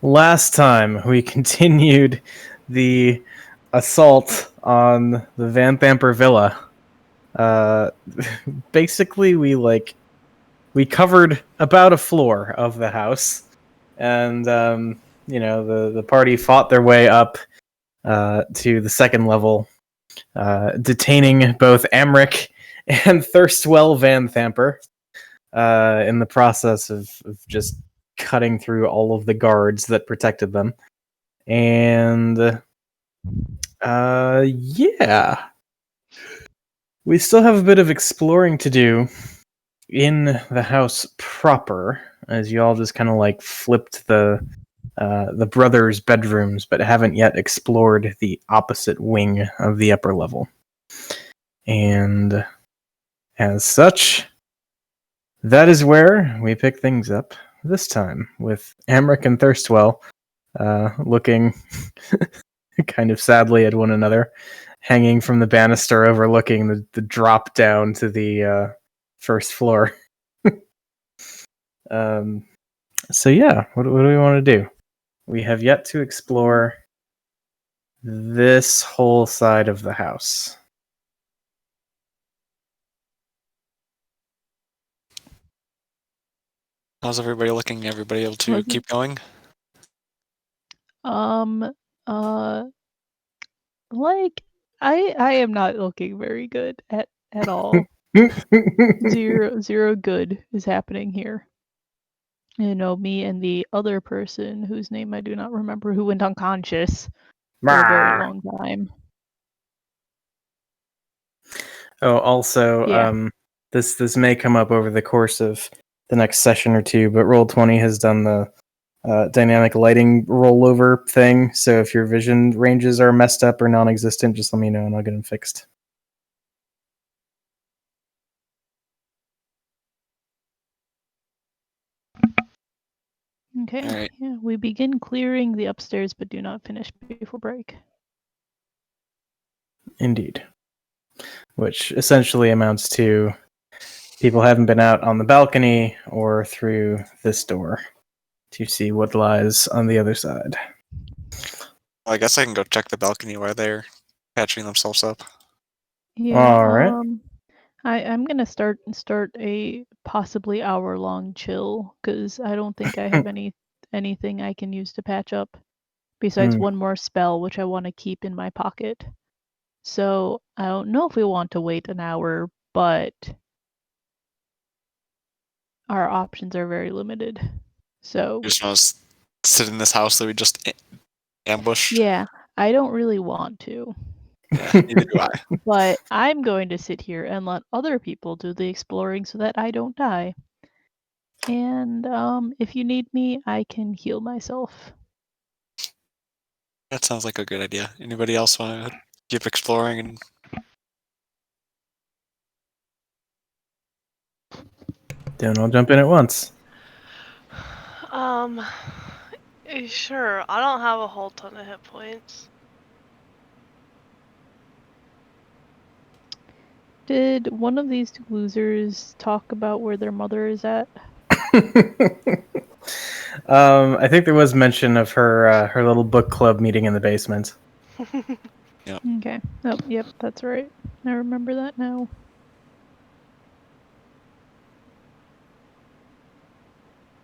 Last time we continued the assault on the Van Thamper Villa. Basically, we covered about a floor of the house, and the party fought their way up to the second level, detaining both Amric and Thirstwell Van Thamper. In the process of just cutting through all of the guards that protected them. And yeah. We still have a bit of exploring to do in the house proper, as you all just kind of like flipped the brothers' bedrooms, but haven't yet explored the opposite wing of the upper level. And as such, that is where we pick things up this time, with Amric and Thirstwell looking kind of sadly at one another, hanging from the banister overlooking the drop down to the first floor. So yeah, what do we want to do? We have yet to explore this whole side of the house. How's everybody looking? Everybody able to keep going? Like I am not looking very good at all. Zero good is happening here. You know, me and the other person whose name I do not remember, who went unconscious for a very long time. Oh, also, Yeah. this may come up over the course of the next session or two, but Roll20 has done the dynamic lighting rollover thing, so if your vision ranges are messed up or non-existent, just let me know and I'll get them fixed. Okay. All right. Yeah, we begin clearing the upstairs, but do not finish before break. Indeed. Which essentially amounts to people haven't been out on the balcony or through this door to see what lies on the other side. Well, I guess I can go check the balcony while they're patching themselves up. Yeah. All right. I'm gonna start a possibly hour-long chill, because I don't think I have anything I can use to patch up besides one more spell, which I want to keep in my pocket. So I don't know if we want to wait an hour, but our options are very limited. So You just want to sit in this house that we just ambushed? yeah, I don't really want to. Yeah, neither do I. But I'm going to sit here and let other people do the exploring so that I don't die. And if you need me, I can heal myself. That sounds like a good idea. Anybody else want to keep exploring? And Don't all jump in at once. Sure. I don't have a whole ton of hit points. Did one of these two losers talk about where their mother is at? I think there was mention of her little book club meeting in the basement. Yep. Okay. Oh, yep, that's right. I remember that now.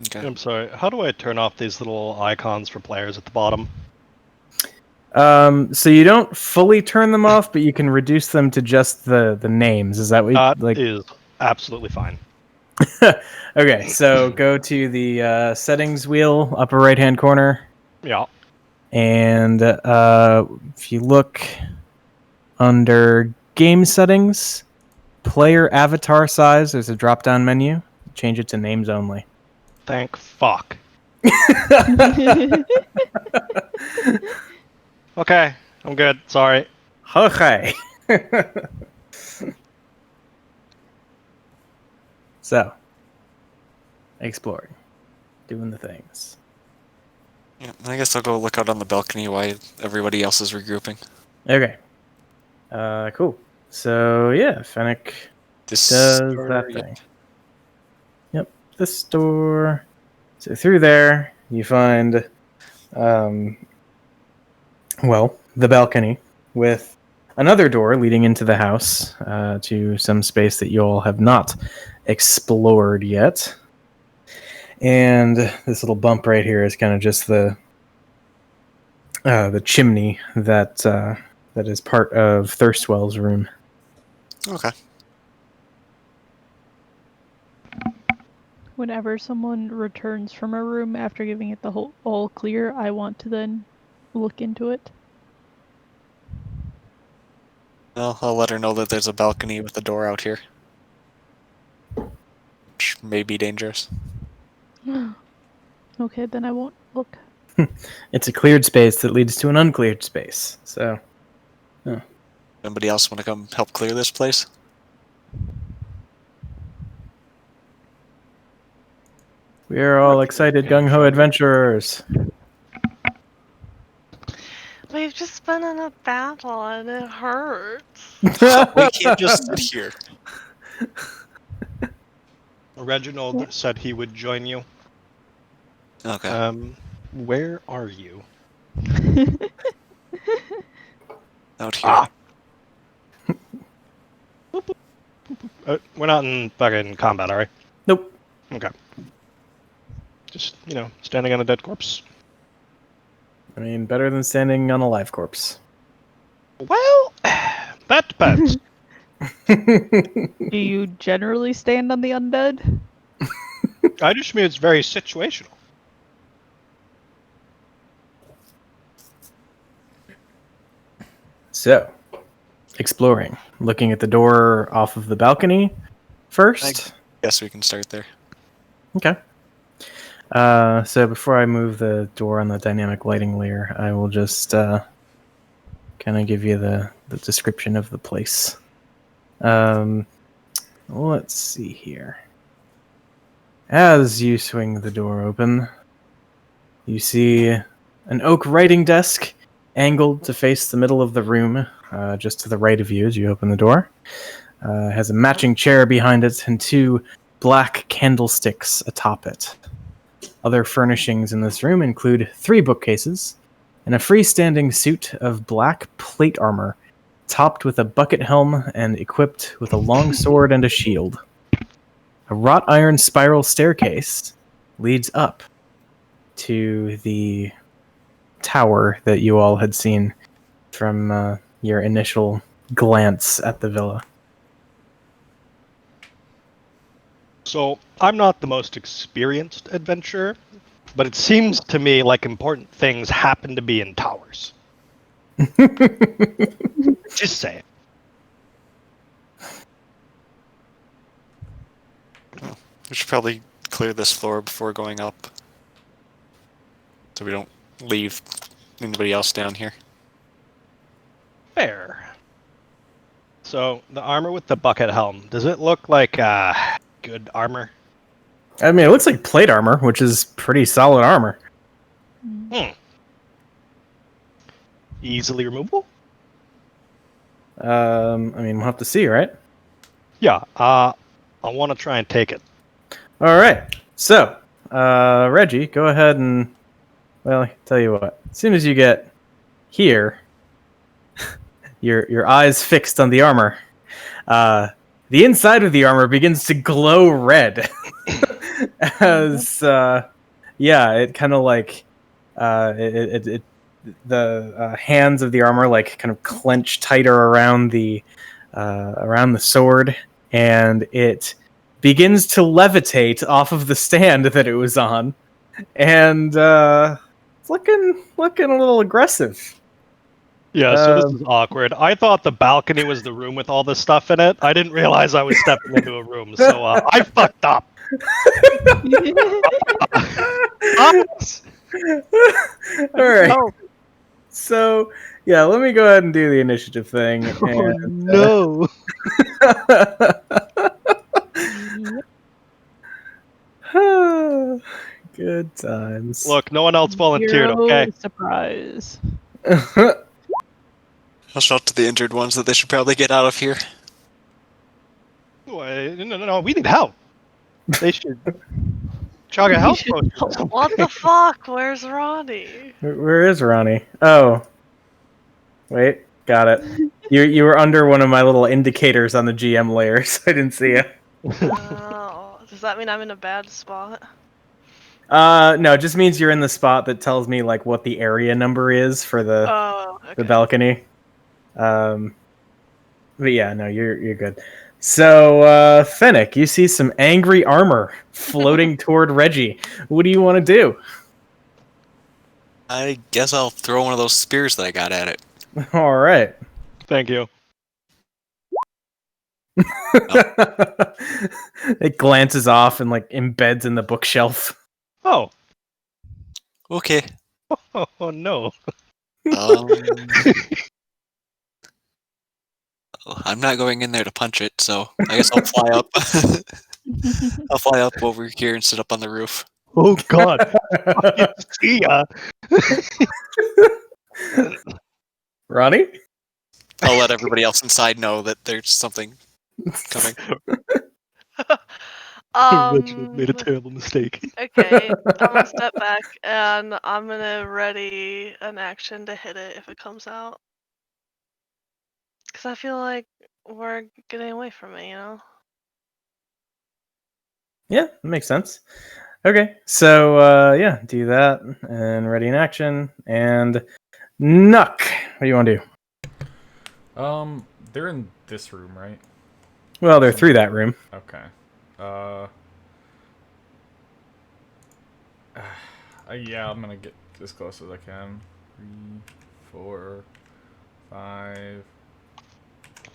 Okay. I'm sorry, how do I turn off these little icons for players at the bottom? So you don't fully turn them off, but you can reduce them to just the names. Is that what That is absolutely fine. Okay, so go to the settings wheel, upper right-hand corner. Yeah. And if you look under game settings, player avatar size, there's a drop-down menu. Change it to names only. Thank fuck. Okay, I'm good. Sorry. Okay. So, exploring, doing the things. Yeah, I guess I'll go look out on the balcony while everybody else is regrouping. Okay. Cool. So yeah, Fennec does that thing. Yep, this door. So through there, you find, the balcony with another door leading into the house to some space that you all have not explored yet. And this little bump right here is kind of just the chimney that is part of Thirstwell's room. Okay. Whenever someone returns from a room after giving it the whole all clear, I want to then look into it. Well, I'll let her know that there's a balcony with a door out here. Which may be dangerous. Okay, then I won't look. It's a cleared space that leads to an uncleared space. So, Anybody else want to come help clear this place? we are all excited gung-ho adventurers. We've just been in a battle and it hurts. We can't just sit here. Reginald said he would join you. Okay. Where are you? Out here. We're not in fucking combat, are we? Nope. Okay. Just, standing on a dead corpse. I mean, better than standing on a live corpse. Well, that depends. Do you generally stand on the undead? I just mean it's very situational. So, exploring. Looking at the door off of the balcony first. Guess we can start there. Okay. So before I move the door on the dynamic lighting layer, I will just kind of give you the description of the place. Let's see here. As you swing the door open, you see an oak writing desk angled to face the middle of the room, just to the right of you as you open the door. It has a matching chair behind it and two black candlesticks atop it. Other furnishings in this room include 3 bookcases and a freestanding suit of black plate armor, topped with a bucket helm and equipped with a long sword and a shield. A wrought iron spiral staircase leads up to the tower that you all had seen from your initial glance at the villa. So, I'm not the most experienced adventurer, but it seems to me like important things happen to be in towers. Just saying. We should probably clear this floor before going up. So we don't leave anybody else down here. Fair. So, the armor with the bucket helm, does it look like good armor? I mean, it looks like plate armor, which is pretty solid armor. Easily removable? I mean, we'll have to see, right? Yeah, I want to try and take it. All right. So, Reggie, go ahead and, well, tell you what. As soon as you get here, your eyes fixed on the armor, the inside of the armor begins to glow red. As, it kind of like, the hands of the armor like kind of clench tighter around the sword, and it begins to levitate off of the stand that it was on, and it's looking a little aggressive. Yeah, so this is awkward. I thought the balcony was the room with all this stuff in it. I didn't realize I was stepping into a room, so I fucked up. All right. So, yeah, let me go ahead and do the initiative thing. No. Good times. Look, no one else volunteered, Zero okay? surprise. I'll shout to the injured ones that they should probably get out of here. No, we need help. They should Chug a We health should potion. help. What the fuck? Where's Ronnie? Where is Ronnie? Oh, wait, got it. You were under one of my little indicators on the GM layer, so I didn't see you. Oh, does that mean I'm in a bad spot? No, it just means you're in the spot that tells me like what the area number is for the Oh, okay. balcony. But yeah, no, you're good. So, Fennec, you see some angry armor floating toward Reggie. What do you want to do? I guess I'll throw one of those spears that I got at it. All right. Thank you. It glances off and like embeds in the bookshelf. Oh. Okay. Oh no. I'm not going in there to punch it, so I guess I'll fly up. I'll fly up over here and sit up on the roof. Oh god. Fucking see ya. Ronnie? I'll let everybody else inside know that there's something coming. Reggie made a terrible mistake. Okay, I'm gonna step back and I'm gonna ready an action to hit it if it comes out. Cause I feel like we're getting away from it, you know? Yeah, that makes sense. Okay, so yeah, do that and ready in action. And Nuck, what do you want to do? They're in this room, right? Well, they're through that room. Okay. Yeah, I'm gonna get as close as I can. 3, 4, 5.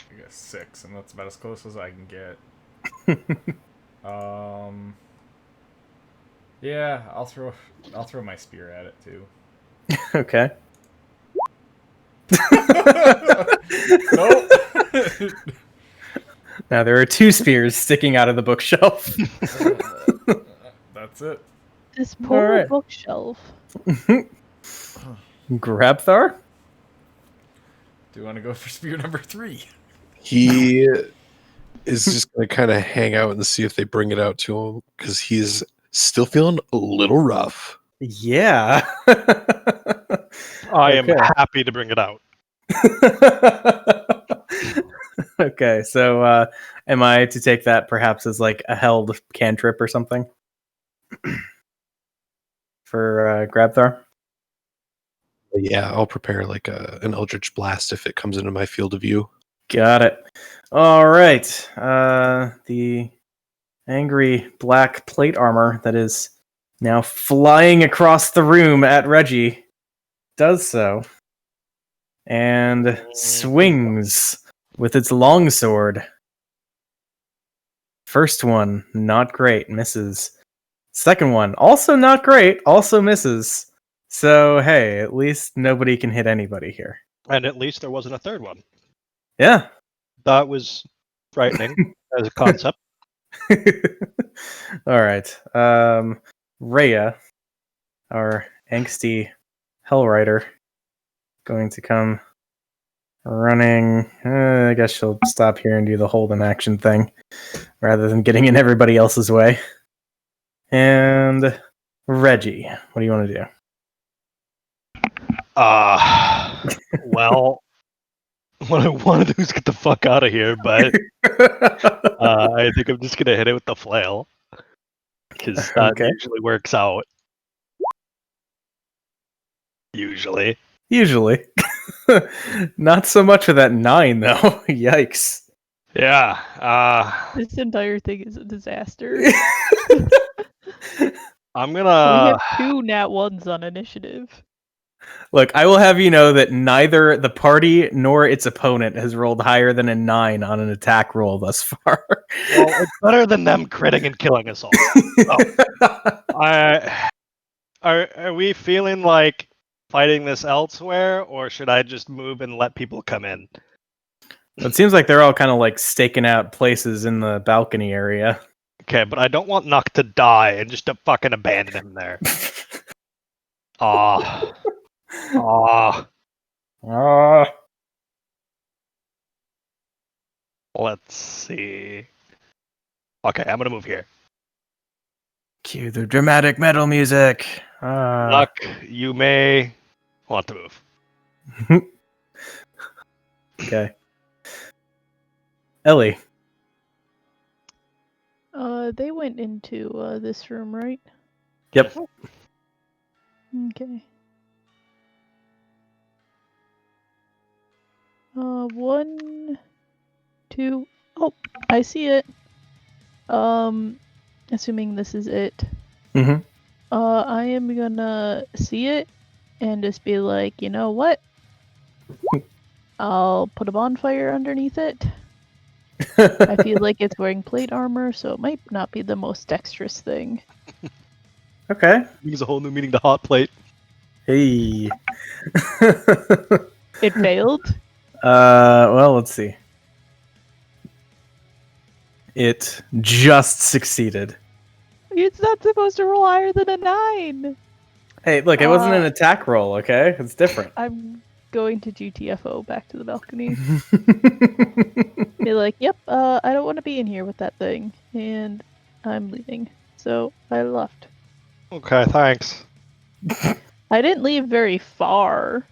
I guess 6, and that's about as close as I can get. Yeah, I'll throw my spear at it too. Okay. Nope. Now there are 2 spears sticking out of the bookshelf. That's it. This poor Alright. bookshelf. Grabthar? Do you want to go for spear number 3? He is just going to kind of hang out and see if they bring it out to him because he's still feeling a little rough. Yeah. I am Okay. happy to bring it out. Okay, so am I to take that perhaps as like a held cantrip or something? For Grabthar? Yeah, I'll prepare like an Eldritch Blast if it comes into my field of view. Got it. All right. The angry black plate armor that is now flying across the room at Reggie does so and swings with its longsword. First one, not great, misses. Second one, also not great, also misses. So, hey, at least nobody can hit anybody here. And at least there wasn't a third one. Yeah. That was frightening as a concept. All right. Rhea, our angsty Hellrider, going to come running. I guess she'll stop here and do the hold in action thing rather than getting in everybody else's way. And Reggie, what do you want to do? Well, what I want to do is get the fuck out of here, but I think I'm just gonna hit it with the flail because that Okay. usually works out. Usually. Not so much with that 9, though. Yikes. Yeah. This entire thing is a disaster. I'm We gonna. have 2 nat 1s on initiative. Look, I will have you know that neither the party nor its opponent has rolled higher than a 9 on an attack roll thus far. Well, it's better than them critting and killing us all. Are we feeling like fighting this elsewhere, or should I just move and let people come in? It seems like they're all kind of like staking out places in the balcony area. Okay, but I don't want Nuck to die and just to fucking abandon him there. Ah. Let's see. Okay, I'm gonna move here. Cue the dramatic metal music. Luck, you may want to move. Okay. Ellie. They went into this room, right? Yep. Okay. 1, 2. Oh, I see it. Assuming this is it. Mm-hmm. I am gonna see it and just be like, you know what? I'll put a bonfire underneath it. I feel like it's wearing plate armor, so it might not be the most dexterous thing. Okay. Means a whole new meaning to hot plate. Hey. It failed. Well, let's see. It just succeeded. It's not supposed to roll higher than a 9. Hey, look, it wasn't an Uh, attack roll, okay? It's different. I'm going to GTFO back to the balcony. Be like, yep, I don't want to be in here with that thing, and I'm leaving. So I left. Okay, thanks. I didn't leave very far.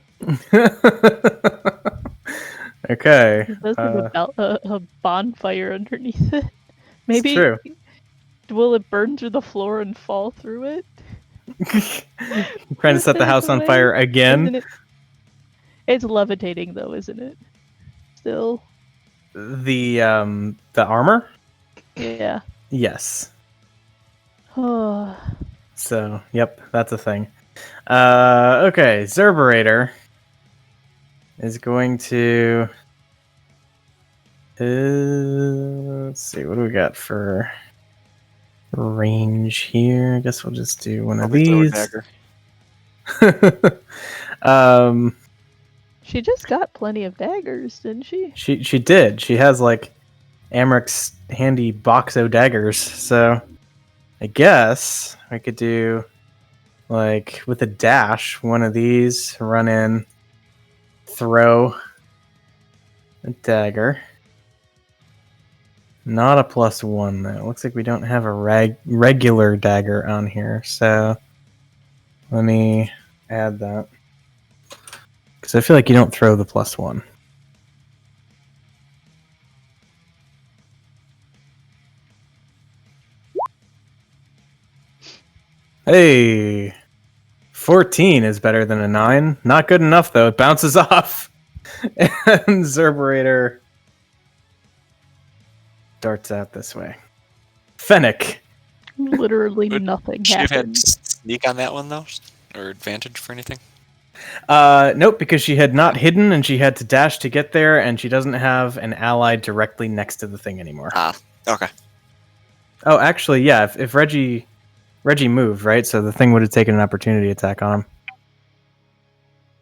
Okay. It does have a bonfire underneath it. It's Maybe true. will it burn through the floor and fall through it? Trying to set the house on fire again. Isn't it? It's levitating though, isn't it? Still. The armor? Yeah. Yes. Oh. So, yep, that's a thing. Okay, Zerberator is going to. Let's see, what do we got for range here? I guess we'll just do one Probably throw a of dagger. these. She just got plenty of daggers, didn't she? She did. She has like Amric's handy box o' daggers, so I guess I could do like with a dash, one of these, run in, throw a dagger. Not a +1 though. Looks like we don't have a regular dagger on here, so let me add that. Because I feel like you don't throw the +1. Hey! 14 is better than a 9. Not good enough, though. It bounces off. And Zerberator darts out this way. Fennec. Literally Would nothing Should have had happened. sneak on that one, though? Or advantage for anything? Nope, because she had not hidden and she had to dash to get there, and she doesn't have an ally directly next to the thing anymore. Ah, okay. Oh, actually, yeah, if Reggie moved, right? So the thing would have taken an opportunity attack on him.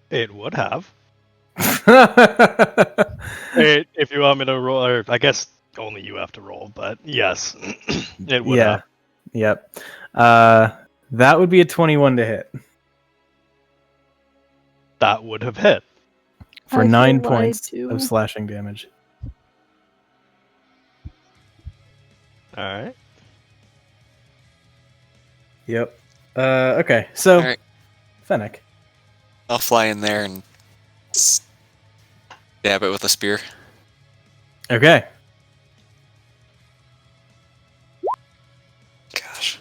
It would have. Okay. If you want me to roll, or I guess only you have to roll, but yes, it would Yeah. have. Yep. That would be a 21 to hit That would have hit. for I feel 9 lied points to. of slashing damage. All right. Yep. Okay, so All right. Fennec. I'll fly in there and stab it with a spear. Okay. Gosh.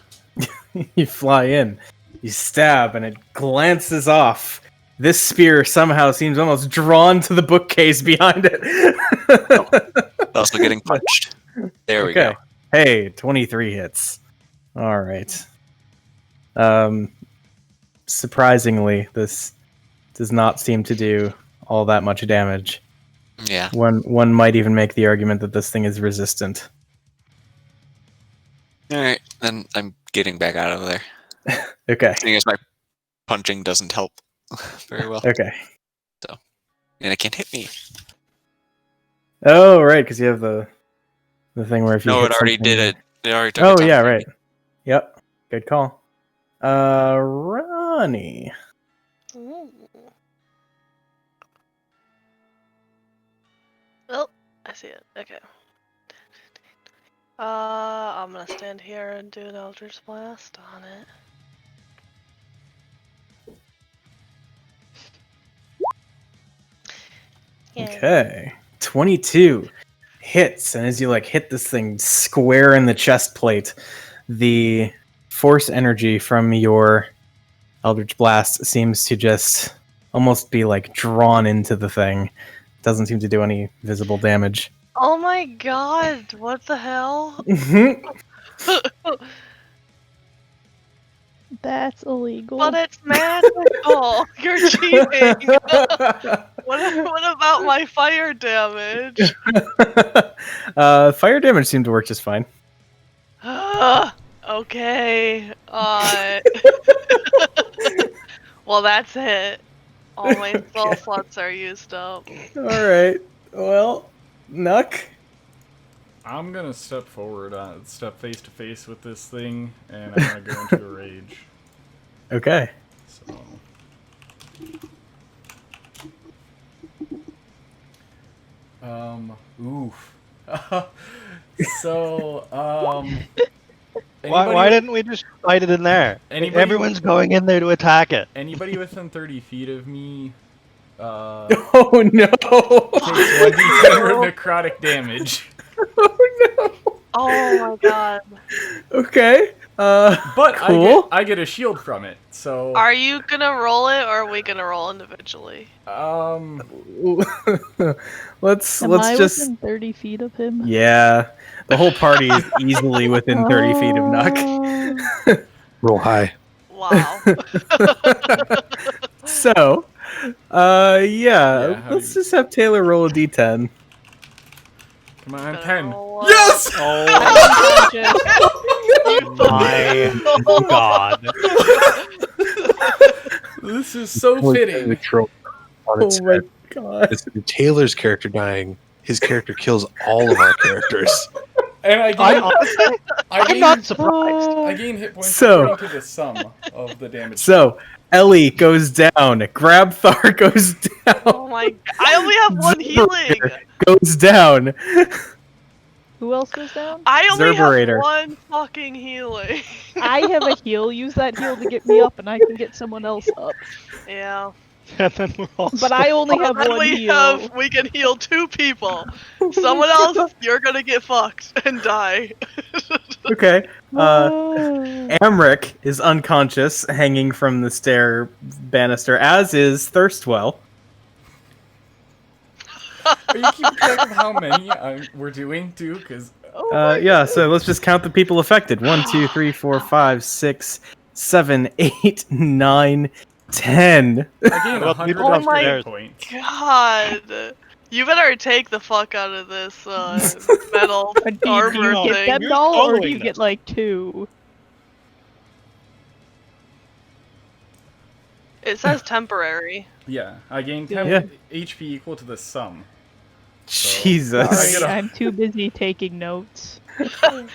You fly in, you stab, and it glances off. This spear somehow seems almost drawn to the bookcase behind it. Also getting punched. There we Okay. go. Hey, 23 hits. All right. Surprisingly, this does not seem to do all that much damage. Yeah. One might even make the argument that this thing is resistant. Alright, then I'm getting back out of there. Okay. Seeing as my punching doesn't help very well. Okay. And it can't hit me. Oh, right, because you have the thing where if you No, hit it already something- did it. It already took Oh, its yeah, opportunity. right. Yep. Good call. Ronnie. Ooh. Well, I see it. Okay. I'm gonna stand here and do an Eldritch Blast on it. Yeah. Okay. 22 hits, and as you hit this thing square in the chest plate, the force energy from your Eldritch Blast seems to just almost be drawn into the thing. Doesn't seem to do any visible damage. Oh my god, what the hell? That's illegal. But it's magical! You're cheating! What about my fire damage? Fire damage seemed to work just fine. Okay. Well, that's it. All my spell slots are used up. Alright. Well, Nuck? I'm gonna step forward, step face to face with this thing, and I'm gonna go into a rage. Okay. So. Oof. So, Why didn't we just fight it in there? Everyone's going in there to attack it. Anybody within 30 feet of me, oh no! takes 1d10 necrotic damage. Oh no! Oh my god. Okay. But cool. I get a shield from it, so. Are you gonna roll it, or are we gonna roll individually? let's Am I just within 30 feet of him? Yeah. The whole party is easily within 30 feet of Nuck. Roll high. Wow. So, Yeah, let's just have Taylor roll a d10. Come on, Gonna 10. roll Yes! My god. This is so fitting. On its Oh my head. god. Instead of Taylor's character dying, his character kills all of our characters. And I'm not surprised. I gain hit points So- according to the sum of the damage. So, Ellie goes down. Grabthar goes down. Oh my god. I only have one healing! Goes down. Who else goes down? I only Zerberator. have one fucking healing. I have a heal. Use that heal to get me up, and I can get someone else up. Yeah. And then we're all But I only have Then one we heal. we can heal 2 people. Someone else, you're gonna get fucked and die. Okay. Ah. Amric is unconscious, hanging from the stair banister, as is Thirstwell. Are you keeping track of how many we're doing, too? Because Yeah, so let's just count the people affected. 1, 2, 3, 4, 5, 6, 7, 8, 9, 10. I gained Well, 100 people Oh extra my hit points. God. You better take the fuck out of this metal Do you armor get thing. them You're all, or do following you them. get like 2? It says temporary. Yeah, I gained 10 Yeah. HP equal to the sum. Jesus. I get a- I'm too busy taking notes. And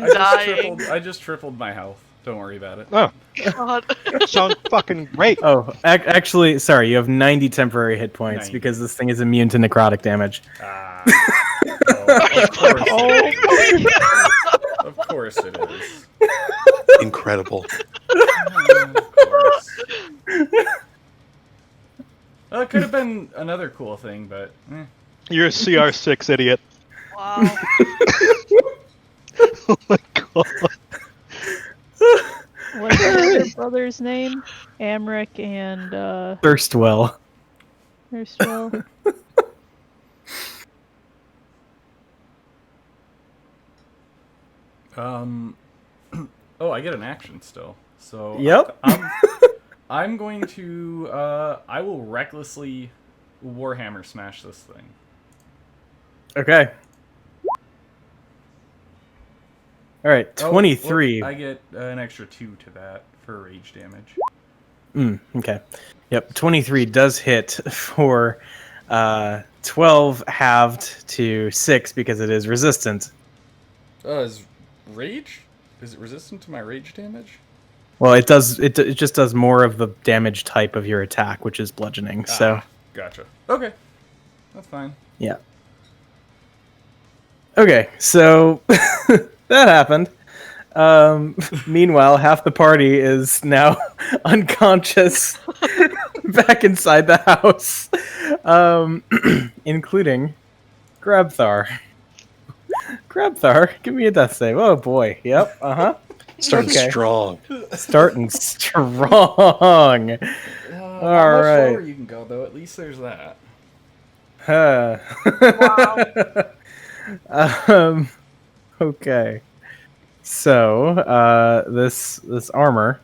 dying. I just tripled my health. Don't worry about it. Oh, God. sounds fucking great. Oh, actually, sorry, you have 90 temporary hit points 90. because this thing is immune to necrotic damage. Ah. Of course it is. Of course it is. Incredible. Of course. Well, it could have been another cool thing, but You're a CR6 idiot. Wow. Oh my god. What's their brother's name? Amric and Thirstwell. Erstwell. Oh, I get an action still. So Yep. I'm going to I will recklessly Warhammer smash this thing. Okay. Alright, Oh, 23. I get an extra 2 to that for rage damage. Okay. Yep, 23 does hit for 12 halved to 6 because it is resistant. Is rage? Is it resistant to my rage damage? Well, it does. It just does more of the damage type of your attack, which is bludgeoning. So Gotcha. Okay. That's fine. yeah. Okay, so that happened. Meanwhile, half the party is now unconscious back inside the house, including Grabthar. Grabthar, give me a death save. Oh boy. Yep. Starting Okay. strong. Starting strong. Not much right. lower you can go, though. At least there's that. Huh. Wow. Okay. So, this armor,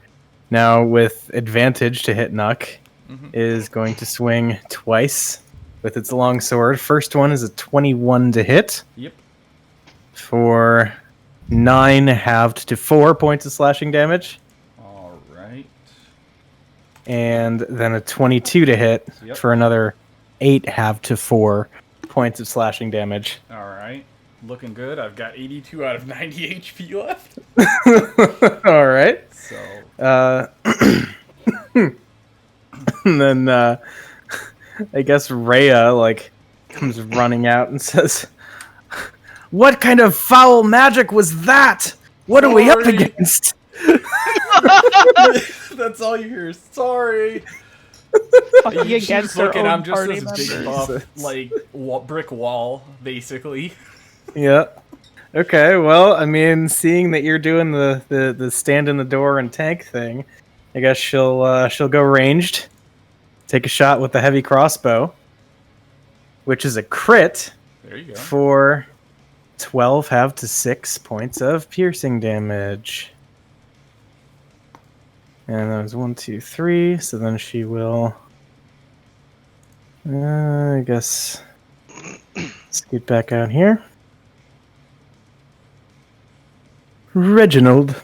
now with advantage to hit Nuck, is going to swing twice with its long sword. First one is a 21 to hit. Yep. For 9 halved to 4 points of slashing damage. All right. And then a 22 to hit for another 8 halved to 4 points of slashing damage. All right. Looking good. I've got 82 out of 90 HP left. All right. So. And then I guess Rhea comes running out and says, "What kind of foul magic was that? What are we up against?" That's all you hear. Sorry. Fucking against their own I'm just party this big members. buff, brick wall, basically. Yeah. Okay, well, I mean, seeing that you're doing the stand in the door and tank thing, I guess she'll go ranged, take a shot with the heavy crossbow, which is a crit. There you go. For 12 halved to 6 points of piercing damage. And that was 1, 2, 3. So then she will, I guess, scoot back out here. Reginald.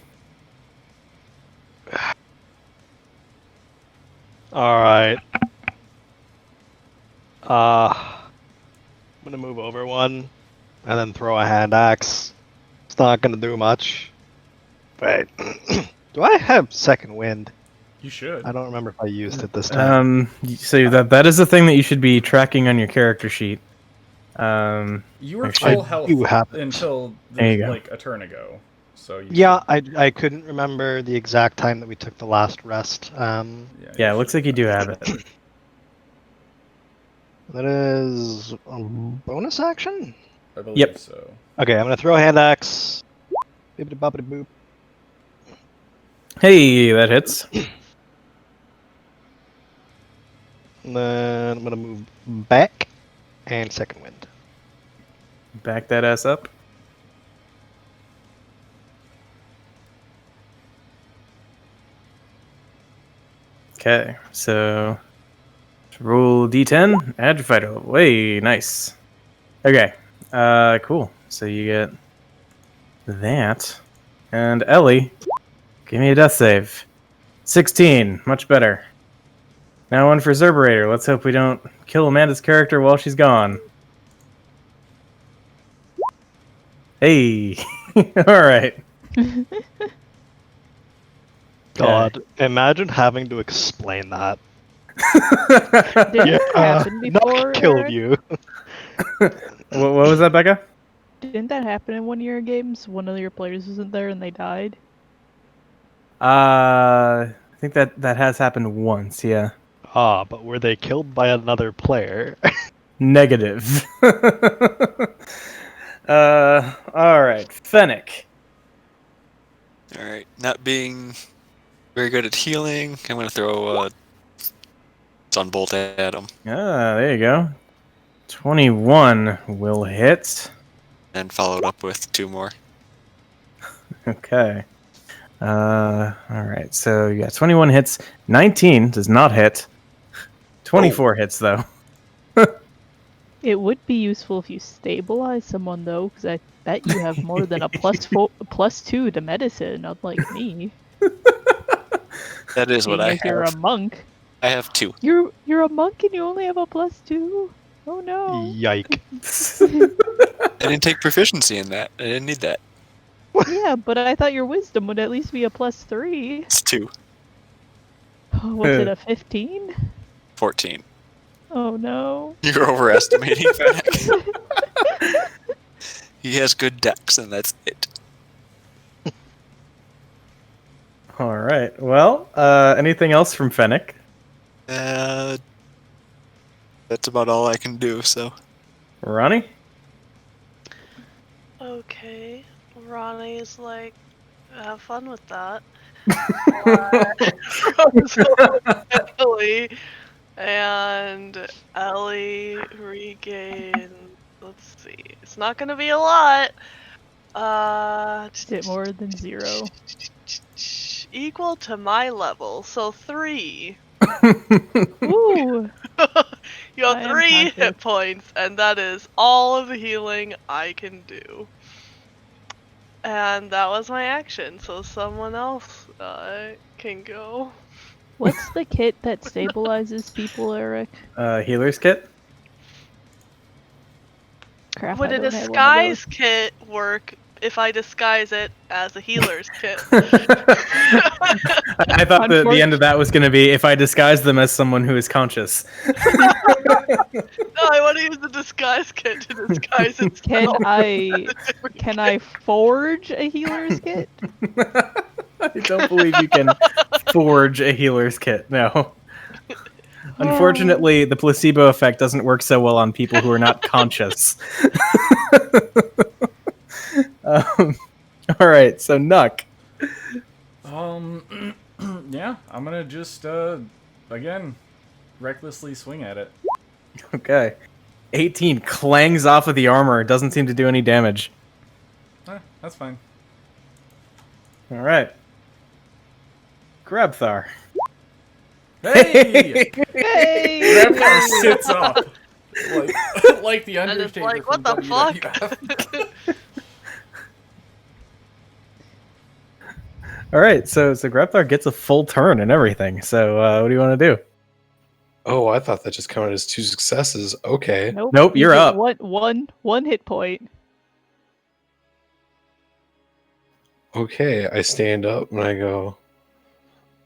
Alright. I'm gonna move over one and then throw a hand axe. It's not gonna do much. Wait. Do I have second wind? You should. I don't remember if I used it this time. So that is the thing that you should be tracking on your character sheet. You were actually, full health do have it. until There you go. a turn ago. So you Yeah, I couldn't remember the exact time that we took the last rest. Yeah, it looks like you do have it. That is a bonus action? I believe Yep. so. Okay, I'm gonna throw a hand axe. Bibbidi boppity boop. Hey, that hits. And then I'm gonna move back and second wind. Back that ass up. Okay, so roll d10, add your fight roll. Way nice. Okay, cool. So you get that. And Ellie, give me a death save. 16, much better. Now one for Zerberator. Let's hope we don't kill Amanda's character while she's gone. Hey, all right. God, imagine having to explain that. Did that happen before? Nock killed Eric? you. What was that, Becca? Didn't that happen in one of your games? One of your players wasn't there and they died? I think that has happened once, yeah. Ah, but were they killed by another player? Negative. Alright. Fennec. Alright, not being very good at healing, I'm going to throw a Sunbolt at him. Ah, there you go. 21 will hit. And followed up with 2 more. Okay. Alright, so you got 21 hits. 19 does not hit. 24 hits, though. It would be useful if you stabilize someone though, because I bet you have more than a +2 to medicine, unlike me. That is what I Seeing as You're a have. monk. I have 2. You're a monk and you only have a +2. Oh no. Yike. I didn't take proficiency in that. I didn't need that. Yeah, but I thought your wisdom would at least be a +3. It's 2. Was it a 15? 14. Oh no. You're overestimating Fennec. He has good dex, and that's it. All right. Well, anything else from Fennec? That's about all I can do, so. Ronnie? Okay. Ronnie's like, have fun with that. Ellie, and Ellie regains. Let's see. It's not gonna be a lot. Is it more than 0? Equal to my level, so 3. Ooh! You have I am 3 conscious. hit points, and that is all of the healing I can do. And that was my action, so someone else can go. What's the kit that stabilizes people, Eric? Healer's kit? Crap, Would I a don't have one of those. disguise kit work if I disguise it as a healer's kit? I thought the end of that was going to be if I disguise them as someone who is conscious. No, I want to use the disguise kit to disguise itself. Can I forge a healer's kit? I don't believe you can forge a healer's kit. No. Unfortunately, the placebo effect doesn't work so well on people who are not conscious. All right, so Nuck. Yeah, I'm gonna just again recklessly swing at it. Okay. 18 clangs off of the armor. Doesn't seem to do any damage. That's fine. All right. Grabthar. Hey! Hey! Grabthar sits up. Like the And it's Undertaker. like, what from the fuck? WWF. All right, so Grabthar gets a full turn and everything. So what do you want to do? Oh, I thought that just counted as 2 successes. Okay. Nope, you you're get up. One hit point. Okay, I stand up and I go,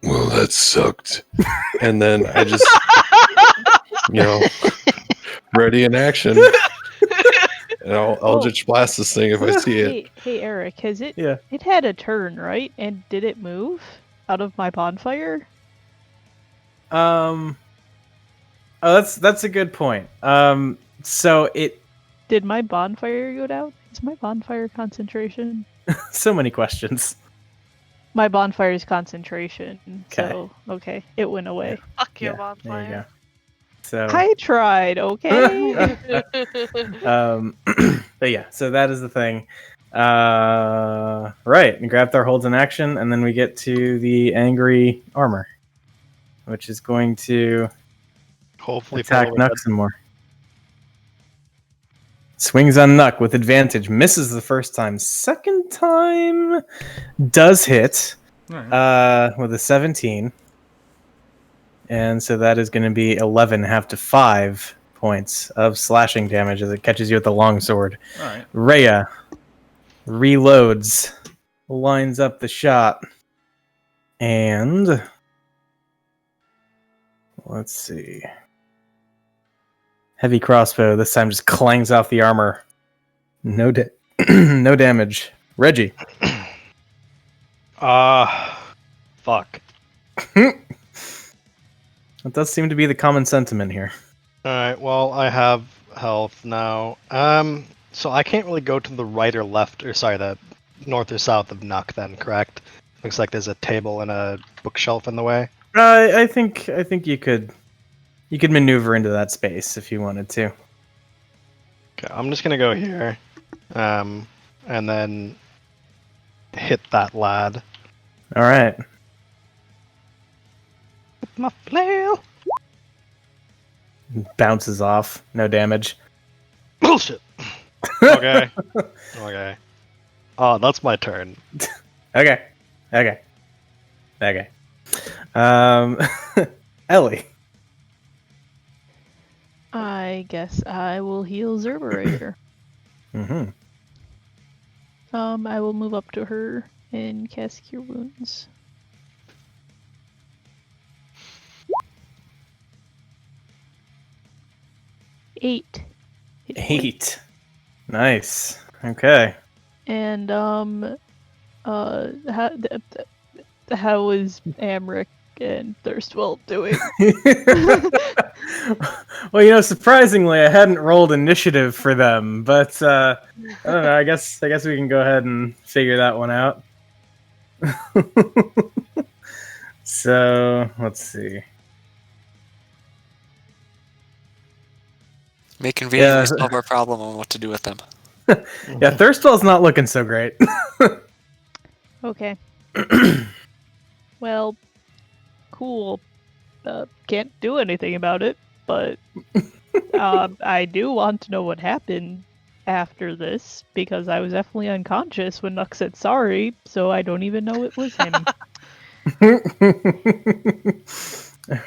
well, that sucked. And then I just, ready in action. And I'll just blast this thing if I see it. Hey, Eric, has it? Yeah. It had a turn, right? And did it move out of my bonfire? Oh, that's a good point. So it. Did my bonfire go down? Is my bonfire concentration? So many questions. My bonfire's concentration. Okay. So okay, it went away. Fuck your Yeah, there you bonfire. go. So. I tried. Okay. But yeah, so that is the thing. Right, and Grabthar holds an action, and then we get to the angry armor, which is going to Hopefully attack follow Nuck that. some more. Swings on Nuck with advantage, misses the first time. Second time does hit with a 17. And so that is going to be 11, half to 5 points of slashing damage as it catches you with the longsword. All right. Rhea reloads, lines up the shot, and let's see. Heavy crossbow this time just clangs off the armor. No damage. Reggie. Fuck. That does seem to be the common sentiment here. Alright, well, I have health now. So I can't really go to the right or left, or sorry, the north or south of Nuck then, correct? Looks like there's a table and a bookshelf in the way. I think you could maneuver into that space if you wanted to. Okay, I'm just gonna go here. And then hit that lad. All right. With my flail. Bounces off. No damage. Bullshit. Okay. Okay. Oh, that's my turn. Okay. Ellie. I guess I will heal Zerberator. Mm-hmm. I will move up to her and cast Cure Wounds. Eight. Hit point. 8. Nice. Okay. And how is Amric and Thirstwell doing? Well, surprisingly, I hadn't rolled initiative for them, but I don't know. I guess we can go ahead and figure that one out. So let's see. May conveniently Yeah. solve our problem on what to do with them. Yeah, Thirstwell's not looking so great. Okay. Well, cool. Can't do anything about it, but I do want to know what happened after this, because I was definitely unconscious when Nuck said sorry, so I don't even know it was him.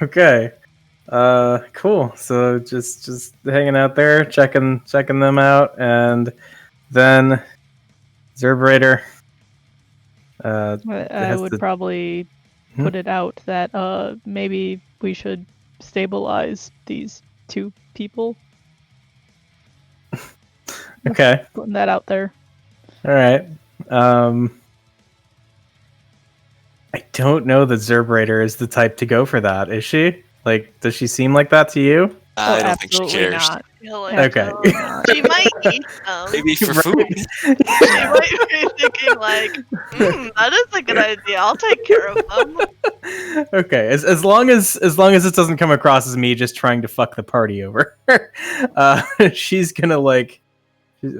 Okay. Cool. So just hanging out there, checking them out, and then Zerberator. I would probably put it out that maybe we should stabilize these two people. Okay. Putting that out there. All right. I don't know that Zerberator is the type to go for that. Is she? Like, does she seem like that to you? I don't think she absolutely cares. not. I feel like, Okay. she might eat them. Maybe for Right. food. She might be thinking like, that is a good idea. I'll take care of them. Okay, as long as it doesn't come across as me just trying to fuck the party over, she's gonna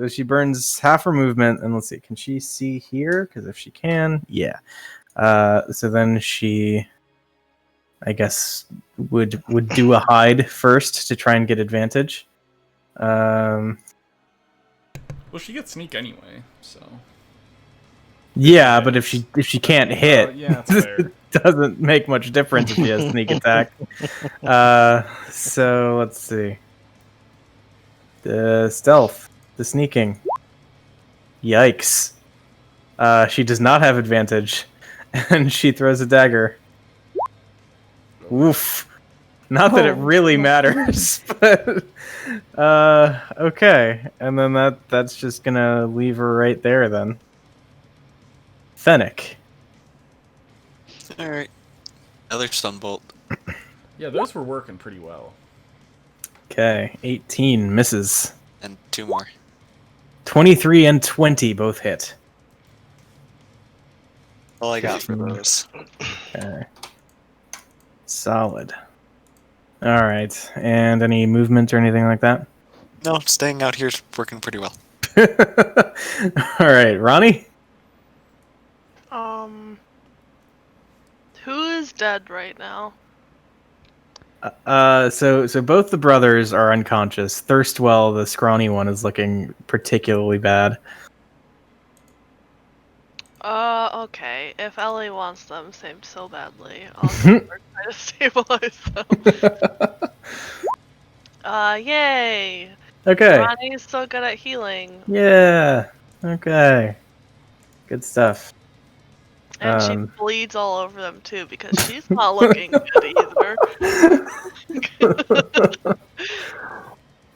she burns half her movement, and let's see, can she see here? Because if she can, yeah. So then she, I guess, would do a hide first to try and get advantage. Well, she gets sneak anyway, so. Yeah, but if she can't hit, yeah, that's fair. it doesn't make much difference if she has sneak attack. So let's see. The stealth, the sneaking. Yikes. She does not have advantage, and she throws a dagger. Oof. Not that it really matters, but okay. And then that's just gonna leave her right there then. Fennec. Alright. Another stun bolt. Yeah, those were working pretty well. Okay, 18 misses. And 2 more. 23 and 20 both hit. All I got for those. Okay. Solid. All right. And any movement or anything like that? No, staying out here is working pretty well. All right, Ronnie? Who is dead right now? So both the brothers are unconscious. Thirstwell, the scrawny one, is looking particularly bad. Okay. If Ellie wants them saved so badly, I'll go over and try to stabilize them. Yay! Okay. Ronnie's so good at healing. Yeah. Okay. Good stuff. And she bleeds all over them too, because she's not looking good either.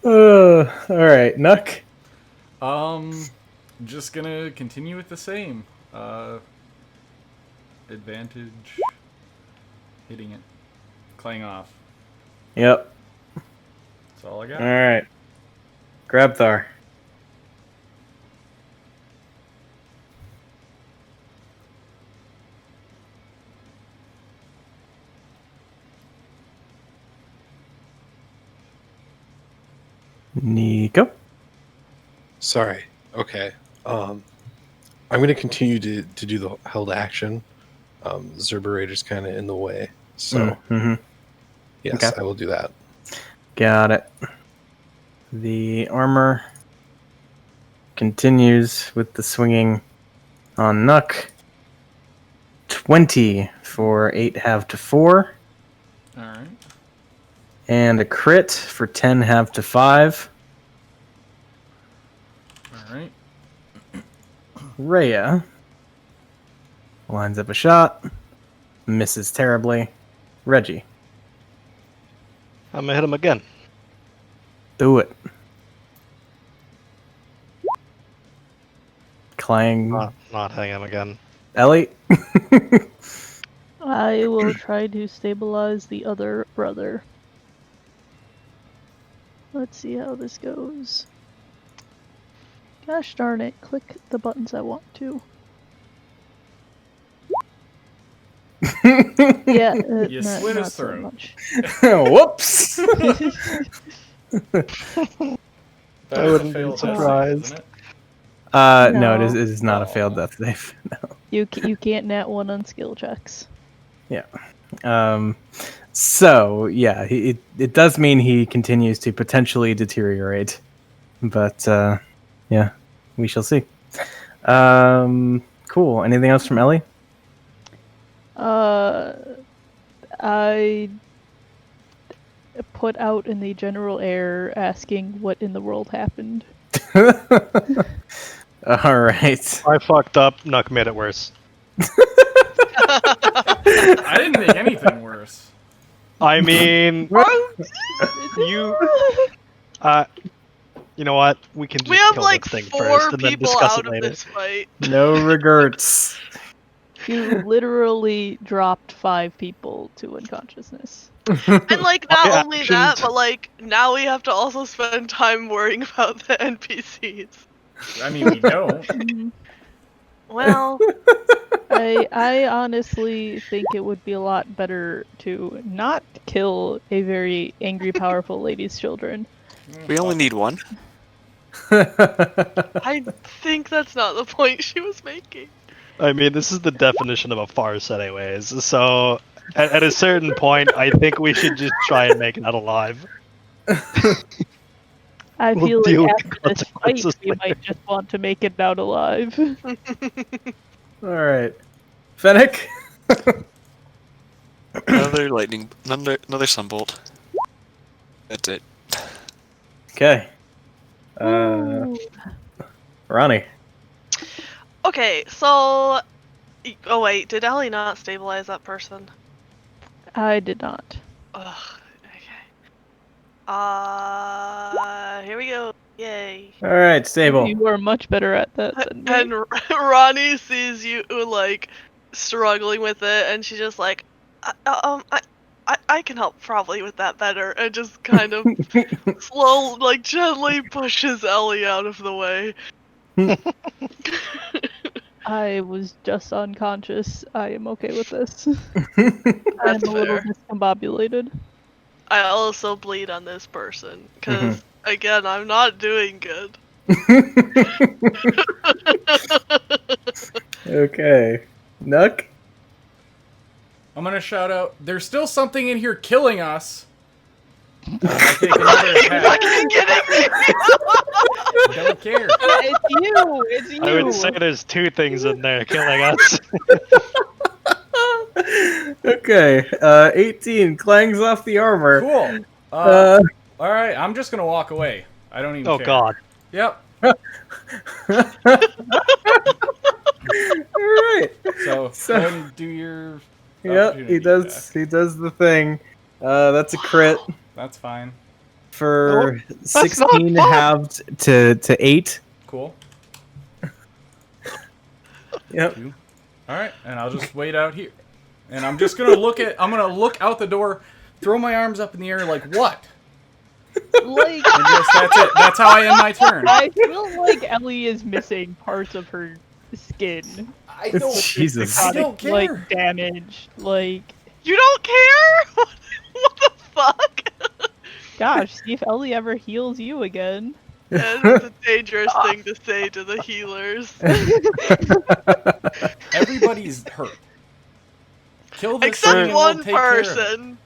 All right, Nuck. Just gonna continue with the same. Advantage. Hitting it. Clang off. Yep. That's all I got. All right. Grabthar. Nico. Sorry. Okay. I'm going to continue to do the held action. Zerberator's kind of in the way, so yes, Okay. I will do that. Got it. The armor continues with the swinging on Nuck. 20 for 8 half to 4. Alright. And a crit for 10 half to 5. Alright. Rhea lines up a shot. Misses terribly. Reggie. I'm gonna hit him again. Do it. Clang. Not hang him again. Ellie? I will try to stabilize the other brother. Let's see how this goes. Gosh darn it, click the buttons I want to. Yeah, You not, slit not his so throat. much. Whoops! That I is a wouldn't be failed death save, surprised. isn't it? No, it No. is not a failed Oh. death save. No. You can't nat 1 on skill checks. So yeah, it does mean he continues to potentially deteriorate, but yeah, we shall see. Cool. Anything else from Ellie? I put out in the general air asking what in the world happened. All right. I fucked up. Nuck made it worse. I didn't make anything worse. I mean, you. You know what? We can just We have kill like this thing 4 first and then people discuss out it of later. this fight. No regrets. You literally dropped 5 people to unconsciousness. And like not My only that, actions- but like now we have to also spend time worrying about the NPCs. I mean, we don't. Mhm. Well, I honestly think it would be a lot better to not kill a very angry, powerful lady's children. We only need one. I think that's not the point she was making. I mean, this is the definition of a farce, anyways. So, at a certain point, I think we should just try and make it out alive. I We'll feel deal like with after the this fight, consequences we later. might just want to make it out alive. All right, Fennec. Another lightning, another sunbolt. That's it. Okay. Ooh. Ronnie. Okay, so oh wait, did Ellie not stabilize that person? I did not. Ugh. Okay. Here we go. Yay. All right, stable. You are much better at that than me. And Ronnie sees you like struggling with it, and she's just like, I can help probably with that better, and just kind of slow, like gently pushes Ellie out of the way. I was just unconscious. I am okay with this. That's I'm a little fair. discombobulated. I also bleed on this person because again, I'm not doing good. Okay. Nuck? I'm gonna shout out, there's still something in here killing us. And I take another attack. Don't care. It's you! It's you! I would say there's 2 things in there killing us. Okay. 18 clangs off the armor. Cool. Alright, I'm just gonna walk away. I don't even Oh care. god. Yep. Alright. So, So- go ahead and do your Yep, opportunity he does attack. he does the thing. That's a crit That's fine. for not 16 fun. halved to 8. Cool. Yep. Alright, and I'll just wait out here. And I'm just gonna I'm gonna look out the door, throw my arms up in the air like, what? Like, And just, that's it. That's how I end my turn. I feel like Ellie is missing parts of her skin. I don't, Jesus. I don't care. Like, damage. Like, You don't care? What the fuck? gosh, see if Ellie ever heals you again. It's a dangerous thing to say to the healers. Everybody's hurt. Kill this thing Except and we'll one take care of it. person.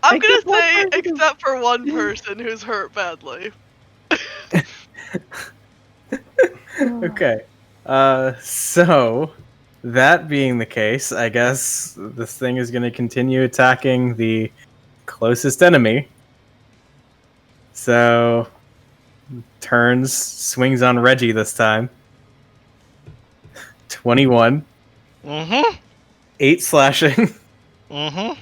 I'm gonna Except one say, person. except for one person who's hurt badly. Okay. So that being the case, I guess this thing is going to continue attacking the closest enemy. So turns, swings on Reggie this time. 21, Mm-hmm. 8 slashing, Mm-hmm.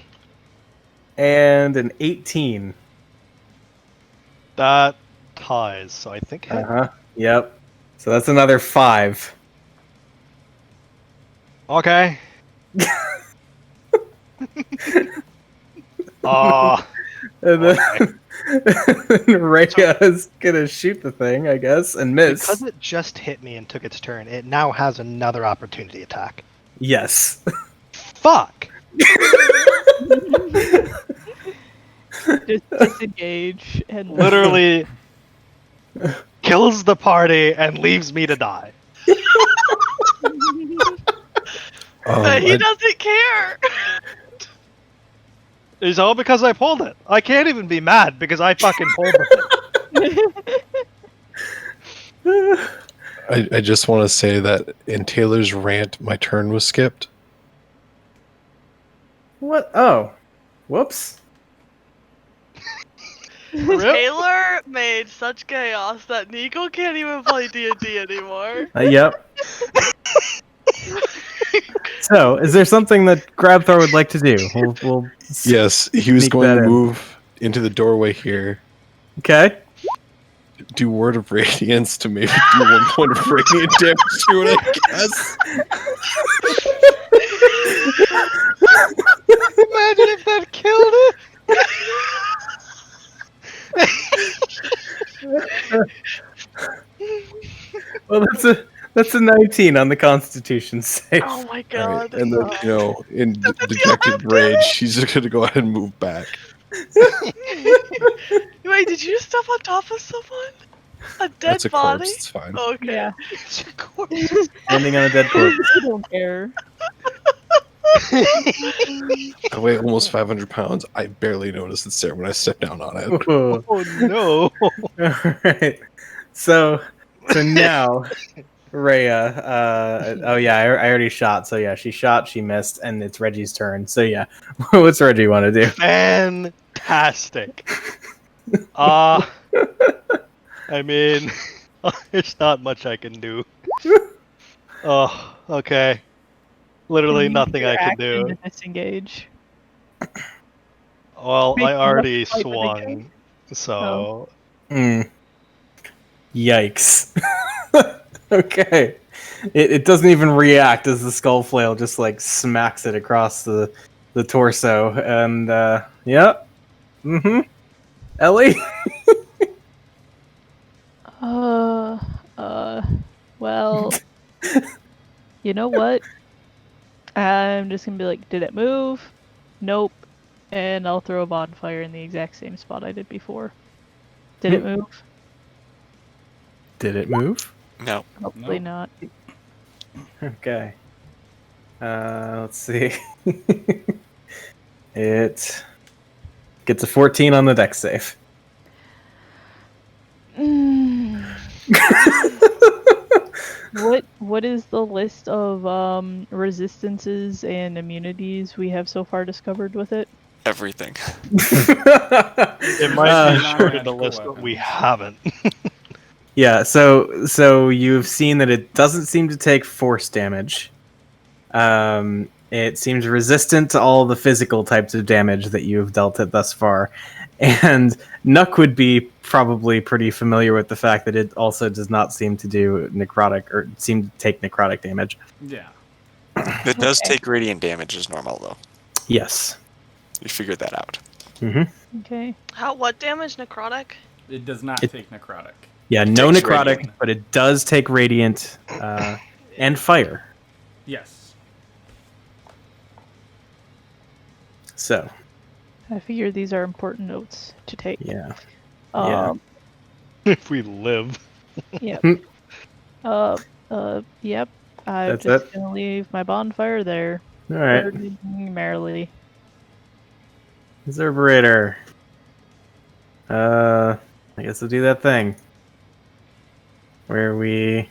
and an 18. That ties, so I think hit. Uh-huh. Yep. So that's another 5. Okay. Oh, And then, okay. Rhea is gonna shoot the thing, I guess, and miss. Because it just hit me and took its turn, it now has another opportunity attack. Yes. Fuck! Just disengage and Literally kills the party and leaves me to die. But he I- doesn't care. It's all because I pulled it. I can't even be mad because I fucking pulled the thing. I just want to say that in Taylor's rant, my turn was skipped. What? Oh. Whoops. Taylor made such chaos that Nico can't even play D&D anymore. Yep. So, is there something that Grabthor would like to do? We'll Yes, he was sneak going that to in. move into the doorway here, Okay. do Word of Radiance to maybe do 1 point of radiant damage to it, I guess. Imagine if that killed it! Well, that's a 19 on the Constitution save. Oh my All right, god. and then, in dejected rage, he's just going to go ahead and move back. Wait, did you step on top of someone? A dead That's a body? corpse, it's fine. Okay. yeah. Standing on a dead corpse. I don't care. I weigh almost 500 pounds. I barely noticed it's there when I stepped down on it. Whoa. Oh no! Alright. So now, Rhea, oh yeah, I already shot, so yeah, she shot, she missed, and it's Reggie's turn. So yeah, what's Reggie want to do? Fantastic. I mean, there's not much I can do. Oh, okay. Literally Use nothing your I can action do. to disengage. Well, Make I them already fight when they swung, so Yikes. Okay. It doesn't even react as the skull flail just like smacks it across the torso. And yep. Ellie? Well, you know what? I'm just gonna be like, did it move? Nope. And I'll throw a bonfire in the exact same spot I did before. Did it move? Did it move? No. Hopefully No. not. Okay. Let's see. It gets a 14 on the dex save. What is the list of resistances and immunities we have so far discovered with it? Everything. it might be short in the non-magical list, but we weapons. haven't. Yeah, so you've seen that it doesn't seem to take force damage. It seems resistant to all the physical types of damage that you've dealt it thus far. And Nuck would be probably pretty familiar with the fact that it also does not seem to do necrotic, or seem to take necrotic damage. Yeah. It does Okay. take radiant damage as normal, though. Yes. You figured that out. Okay. What damage? Necrotic? It does not It- take necrotic. Yeah, no takes necrotic, radiant. but it does take radiant and fire. Yes. So, I figure these are important notes to take. yeah. Yeah. If we live. Yep. Yep. I'm That's just it? gonna leave my bonfire there. All right. Burning merrily. Reverberator. I guess we'll do that thing. Where we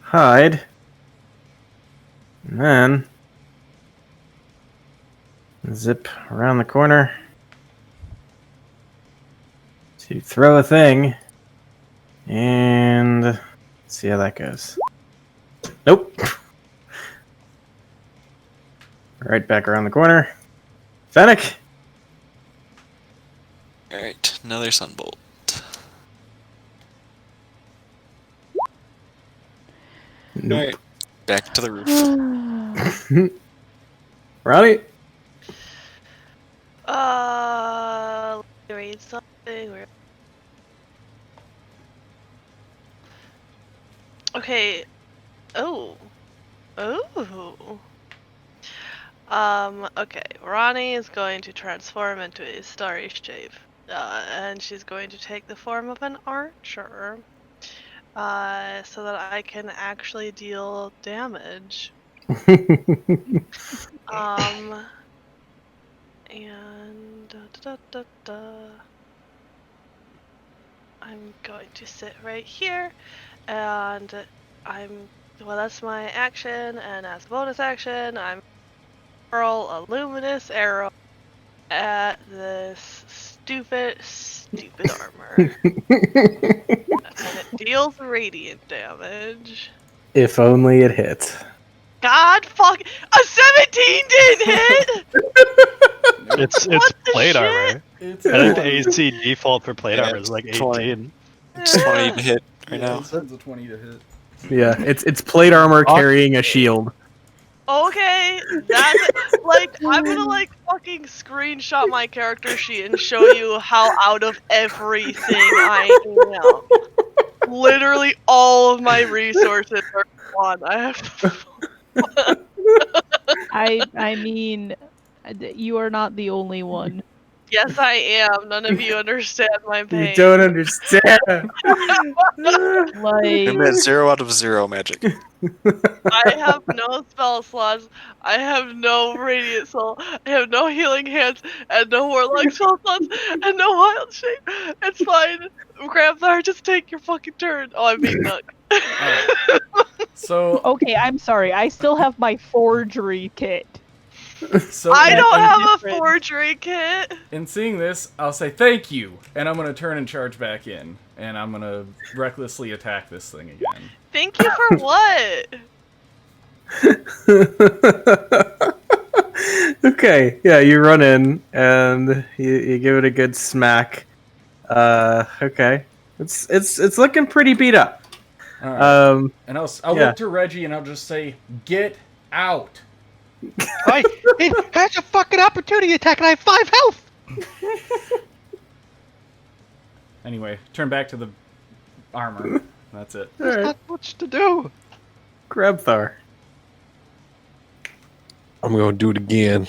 hide. And then zip around the corner to throw a thing. And see how that goes. Nope. Right back around the corner. Fennec. Alright, another sunbolt. Nope. Alright, back to the roof. Ronnie? Let me read something. Okay. Oh. Oh. Okay. Ronnie is going to transform into a starry shape. And she's going to take the form of an archer. So that I can actually deal damage. And I'm going to sit right here, and that's my action, and as a bonus action, I'm hurl a luminous arrow at this stupid armor. And it deals radiant damage. If only it hit. God fuck, a 17 didn't hit! It's What the plate shit? armor. It's I think the 20. AC default for plate Yeah, armor is like 20. 18. It's 20 to hit right Yeah, now. this one's a 20 to hit. Yeah, it's plate armor carrying a shield. Okay, that's like I'm gonna like fucking screenshot my character sheet and show you how out of everything I am. Literally all of my resources are gone. I have I mean, you are not the only one. Yes, I am. None of you understand my You pain. don't understand. Like, I'm at 0 out of 0 magic. I have no spell slots. I have no radiant soul. I have no healing hands and no warlock spell slots and no wild shape. It's fine. Grandpa, just take your fucking turn. Oh, I'm being nuck. Alright. So, okay, I'm sorry. I still have my forgery kit. so I in, don't That's have a different. forgery kit. in seeing this, I'll say thank you, and I'm gonna turn and charge back in, and I'm gonna recklessly attack this thing again. Thank you for what? Okay, yeah, you run in and you give it a good smack. Okay, it's looking pretty beat up. Alright. And I'll yeah. look to Reggie and I'll just say, "Get out!" He has a fucking opportunity attack and I have 5 health! Anyway, turn back to the armor. That's it. There's Alright. not much to do. Grabthar. I'm going to do it again.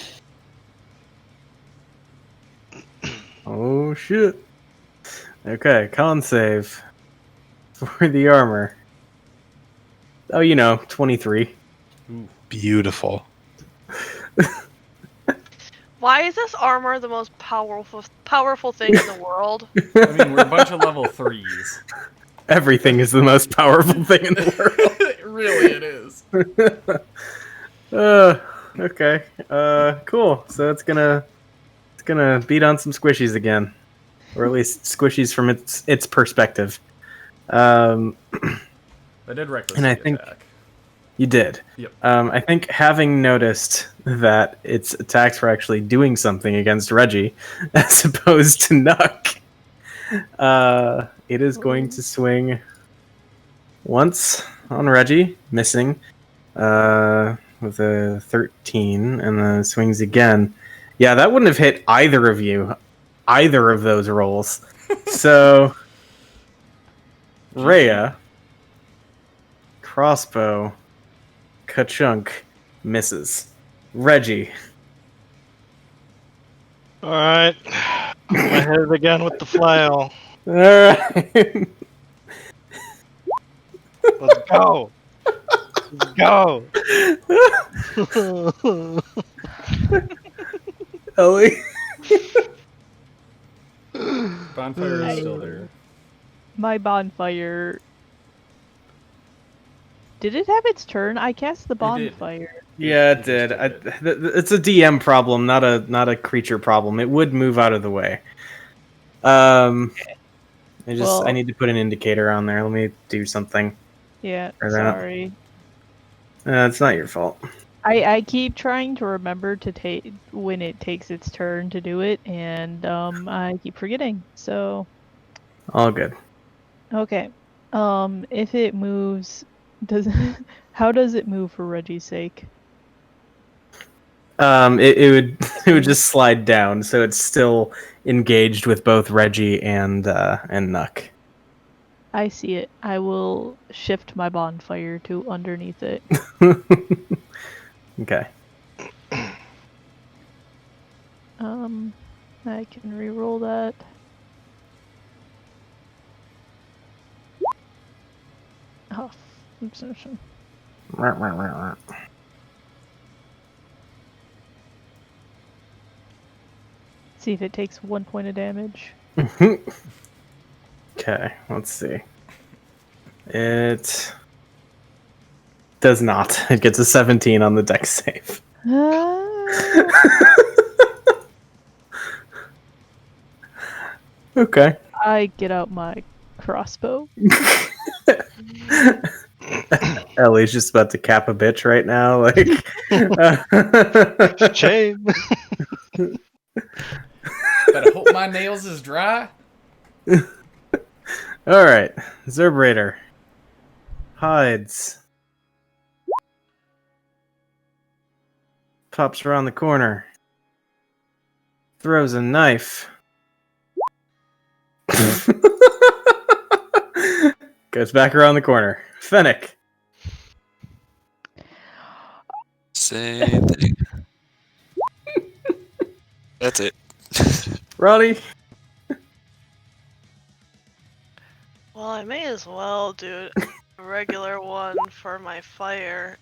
Oh shit. Okay, con save for the armor. Oh, 23. Beautiful. Why is this armor the most powerful thing in the world? I mean, we're a bunch of level 3s. Everything is the most powerful thing in the world. Really, it is. Okay. Cool. So it's gonna beat on some squishies again, or at least squishies from its perspective. I did recklessly And I think attack. you did. Yep. I think having noticed that its attacks were actually doing something against Reggie, as opposed to Nuck, it is going to swing once on Reggie, missing, with a 13, and then swings again. Yeah, that wouldn't have hit either of you, either of those rolls. So, Rhea, crossbow, ka-chunk, misses. Reggie. Alright. I'm gonna hit it again with the flail. Alright. Let's go. Let's go. Ellie. Bonfire is still there. My bonfire. Did it have its turn? I cast the did. bonfire. Yeah, it did. It's a DM problem, not a creature problem. It would move out of the way. I need to put an indicator on there. Let me do something. Yeah, Or that. sorry. It's not your fault. I keep trying to remember to take when it takes its turn to do it, and I keep forgetting. So All good. okay, if it moves, how does it move for Reggie's sake? It would it would just slide down, so it's still engaged with both Reggie and Nuck. I see it. I will shift my bonfire to underneath it. Okay. I can re-roll that. Oh, see if it takes 1 point of damage. Okay, let's see. It does not. It gets a 17 on the dex save. Okay. I get out my crossbow. Ellie's just about to cap a bitch right now. Like, Shame. Better hope my nails is dry. All right, Zerbrator hides, pops around the corner, throws a knife, goes back around the corner. Fennec. Same thing. That's it. Ronnie. Well, I may as well do a regular one for my fire.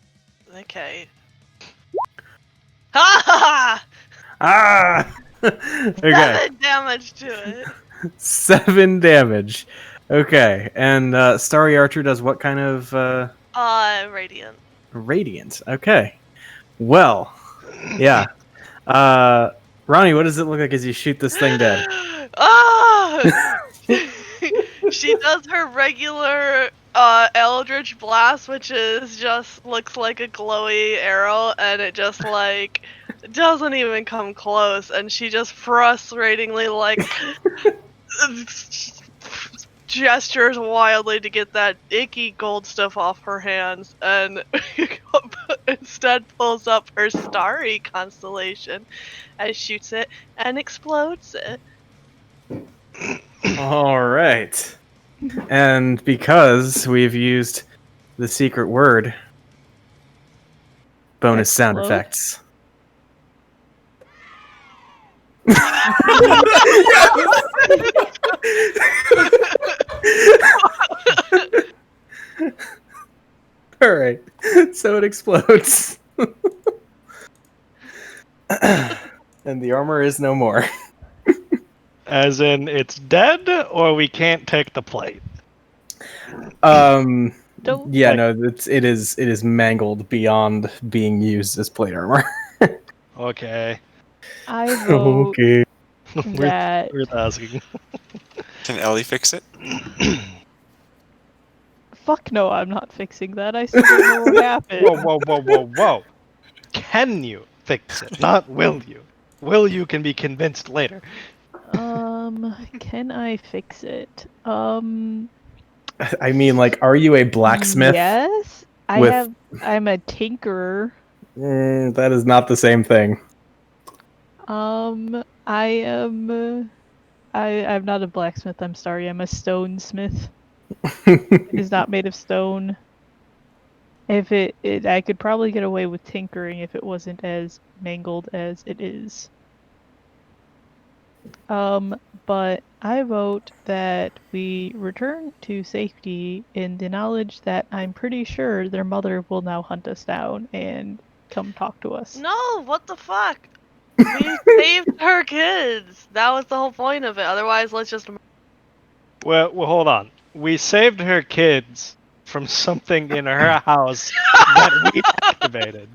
Okay. Ha ha! Ah! Okay. 7 damage to it. 7 damage. Okay, and Starry Archer does what kind of Radiant. radiant? Okay. Well, yeah. Ronnie, what does it look like as you shoot this thing dead? Ah! She does her regular Eldritch Blast, which is just looks like a glowy arrow, and it just like doesn't even come close, and she just frustratingly like gestures wildly to get that icky gold stuff off her hands, and instead pulls up her starry constellation and shoots it and explodes it. All right. And because we've used the secret word, bonus sound Explode? effects. All right. So it explodes. And the armor is no more. As in, it's dead, or we can't take the plate. Don't Yeah, like- no, it is mangled beyond being used as plate armor. Okay. I vote Okay. that We're asking. Can Ellie fix it? fuck no, I'm not fixing that. I still don't know what happened. Whoa. Can you fix it? Not will you. Will you can be convinced later. Can I fix it? I mean, like, are you a blacksmith? Yes. with- I'm a tinkerer. That is not the same thing. I am. I'm not a blacksmith. I'm sorry. I'm a stonesmith. It is not made of stone. If I could probably get away with tinkering if it wasn't as mangled as it is. But I vote that we return to safety in the knowledge that I'm pretty sure their mother will now hunt us down and come talk to us. No, what the fuck? We saved her kids. That was the whole point of it. Otherwise, let's just. Well, hold on. We saved her kids from something in her house that we activated.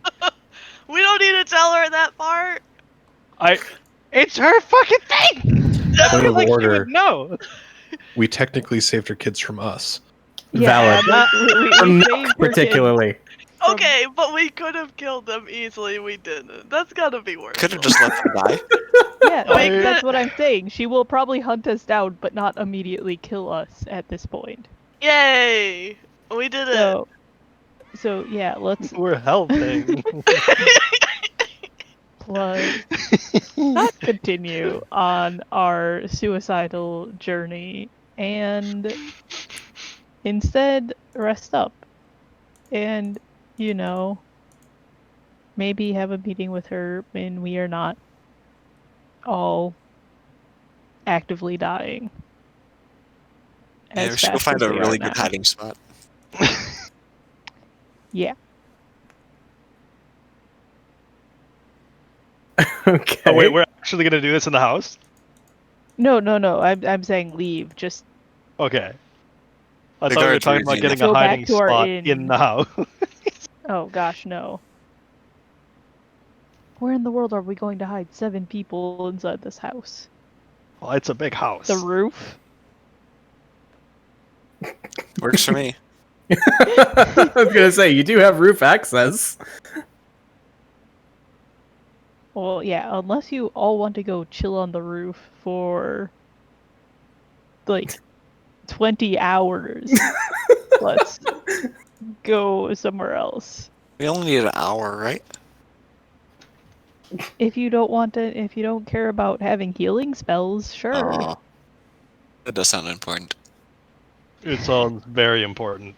We don't need to tell her that part. It's her fucking thing! I Point feel of like she order. would know. We technically saved her kids from us. Valid. We Not saved her kids. particularly. Okay, but we could have killed them easily. We didn't. That's gotta be worth Could have it. just let them die. Yeah, Wait, that's what I'm saying. She will probably hunt us down, but not immediately kill us at this point. Yay! We did it. So yeah, let's We're helping. Let's not continue on our suicidal journey and instead rest up and, maybe have a meeting with her when we are not all actively dying Yeah, we as should go fast find as a we really are good now. hiding spot. Yeah. Okay. Oh wait, we're actually gonna do this in the house? No. I'm saying leave. Just Okay. I The thought we were guards are talking about easy getting enough. a Go back hiding to our spot inn. in the house. oh gosh, no. Where in the world are we going to hide 7 people inside this house? Well, it's a big house. The roof? Works for me. I was gonna say you do have roof access. Well, yeah, unless you all want to go chill on the roof for like 20 hours. Let's go somewhere else. We only need an hour, right? If you don't care about having healing spells, sure. Aw. That does sound important. It sounds very important.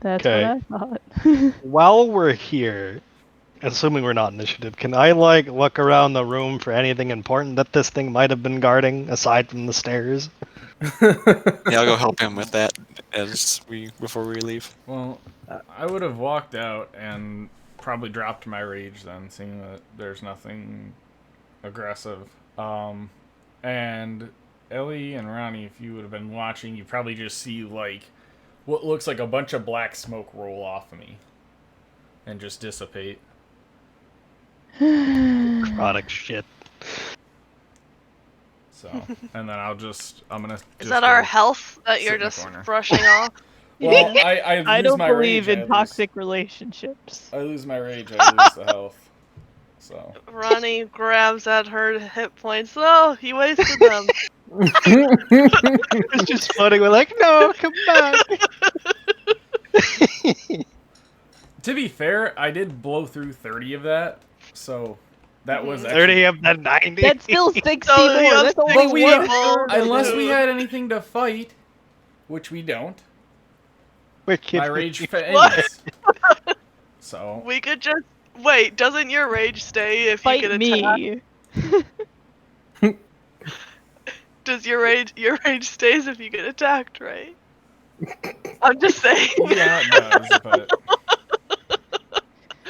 That's Okay. what I thought. While we're here, assuming we're not initiative, can I look around the room for anything important that this thing might have been guarding aside from the stairs? Yeah, I'll go help him with that before we leave. Well, I would have walked out and probably dropped my rage then, seeing that there's nothing aggressive. And Ellie and Ronnie, if you would have been watching, you probably just see like what looks like a bunch of black smoke roll off of me and just dissipate. Product shit. So, and then I'm gonna. Is just that our go health that sit you're in the just corner. brushing off? Well, I lose I don't my believe rage, in toxic relationships. I lose my rage. I lose the health. So. Ronnie grabs at her hit points. Oh, he wasted them. It's just floating. We're like, no, come back. To be fair, I did blow through 30 of that, so that was actually 30 of the 90. That's still 60 Oh, more. yeah, That's only But we one don't- third of unless it. we had anything to fight, which we don't. Wicked. My rage What? ends. So We could just wait. Doesn't your rage stay if Fight you get attacked? me. Does your rage stays if you get attacked, right? I'm just saying. yeah, it does. But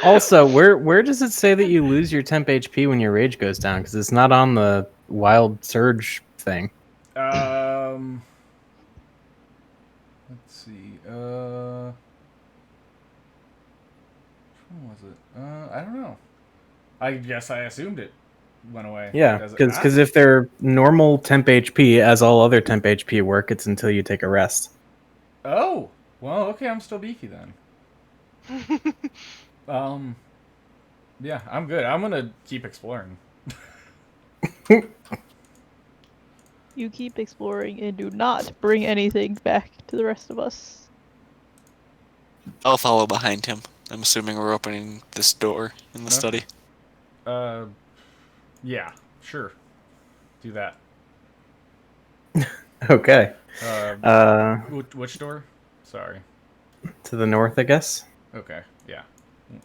Also, where does it say that you lose your temp HP when your rage goes down? Because it's not on the wild surge thing. let's see. Which one was it? I don't know. I guess I assumed it went away. Yeah, Does it because not? if they're normal temp HP, as all other temp HP work, it's until you take a rest. Oh, well, okay. I'm still beefy then. Yeah, I'm good. I'm gonna keep exploring. You keep exploring and do not bring anything back to the rest of us. I'll follow behind him. I'm assuming we're opening this door in the Okay. study. Yeah, sure. Do that. Okay. Which door? Sorry. To the north, I guess. Okay, yeah.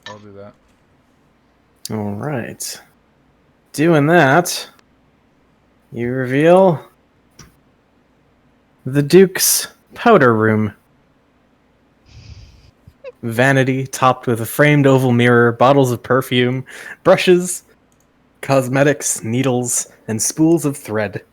I'll do that. All right. Doing that, you reveal the Duke's powder room. Vanity topped with a framed oval mirror, bottles of perfume, brushes, cosmetics, needles, and spools of thread.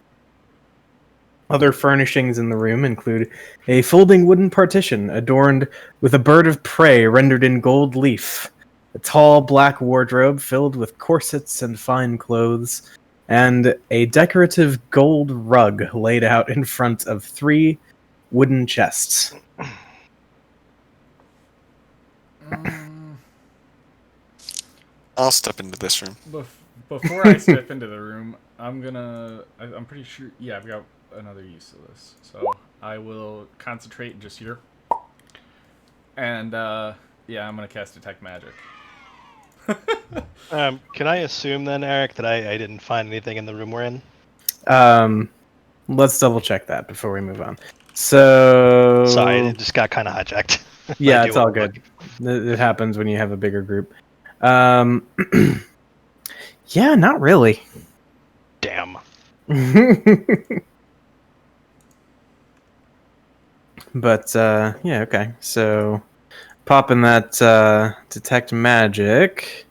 Other furnishings in the room include a folding wooden partition adorned with a bird of prey rendered in gold leaf, a tall black wardrobe filled with corsets and fine clothes, and a decorative gold rug laid out in front of 3 wooden chests. I'll step into this room. Before I step into the room, I'm pretty sure. Yeah, I've got another use of this, so I will concentrate just here. And Yeah, I'm gonna cast Detect Magic. Can I assume then, Eric, that I didn't find anything in the room we're in? Let's double check that before we move on. So Sorry, it just got kind of hijacked. yeah, I it's do all wanna look. good. It happens when you have a bigger group. Yeah, not really. Damn. But yeah, okay. So popping that detect magic.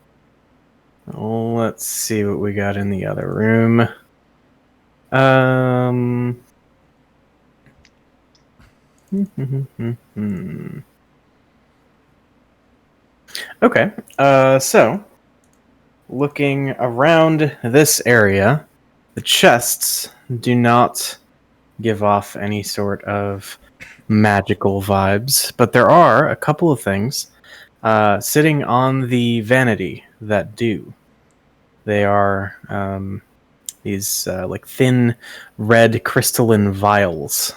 Let's see what we got in the other room. Okay. So looking around this area, the chests do not give off any sort of magical vibes, but there are a couple of things sitting on the vanity that do. They are these like thin red crystalline vials.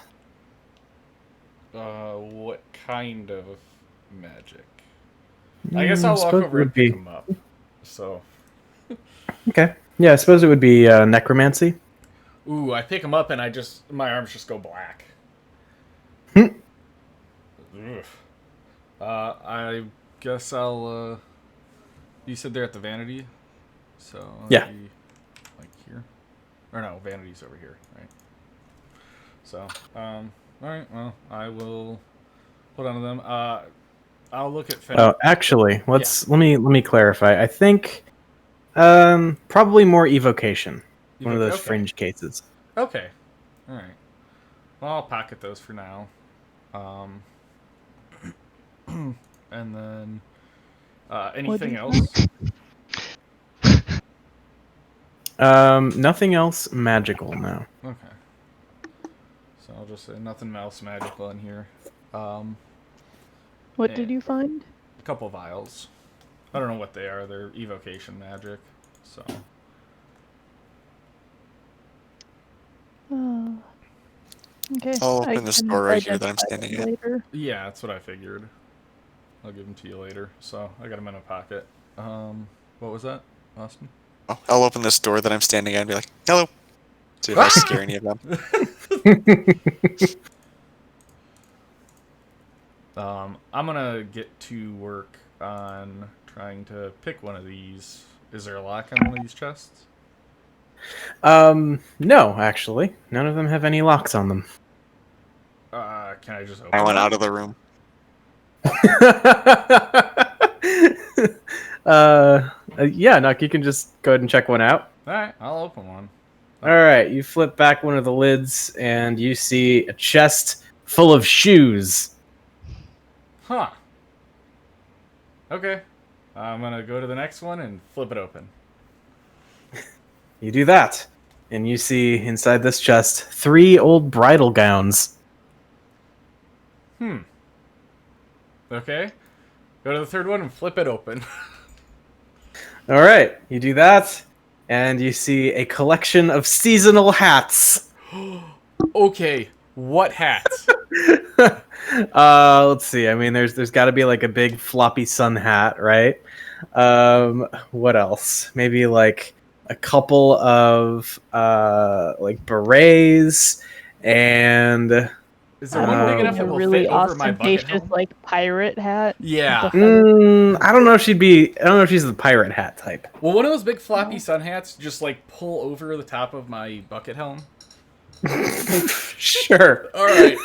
What kind of magic? I guess I'll walk Suppose it over and would pick be them up. So, okay. Yeah, I suppose it would be necromancy. ooh, I pick them up and my arms just go black. Hmm. Ugh. I guess I'll. You said they're at the vanity, so Yeah. be like here, or no, vanity's over here, right? So, all right. Well, I will hold on to them. I'll look at Fennec. Oh, actually, let me clarify. I think probably more evocation. One of those Okay. fringe cases. Okay. All right. Well, I'll pocket those for now. And then anything else? Nothing else magical now. Okay. So I'll just say nothing else magical in here. What did you find? A couple vials. I don't know what they are. They're evocation magic. So. Okay. I'll I open this can door right here that I'm identify standing them in. later. Yeah, that's what I figured. I'll give them to you later. So I got them in my pocket. What was that, Austin? Oh, I'll open this door that I'm standing at and be like, hello. See if I scare any of them. I'm gonna get to work on trying to pick one of these. Is there a lock on one of these chests? No, actually, none of them have any locks on them. Can I just open I went one? out of the room. Yeah, Nuck, you can just go ahead and check one out. Alright, I'll open one. All right, you flip back one of the lids and you see a chest full of shoes. Huh. Okay. I'm gonna go to the next one and flip it open. You do that, and you see inside this chest 3 old bridal gowns. Okay. Go to the third one and flip it open. All right, you do that, and you see a collection of seasonal hats. Okay, what hats? Let's see. I mean, there's got to be like a big floppy sun hat, right? What else? Maybe like a couple of like berets and. Is there one big enough A that will really fit over my bucket ostentatious, helm? like pirate hat. Yeah. With the feather. I don't know if she's the pirate hat type. Will one of those big floppy sun hats just like pull over the top of my bucket helm? Sure. All right,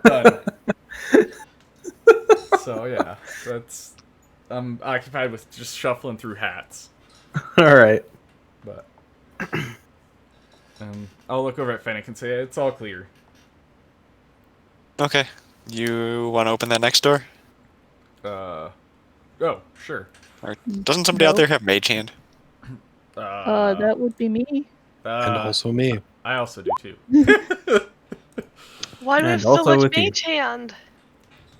done. So yeah, I'm occupied with just shuffling through hats. All right. But I'll look over at Fennec and say it's all clear. Okay. You want to open that next door? Oh, sure. Or doesn't somebody out No. there have mage hand? That would be me. And also me. I also do too. Why do we And have so also much with you. mage hand?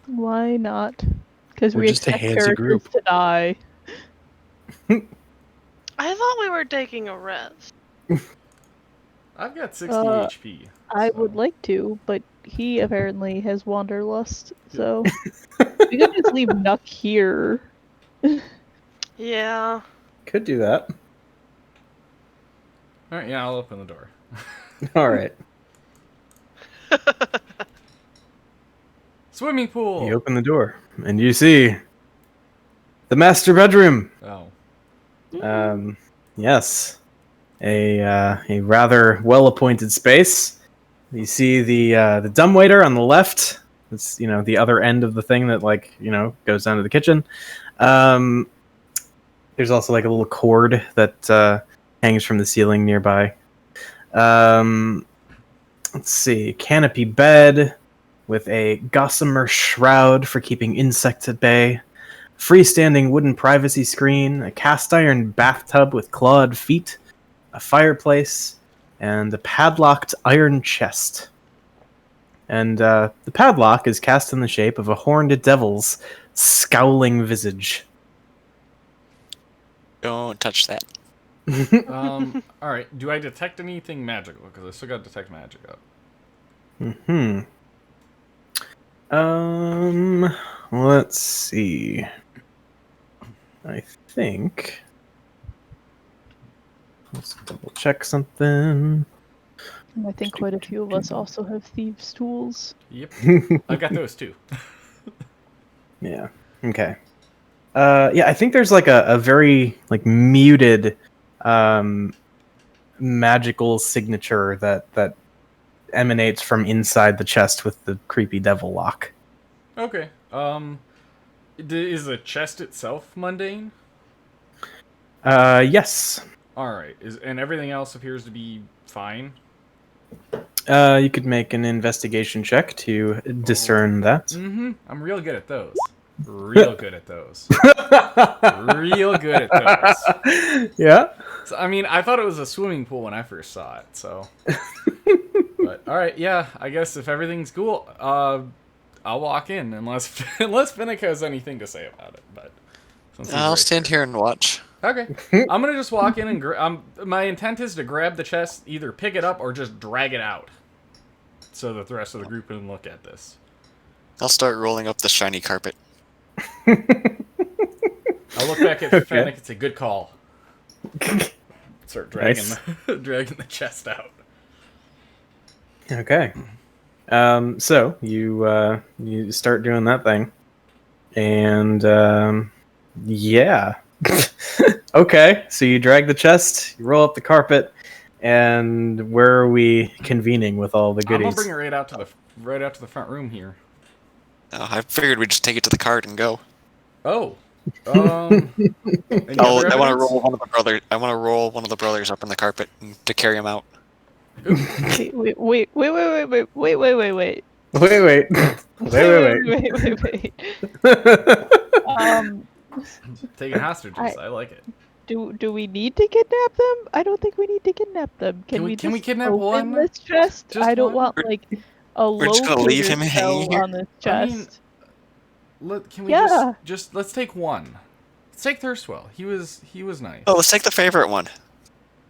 Why not? Because We're we just a expect handsy characters group. to die. I thought we were taking a rest. I've got 60 HP. I so- would like to, but he apparently has wanderlust, so we could just leave Nuck here. Yeah. Could do that. All right, yeah, I'll open the door. All right. Swimming pool. You open the door, and you see the master bedroom. Oh. Yes, a rather well-appointed space. You see the dumbwaiter on the left. It's the other end of the thing that goes down to the kitchen. There's also like a little cord that hangs from the ceiling nearby. Let's see, canopy bed with a gossamer shroud for keeping insects at bay. Freestanding wooden privacy screen, a cast iron bathtub with clawed feet, a fireplace, and a padlocked iron chest. And the padlock is cast in the shape of a horned devil's scowling visage. Don't touch that. All right. Do I detect anything magical? Because I still got to detect magic up. Let's see. I think. Let's double check something. And I think quite a few of us also have thieves' tools. Yep. I got those too. Yeah. Okay. Yeah, I think there's like a very muted magical signature that emanates from inside the chest with the creepy devil lock. Okay. Is the chest itself mundane? Yes. All right. And everything else appears to be fine. You could make an investigation check to discern that. Mm-hmm. I'm real good at those. Real good at those. Real good at those. Yeah. So, I mean, I thought it was a swimming pool when I first saw it, so. But all right, yeah. I guess if everything's cool, I'll walk in unless Finnick has anything to say about it. But since he's I'll right stand here and watch. Okay. I'm gonna just walk in and my intent is to grab the chest, either pick it up or just drag it out, so that the rest of the group can look at this. I'll start rolling up the shiny carpet. I'll look back at Fennec and say, "Good call." Start dragging dragging the chest out. Okay. So you start doing that thing, and yeah. Okay. So you drag the chest, you roll up the carpet, and where are we convening with all the goodies? I'm gonna bring it right out to the front room here. I figured we'd just take it to the cart and go. Oh. I want to roll one of the brothers. I want to roll one of the brothers up in the carpet to carry him out. Wait. Taking hostages. I like it. Do we need to kidnap them? I don't think we need to kidnap them. Can we kidnap open one? this chest? Just I don't one? want like a We're just gonna leave him locator hanging cell here? on this chest. Can we let's take one. Let's take Thirstwell. He was nice. Oh, let's take the favorite one.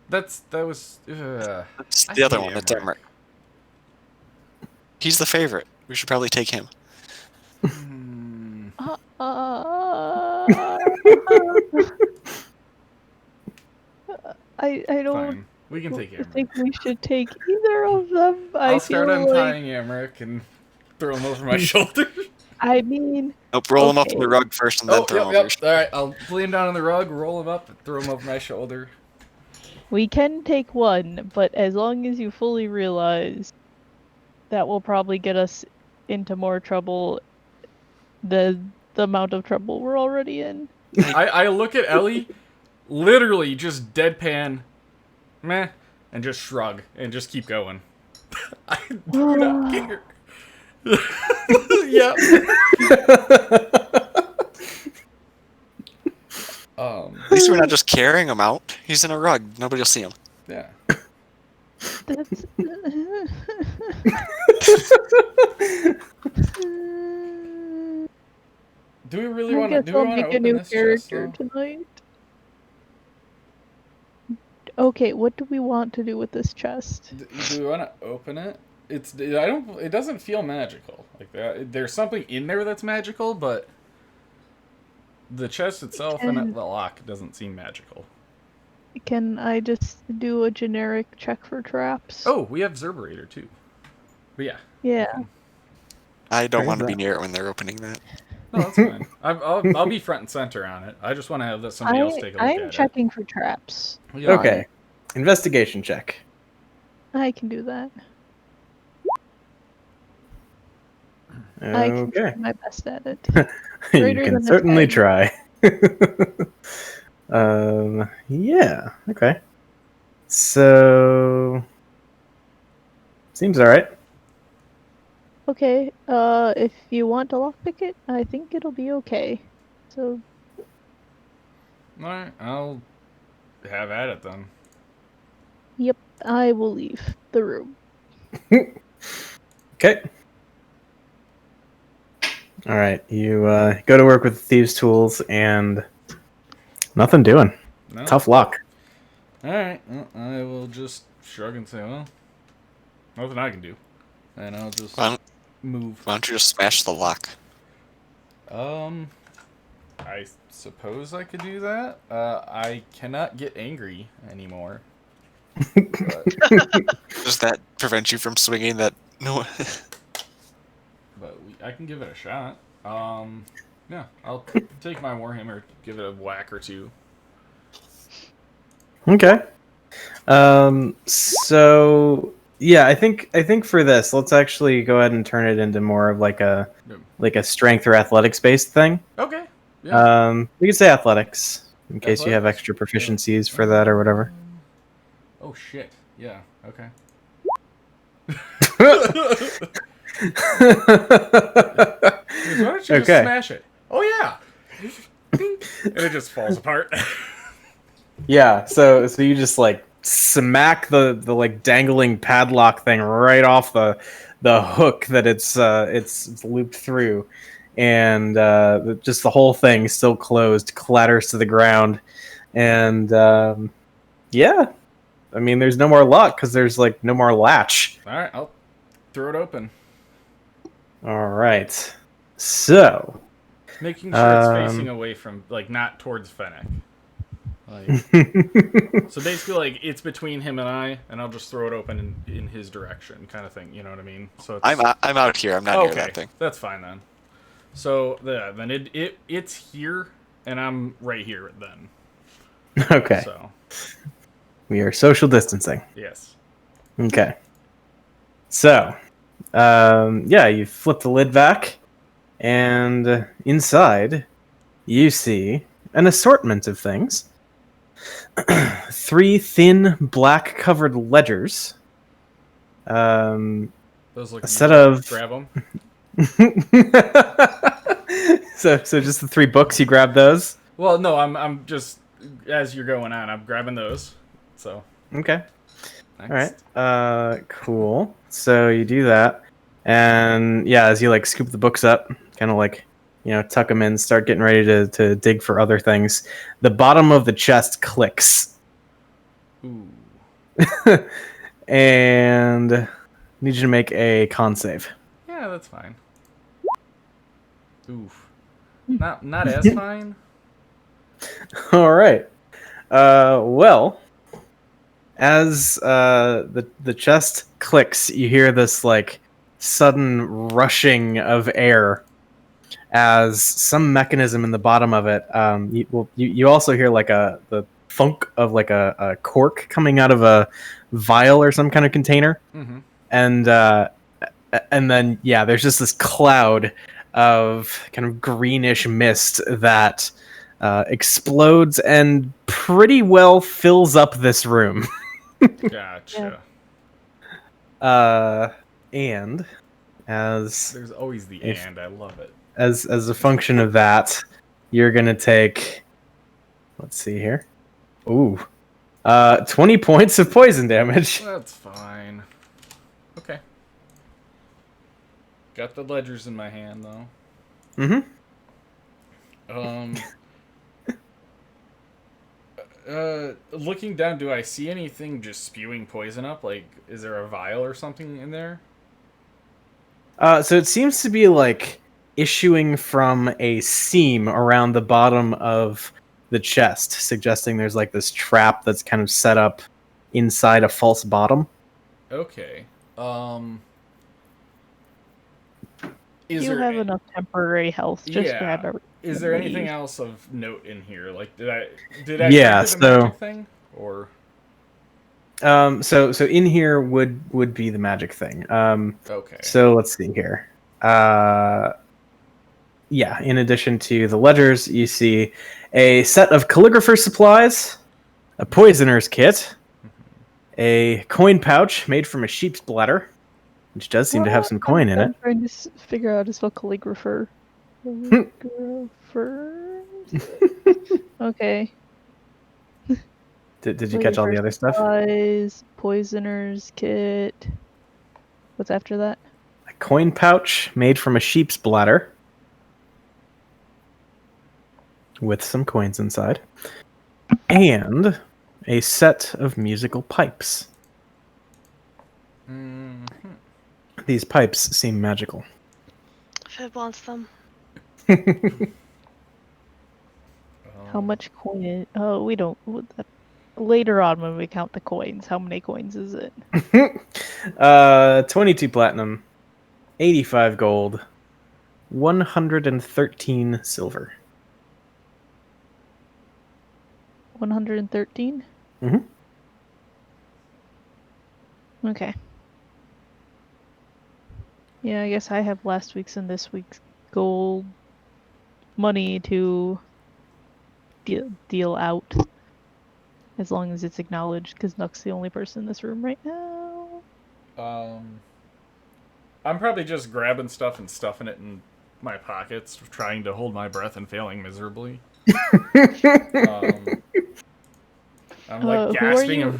That was. That's the other one. That's Emmerich. He's the favorite. We should probably take him. I don't Fine. We can take Emmerich. think we should take either of them. I'll start untying Emmerich and throw him over my shoulder. I mean... Nope, roll him up on the rug first and then throw him over your shoulder. Alright, I'll lay him down on the rug, roll him up, and throw him over my shoulder. We can take one, but as long as you fully realize that will probably get us into more trouble than the amount of trouble we're already in. I look at Ellie, literally just deadpan, meh, and just shrug, and just keep going. I do not care. Yep. At least we're not just carrying him out. He's in a rug. Nobody will see him. Yeah. That's... Do we really want to? Do we I'll want to make a open new this character chest, though? tonight. Okay, what do we want to do with this chest? Do we want to open it? It doesn't feel magical. Like there's something in there that's magical, but the chest itself and the lock doesn't seem magical. Can I just do a generic check for traps? Oh, we have Zerberator too. But yeah. Yeah. I don't Where want is to be that? near it when they're opening that. No, that's fine. I'll be front and center on it. I just want to have somebody else take a look at I'm checking for traps. it. Yeah. Okay. Investigation check. I can do that. I can try Okay. my best at it. You Greater can than a certainly 10. try. Yeah. Okay. So seems all right. Okay, if you want to lockpick it, I think it'll be okay. So, Alright, I'll have at it then. yep, I will leave the room. Okay. All right. You go to work with thieves' tools and nothing doing. No? Tough luck. Alright, well, I will just shrug and say, well, nothing I can do. And I'll just Why move. don't you just smash the lock? I suppose I could do that. I cannot get angry anymore. But, Does that prevent you from swinging that? No. I can give it a shot. Yeah, I'll take my Warhammer, give it a whack or two. Okay. So yeah, I think for this, let's actually go ahead and turn it into more of like a strength or athletics based thing. Okay. Yeah. We could say athletics in case you have Athletics? extra proficiencies for that or whatever. Oh shit. Yeah. Okay. Why don't you just smash it? Oh yeah. And it just falls apart. Yeah, so you just like smack the like dangling padlock thing right off the hook that it's looped through, and just the whole thing still closed clatters to the ground, and yeah, I mean there's no more lock because there's like no more latch. All right, I'll throw it open, All right, so making sure it's facing away from, like, not towards Fennec. Like, so basically, like, it's between him and I, and I'll just throw it open in his direction, kind of thing. You know what I mean? So it's, I'm out here. I'm not near that thing. That's fine then. So yeah, then it's here, and I'm right here then. okay, So we are social distancing. yes. Okay. So, yeah, you flip the lid back, and inside you see an assortment of things. 3 thin, black-covered ledgers. Those look A set easy. of... Grab them. so just the 3 books, you grab those? Well, no, I'm just, as you're going on, I'm grabbing those. So Okay. next. All right. Cool. So you do that, and yeah, as you like scoop the books up, kind of like tuck them in, start getting ready to dig for other things. The bottom of the chest clicks, Ooh. and need you to make a con save. Yeah, that's fine. Oof. Not as fine. All right. Well, as the chest clicks, you hear this like sudden rushing of air as some mechanism in the bottom of it. You also hear like the thunk of like a cork coming out of a vial or some kind of container, Mm-hmm. and then yeah, there's just this cloud of kind of greenish mist that explodes and pretty well fills up this room. Gotcha. And as There's always the and. I love it. as a function of that, you're gonna take. Let's see here. Ooh, 20 points of poison damage. That's fine. Okay. Got the ledgers in my hand though. Mm-hmm. Looking down, do I see anything just spewing poison up? Like, is there a vial or something in there? So it seems to be like issuing from a seam around the bottom of the chest, suggesting there's like this trap that's kind of set up inside a false bottom. Okay. Is You there have enough temporary health. Just grab everything. Is and there anything leave. else of note in here? Like, did I Yeah, trigger the magic thing, or? So in here would be the magic thing. Okay. So let's see here. Yeah, in addition to the ledgers, you see a set of calligrapher supplies, a poisoner's kit, a coin pouch made from a sheep's bladder, which does seem to have some coin in it. I'm trying to figure out how to spell calligrapher. Calligrapher. Okay. Did you catch all the other stuff? Supplies, poisoner's kit. What's after that? A coin pouch made from a sheep's bladder with some coins inside, and a set of musical pipes. Mm-hmm. These pipes seem magical. Fib wants them. How much coin? Oh, we don't. Later on, when we count the coins, how many coins is it? 22 platinum, 85 gold, 113 silver. 113? Mhm. Okay. Yeah, I guess I have last week's and this week's gold money to deal out. As long as it's acknowledged, because Nuck's the only person in this room right now. I'm probably just grabbing stuff and stuffing it in my pockets, trying to hold my breath and failing miserably. I'm like gasping and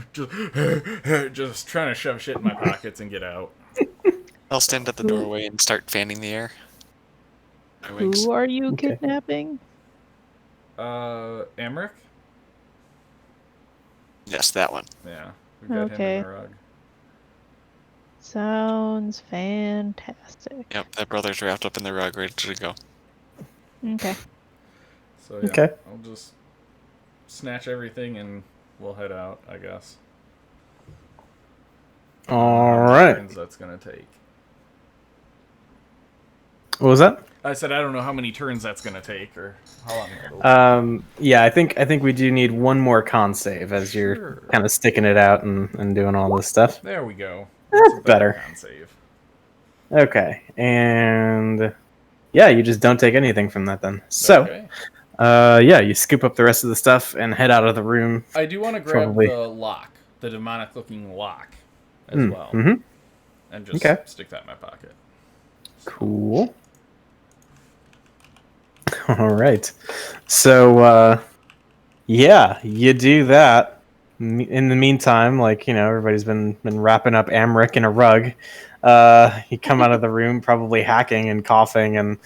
just trying to shove shit in my pockets and get out. I'll stand at the doorway and start fanning the air. My wings. Who are you Okay. kidnapping? Emmerich? Yes, that one. Yeah, we got him Okay. in the rug. Sounds fantastic. Yep, that brother's wrapped up in the rug, ready to go. Okay. So yeah, Okay. I'll just snatch everything and we'll head out, I guess. All How many right. turns that's gonna take. What was that? I said I don't know how many turns that's gonna take or how long it'll. Yeah, I think we do need one more con save as you're Sure. kind of sticking it out and doing all this stuff. There we go. That's a better. con save. Okay, and yeah, you just don't take anything from that then. So, Okay. Yeah, you scoop up the rest of the stuff and head out of the room. I do want to grab Probably. the lock, the demonic-looking lock, as well, Mm-hmm. and just Okay. stick that in my pocket. Cool. All right. So, yeah, you do that. In the meantime, like, you know, everybody's been wrapping up Amric in a rug. You come out of the room probably hacking and coughing and,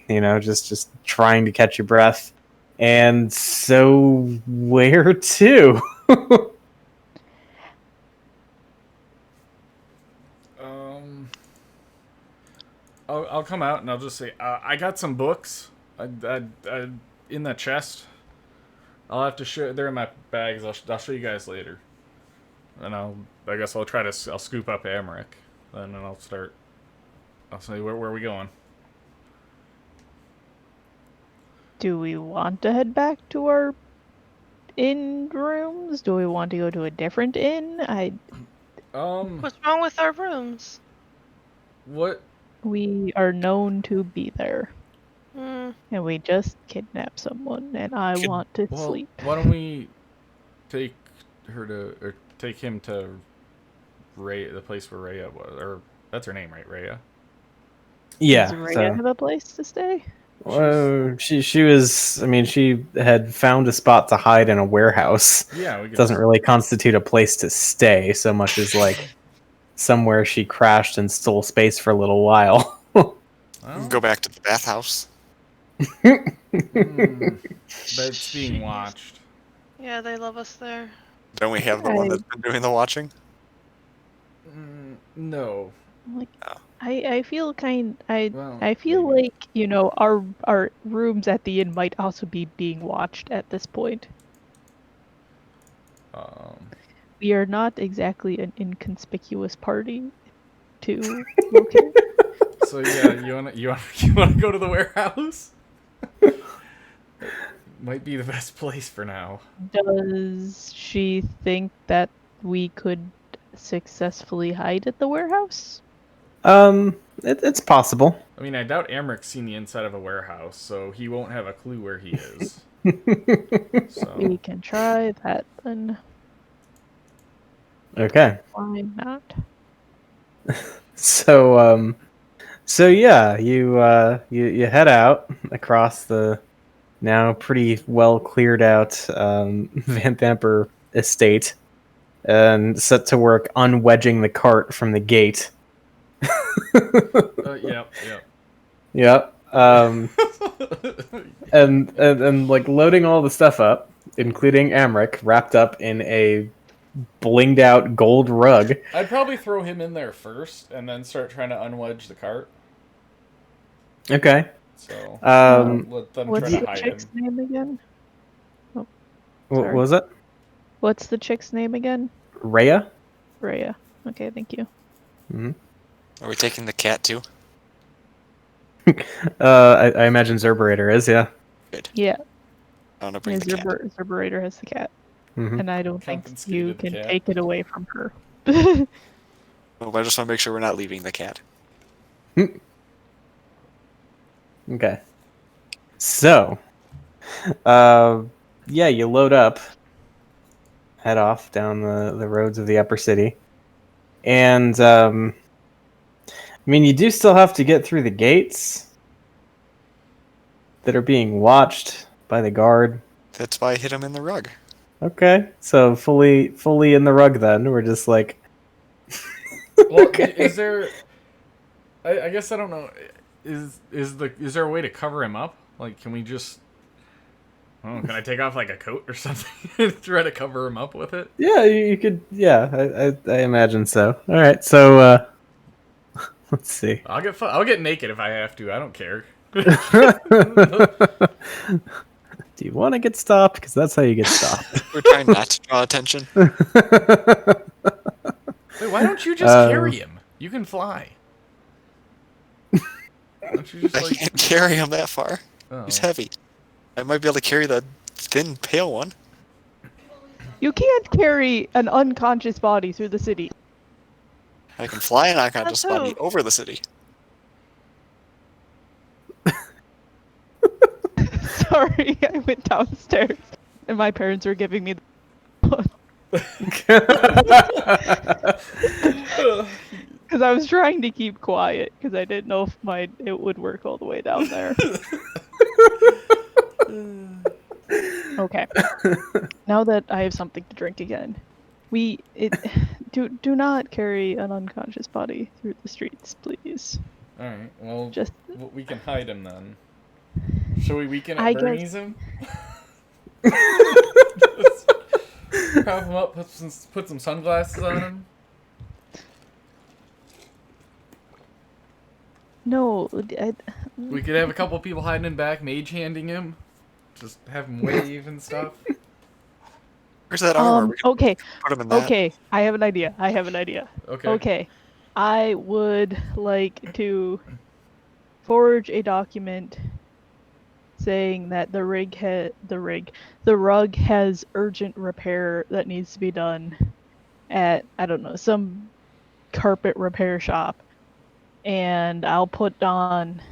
you know, just trying to catch your breath. And so, where to? I'll come out and I'll just say I got some books. In the chest. I'll have to show. They're in my bags. I'll show you guys later. And I guess I'll scoop up Amric. Then and I'll start. I'll say where are we going? Do we want to head back to our inn rooms? Do we want to go to a different inn? What's wrong with our rooms? What? We are known to be there. Hmm. And we just kidnapped someone, and I want to sleep. Why don't we take him to Rhea, the place where Rhea was, or that's her name, right? Rhea. Yeah. Does Rhea have a place to stay? She was. I mean, she had found a spot to hide in a warehouse. Yeah, we could Doesn't really constitute a place to stay so much as like somewhere she crashed and stole space for a little while. Go back to the bathhouse. But it's being watched. Yeah, they love us there. Don't we have the one that's been doing the watching? No. Like, I feel Well, I feel maybe. like, our rooms at the inn might also be being watched at this point. We are not exactly an inconspicuous party to locate. So yeah, you wanna go to the warehouse? Might be the best place for now. Does she think that we could successfully hide at the warehouse? It's possible. I mean, I doubt Amric's seen the inside of a warehouse, so he won't have a clue where he is. So We can try that then. Okay. Why not? So yeah, you head out across the now pretty well cleared out Van Thamper estate and set to work unwedging the cart from the gate. yep. Yep. And like loading all the stuff up, including Amric, wrapped up in a blinged out gold rug. I'd probably throw him in there first, and then start trying to unwedge the cart. Okay. So let them What's try to the hide chick's him. name again? Oh, What sorry. was it? What's the chick's name again? Rhea? Rhea. Okay, thank you. Mm-hmm. Are we taking the cat too? I imagine Zerberator is, yeah. Good. Yeah, I want to bring the cat. Zerberator has the cat, Mm-hmm. and I don't think you Confiscated can cat. take it away from her. Well, I just want to make sure we're not leaving the cat. Okay. So, yeah, you load up, head off down the roads of the upper city, and I mean, you do still have to get through the gates that are being watched by the guard. That's why I hit him in the rug. Okay, so fully in the rug. Then we're just like, Well, okay. is there? I guess I don't know. Is there a way to cover him up? Like, can we just? Oh, can I take off like a coat or something and try to cover him up with it? Yeah, you could. Yeah, I imagine so. All right, so let's see. I'll get naked if I have to. I don't care. Do you want to get stopped? Because that's how you get stopped. We're trying not to draw attention. Wait, why don't you just carry him? You can fly. Why don't you just I can't carry him that far. Oh. He's heavy. I might be able to carry the thin, pale one. You can't carry an unconscious body through the city. I can fly an unconscious That's body who. over the city. Sorry, I went downstairs, and my parents were giving me because I was trying to keep quiet because I didn't know if it would work all the way down there. Okay. Now that I have something to drink again, do not carry an unconscious body through the streets, please. All right. Well, Just we can hide him then. Shall we weaken I at guess- Bernie's him? Just prop him up. Put some sunglasses on him. no. We could have a couple people hiding in back, mage handing him. Just have him wave and stuff. Where's that armor? We can Okay. put him in that. Okay. I have an idea. Okay. Okay. I would like to forge a document saying that the rug has urgent repair that needs to be done at, I don't know, some carpet repair shop. And I'll put on,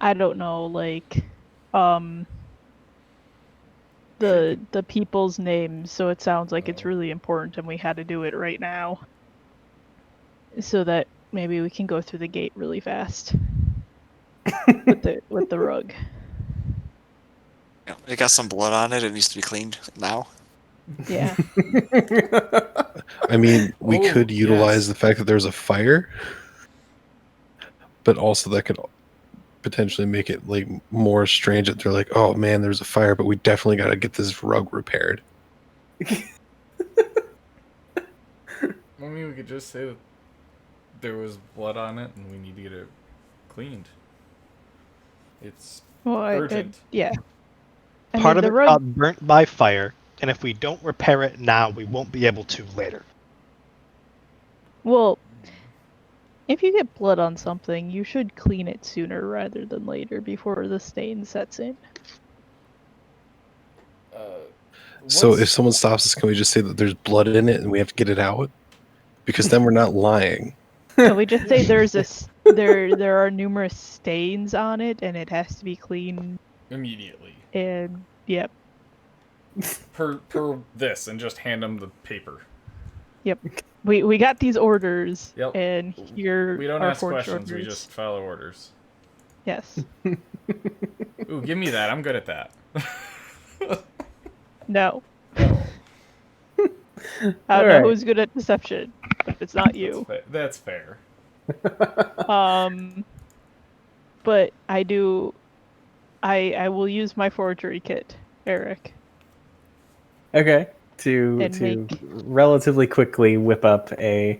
I don't know, like the people's names, so it sounds like it's really important and we had to do it right now. So that maybe we can go through the gate really fast with the rug. Yeah, it got some blood on it. It needs to be cleaned now. Yeah. I mean, we Oh, could utilize yes. the fact that there's a fire, but also that could potentially make it like more strange that they're like, oh man, there's a fire, but we definitely got to get this rug repaired. I mean, we could just say that there was blood on it, and we need to get it cleaned. It's Well, urgent. yeah. I Part mean, of the it rug. got burnt by fire, and if we don't repair it now, we won't be able to later. Well, if you get blood on something, you should clean it sooner rather than later before the stain sets in. So if someone stops us, can we just say that there's blood in it and we have to get it out? Because then we're not lying. Can we just say there are numerous stains on it and it has to be cleaned immediately and yep. per this, and just hand them the paper. Yep. We got these orders. Yep. And here we don't are ask forged questions. orders. We just follow orders. Yes. Ooh, give me that. I'm good at that. No. I don't know who's good at deception, but it's not you. That's fair. But I will use my forgery kit, Eric. Okay. To relatively quickly whip up a.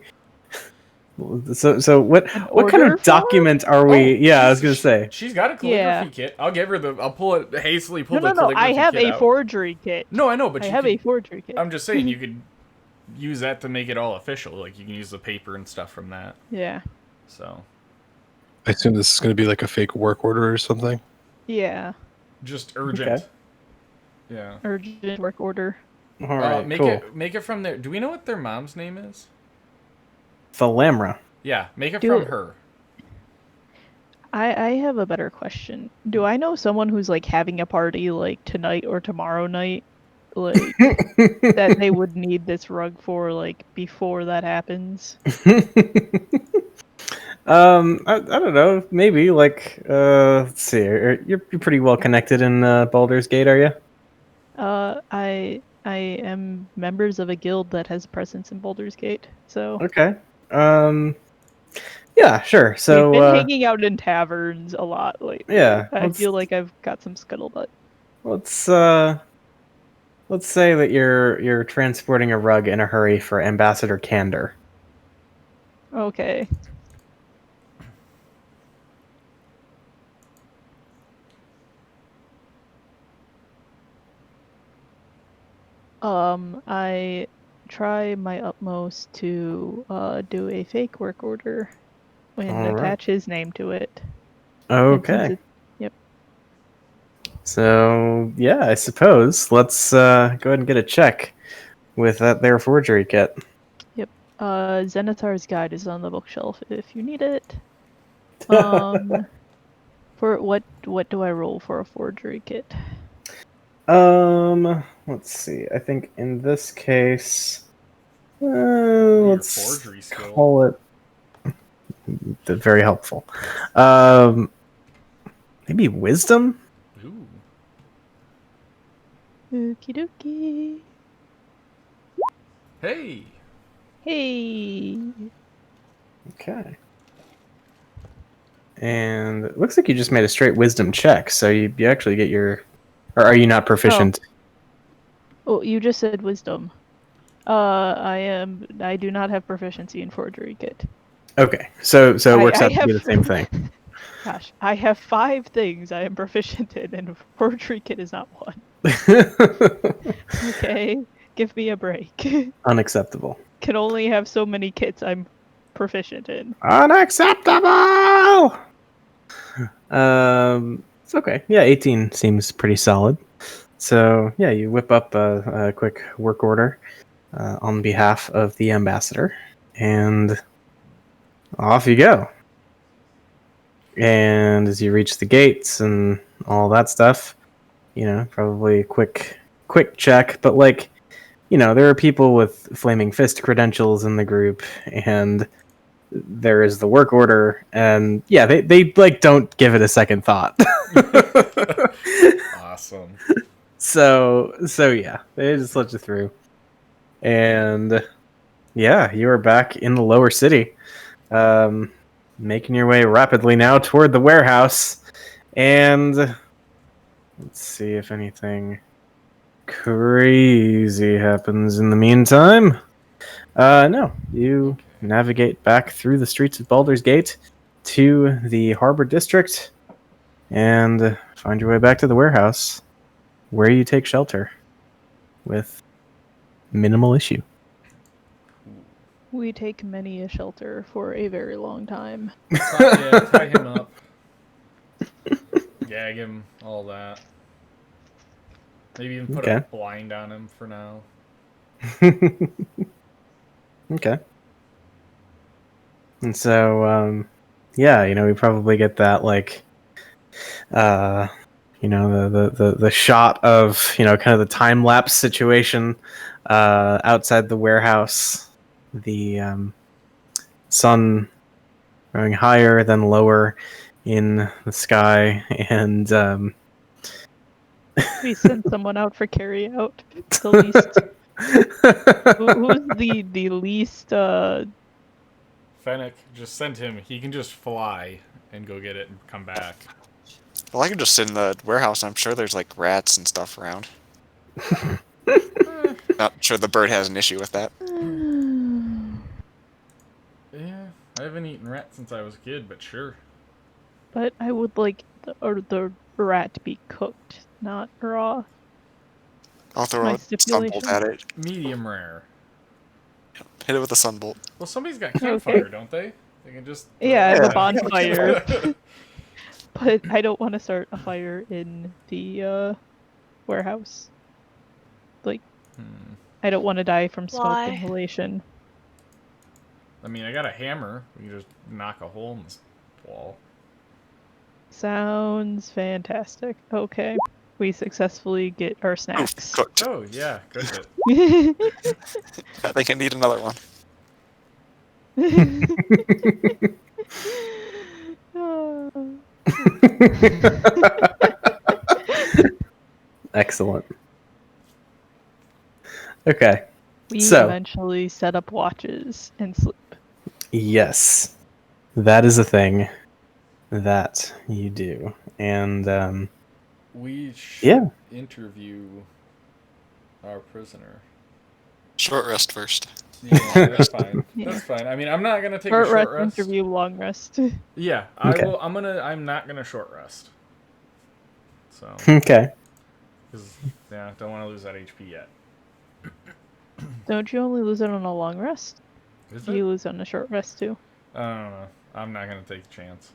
So what kind of document are we? Yeah, I was gonna say she's got a calligraphy kit. I'll give her I'll pull it hastily. Pull the no. calligraphy I have kit a out. forgery kit. No, I know, but I have a forgery kit. I'm just saying you could use that to make it all official. Like you can use the paper and stuff from that. Yeah. So. I assume this is going to be like a fake work order or something. Yeah. Just urgent. Okay. Yeah. Urgent work order. All right. Make it from there. Do we know what their mom's name is? Thalamra. Yeah, make it from her. I have a better question. Do I know someone who's like having a party like tonight or tomorrow night? Like that they would need this rug for like before that happens? I don't know. Maybe like let's see. You're pretty well connected in Baldur's Gate, are you? I am members of a guild that has presence in Baldur's Gate. So okay. Yeah, sure. So we've been hanging out in taverns a lot lately. Yeah, I feel like I've got some scuttlebutt. Let's say that you're transporting a rug in a hurry for Ambassador Candor. Okay. I try my utmost to do a fake work order and attach his name to it. Okay. Yep. So yeah, I suppose let's go ahead and get a check with their forgery kit. Yep. Zenithar's Guide is on the bookshelf if you need it. For what do I roll for a forgery kit? Let's see. I think in this case, let's call it very helpful. Maybe wisdom. Ooh. Okie dokie. Hey. Hey. Okay. And it looks like you just made a straight wisdom check, so you actually get your. Or are you not proficient? Oh, you just said wisdom. I do not have proficiency in forgery kit. Okay, so it works out to be the same thing. Gosh, I have 5 things I am proficient in, and forgery kit is not one. Okay, give me a break. Unacceptable. Can only have so many kits I'm proficient in. Unacceptable! It's okay. Yeah, 18 seems pretty solid. So, yeah, you whip up a quick work order on behalf of the ambassador, and off you go. And as you reach the gates and all that stuff, probably a quick check, but there are people with flaming fist credentials in the group, and there is the work order, and yeah, they don't give it a second thought. Awesome. So yeah, they just let you through, and yeah, you are back in the lower city, making your way rapidly now toward the warehouse, and let's see if anything crazy happens in the meantime. No, you navigate back through the streets of Baldur's Gate to the Harbor District and find your way back to the warehouse, where you take shelter with minimal issue. We take many a shelter for a very long time. Tie him up. Gag him, all that. Maybe even put a blind on him for now. Okay. And so, we probably get that, like, the shot of, kind of the time lapse situation outside the warehouse. The sun going higher, then lower in the sky, and we send someone out for carry out. The least. Who's the least? Fennec, just send him. He can just fly and go get it and come back. Well, I can just sit in the warehouse. I'm sure there's like rats and stuff around. Not sure the bird has an issue with that. Yeah, I haven't eaten rat since I was a kid, but sure. But I would like the rat to be cooked, not raw. I'll throw a sunbolt at it. Medium rare. Hit it with a sunbolt. Well, somebody's got campfire, don't they? They can just... Yeah, the bonfire. But I don't want to start a fire in the warehouse. Like, I don't want to die from smoke inhalation. I mean, I got a hammer. We can just knock a hole in this wall. Sounds fantastic. Okay. We successfully get our snacks. Cooked. Oh, yeah. Good. I think I need another one. Excellent. Okay. We eventually set up watches and sleep. Yes. That is a thing that you do. And, we should interview our prisoner. Short rest first. Yeah, that's fine. That's fine. I mean, I'm not gonna take a short rest. Interview, long rest. Yeah, I will. I'm not gonna short rest. So. Okay. Because don't want to lose that HP yet. Don't you only lose it on a long rest? You lose on a short rest too. I don't know. I'm not gonna take a chance.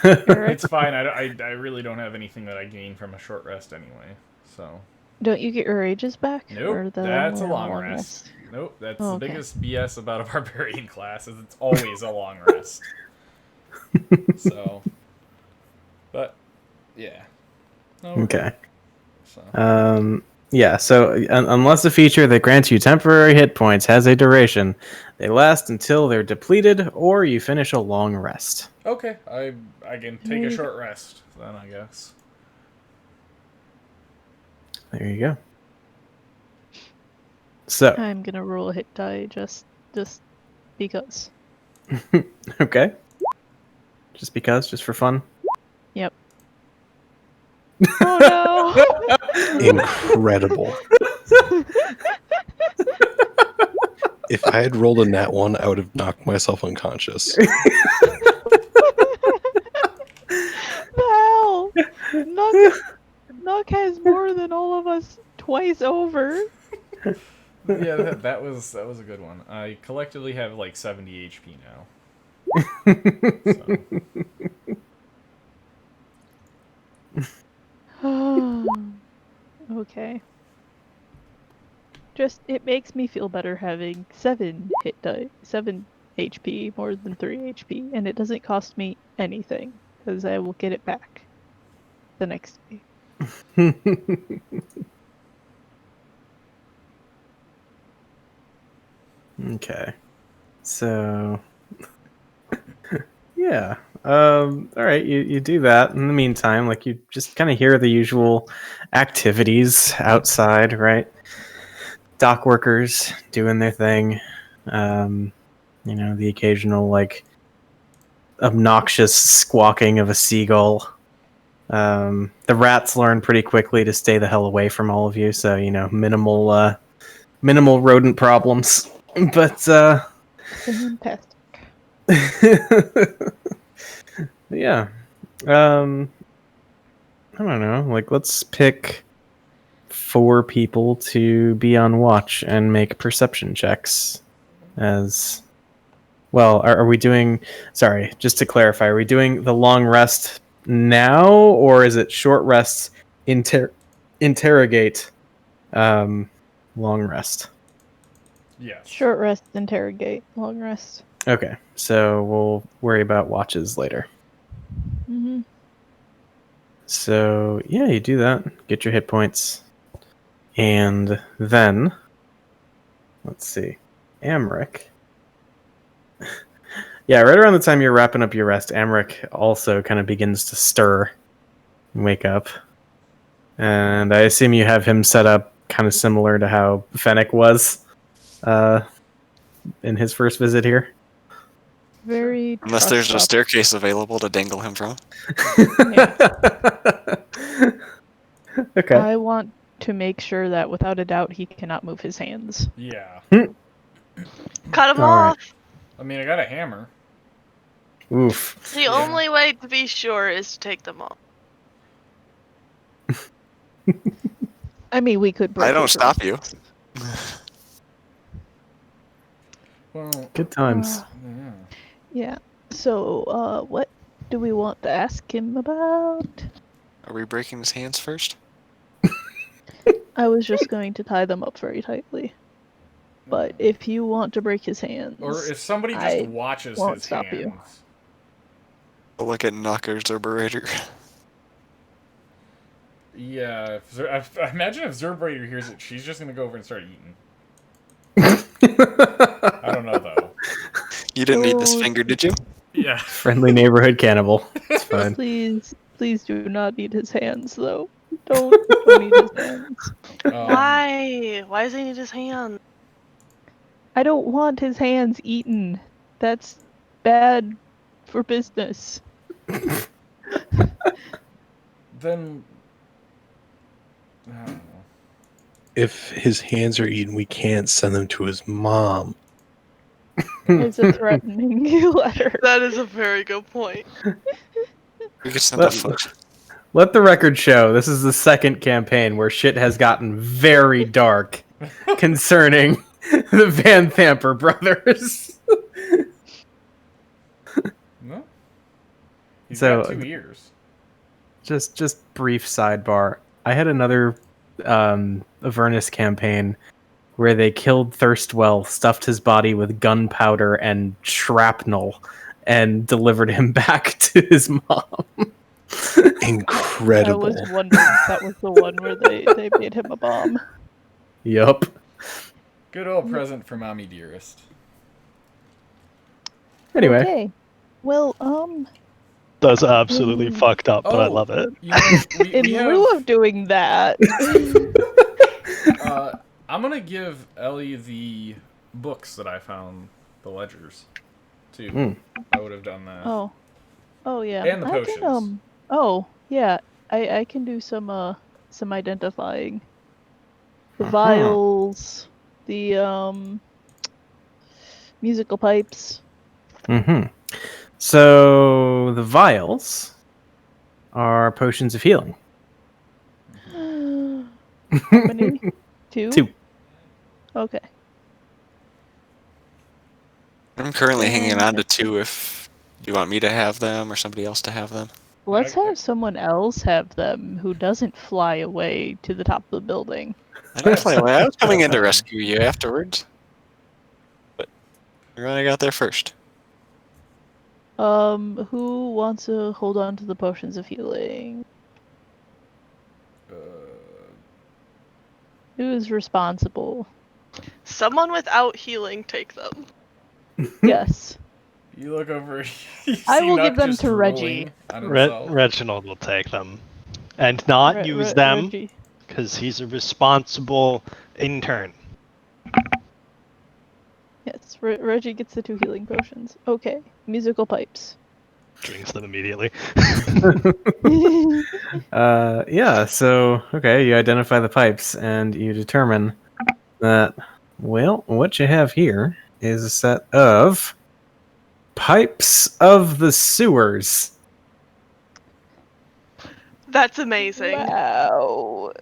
It's fine. I really don't have anything that I gain from a short rest anyway. So. Don't you get your rages back? Nope. That's a long rest. Nope. That's the biggest BS about a barbarian class is it's always a long rest. So. But yeah. Okay. So. So unless a feature that grants you temporary hit points has a duration, they last until they're depleted or you finish a long rest. Okay, I can take a short rest then, I guess. There you go. So I'm gonna roll a hit die just because. Okay. Just because, just for fun. Yep. Oh no! Incredible. If I had rolled a nat 1, I would have knocked myself unconscious. Hell! Nook has more than all of us twice over. Yeah, that was a good one. I collectively have like 70 HP now. Okay. Just it makes me feel better having 7 HP more than 3 HP, and it doesn't cost me anything because I will get it back the next day. Okay. So yeah. All right, you do that. In the meantime, like you just kind of hear the usual activities outside, right? Dock workers doing their thing. The occasional like obnoxious squawking of a seagull. The rats learn pretty quickly to stay the hell away from all of you, so minimal rodent problems. But Fantastic. Yeah. I don't know. Like, let's pick 4 people to be on watch and make perception checks. As well, are we doing? Sorry, just to clarify, are we doing the long rest now, or is it short rests? Interrogate. Long rest. Yes. Short rest, interrogate, long rest. Okay, so we'll worry about watches later. Mm-hmm. So yeah, you do that. Get your hit points, and then let's see, Amric. Yeah, right around the time you're wrapping up your rest, Amric also kind of begins to stir and wake up. And I assume you have him set up kind of similar to how Fennec was in his first visit here. Very. Unless there's a trucked up. staircase available to dangle him from. Okay. I want to make sure that without a doubt he cannot move his hands. Yeah. Cut him All right. off. I mean, I got a hammer. Oof. The only way to be sure is to take them off. I mean, we could break I don't his stop you. wrists. Well, Good times. yeah. Yeah. So, what do we want to ask him about? Are we breaking his hands first? I was just going to tie them up very tightly. But if you want to break his hands, Or if somebody just I watches won't his stop hands. you. We'll look at Knocker's Zerberator. Yeah, I imagine if Zerbrator hears it, she's just gonna go over and start eating. I don't know though. You didn't need this Oh. finger, did you? Yeah. Friendly neighborhood cannibal. It's fine. please do not eat his hands, though. Don't eat his hands. Why? Why does he need his hand? I don't want his hands eaten. That's bad for business. Then I don't know. If his hands are eaten, we can't send them to his mom. It's a threatening letter. That is a very good point. We could send a foot. Let the record show this is the second campaign where shit has gotten very dark concerning the Van Thamper brothers. No. He's So- got 2 ears. Just brief sidebar. I had another Avernus campaign where they killed Thirstwell, stuffed his body with gunpowder and shrapnel, and delivered him back to his mom. Incredible. I was wondering if that was the one where they made him a bomb. Yup. Good old present for Mommy Dearest. Anyway, Okay. Well, That's absolutely Mm. fucked up, but I Oh. love it. You know, in we lieu have, of doing that, I'm gonna give Ellie the books that I found, the ledgers, too. Mm. I would have done that. oh yeah, And the I potions. can, oh yeah, I can do some identifying. The Uh-huh. vials, the musical pipes. Mm-hmm. So the vials are potions of healing. How many? 2? 2. Okay. I'm currently hanging on to 2 if you want me to have them or somebody else to have them. Let's Okay. have someone else have them who doesn't fly away to the top of the building. I didn't fly away. I was coming in to rescue you afterwards. But you're the one I got there first. Who wants to hold on to the potions of healing? Who is responsible? Someone without healing, take them. Yes. You look over. You I see will Nuck give them just to drooling Reggie. on himself. Reginald will take them. And not use them, Reggie. because he's a responsible intern. Yes, Reggie gets the 2 healing potions. Okay, musical pipes. Drinks them immediately. Yeah, so, okay, you identify the pipes, and you determine that, well, what you have here is a set of Pipes of the Sewers. That's amazing. Wow.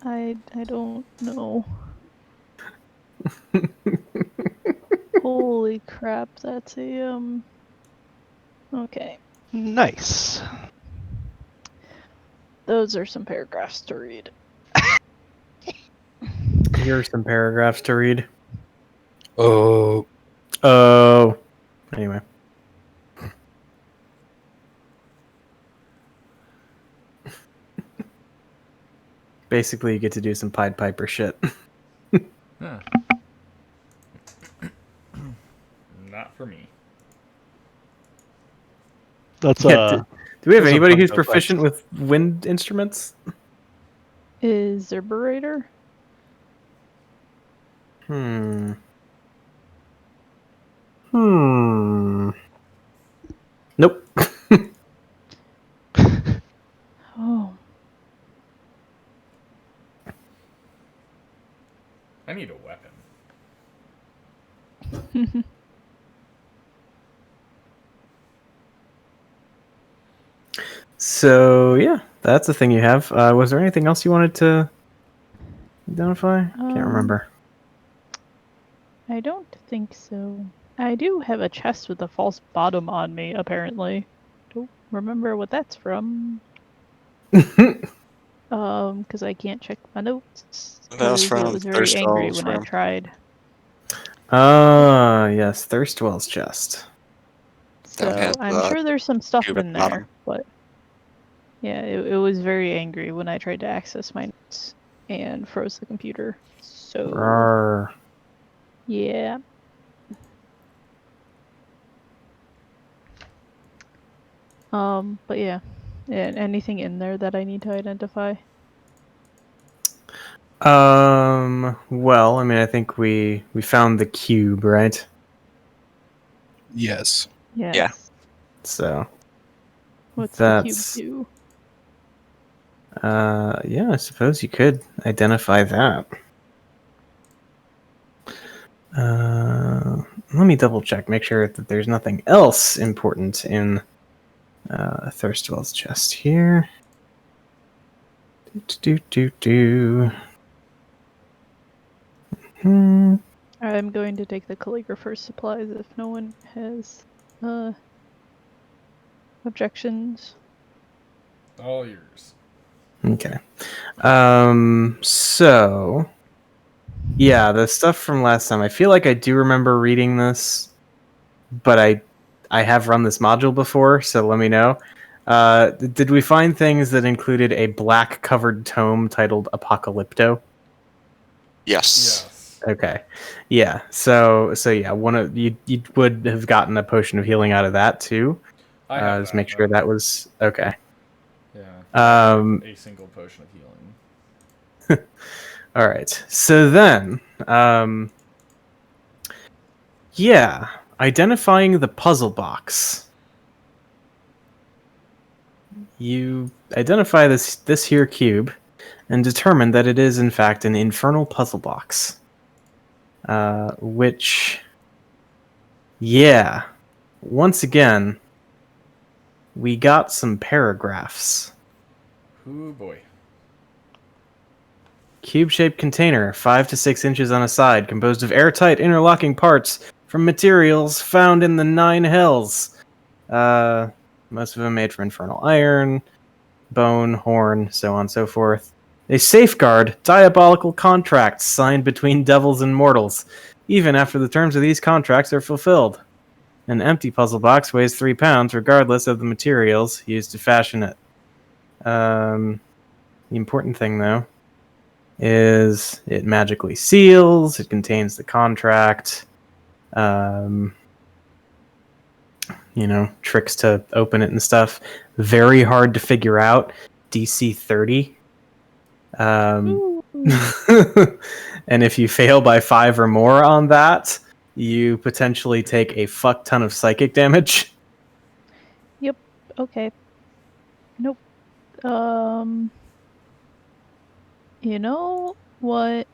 I don't know. Holy crap, that's a okay. Nice. Those are some paragraphs to read. Here are some paragraphs to read. Oh, Oh. Anyway. Basically, you get to do some Pied Piper shit. Huh. Not for me. That's Yeah, do we have those are anybody fun who's to proficient flex. with wind instruments? Is Zerberator? Hmm. Nope. Oh. I need a weapon. So, yeah, that's the thing you have. Was there anything else you wanted to identify? Can't remember. I don't think so. I do have a chest with a false bottom on me, apparently. Don't remember what that's from. Because I can't check my notes. That was 'Cause it from was very angry Thirstall's when I room. tried. Yes, Thirstwell's chest. So That has I'm sure there's some stuff cube at in the bottom. there, but yeah, it was very angry when I tried to access my notes and froze the computer. So Rawr. yeah. But yeah. Anything in there that I need to identify? Well, I mean, I think we found the cube, right? yes. Yes. Yeah. So What's that's the cube do? yeah, I suppose you could identify that. Let me double check, make sure that there's nothing else important in Thirstwell's chest here. Do. I'm going to take the calligrapher's supplies if no one has objections. All yours. Okay. So yeah, the stuff from last time. I feel like I do remember reading this, but I have run this module before, so let me know. Did we find things that included a black covered tome titled Apocalypto? Yes. Yes. Okay. Yeah. So yeah, one of you would have gotten a potion of healing out of that too. I have Just that, make sure though. that was okay. Yeah. I Um, have a single potion of healing. All right. So then, yeah, identifying the puzzle box. You identify this here cube and determine that it is in fact an infernal puzzle box. Which, yeah, once again, we got some paragraphs. Ooh boy. Cube-shaped container, 5 to 6 inches on a side, composed of airtight interlocking parts from materials found in the 9 hells. Most of them made from infernal iron, bone, horn, so on and so forth. They safeguard diabolical contracts signed between devils and mortals, even after the terms of these contracts are fulfilled. An empty puzzle box weighs 3 pounds, regardless of the materials used to fashion it. The important thing, though, is it magically seals, it contains the contract, tricks to open it and stuff. Very hard to figure out. DC 30. And if you fail by 5 or more on that, you potentially take a fuck ton of psychic damage. Yep. Okay. Nope. You know what?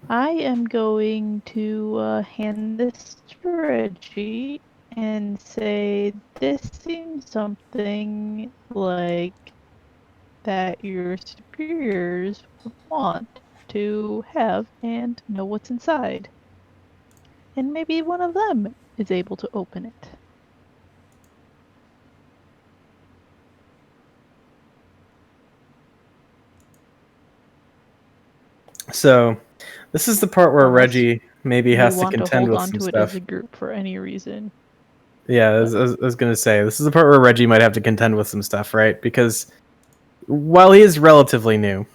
I am going to hand this to Reggie and say this seems something like that your superiors would want to have and know what's inside. And maybe one of them is able to open it. So, this is the part where Unless Reggie maybe You has to want to contend hold with on some to it as stuff. a group for any reason. Yeah, I was going to say, this is the part where Reggie might have to contend with some stuff, right? Because while he is relatively new,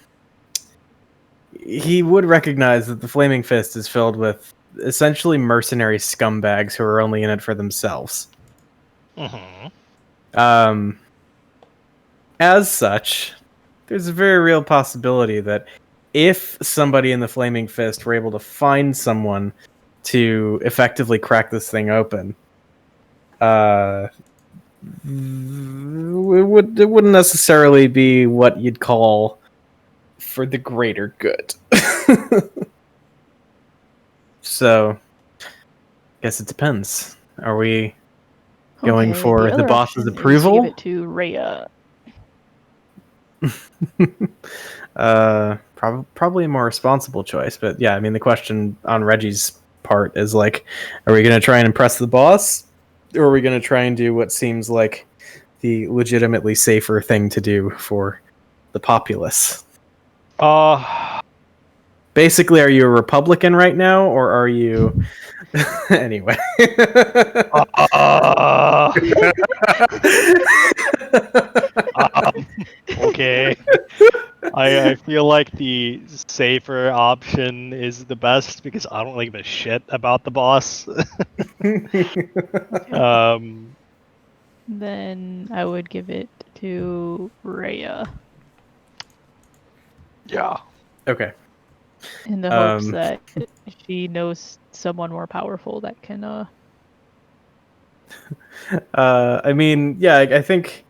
he would recognize that the Flaming Fist is filled with essentially mercenary scumbags who are only in it for themselves. Mm-hmm. As such, there's a very real possibility that if somebody in the Flaming Fist were able to find someone to effectively crack this thing open, it wouldn't necessarily be what you'd call for the greater good. So, guess it depends. Are we going Okay, the for the other boss's option is to give approval? it to Rhea. Probably a more responsible choice, but yeah, I mean the question on Reggie's part is like, are we going to try and impress the boss, or are we going to try and do what seems like the legitimately safer thing to do for the populace? Basically, are you a Republican right now, or are you anyway? Okay. I feel like the safer option is the best because I don't give a shit about the boss. Then I would give it to Rhea Yeah. Okay. in the hopes that she knows someone more powerful that can I mean, yeah, I think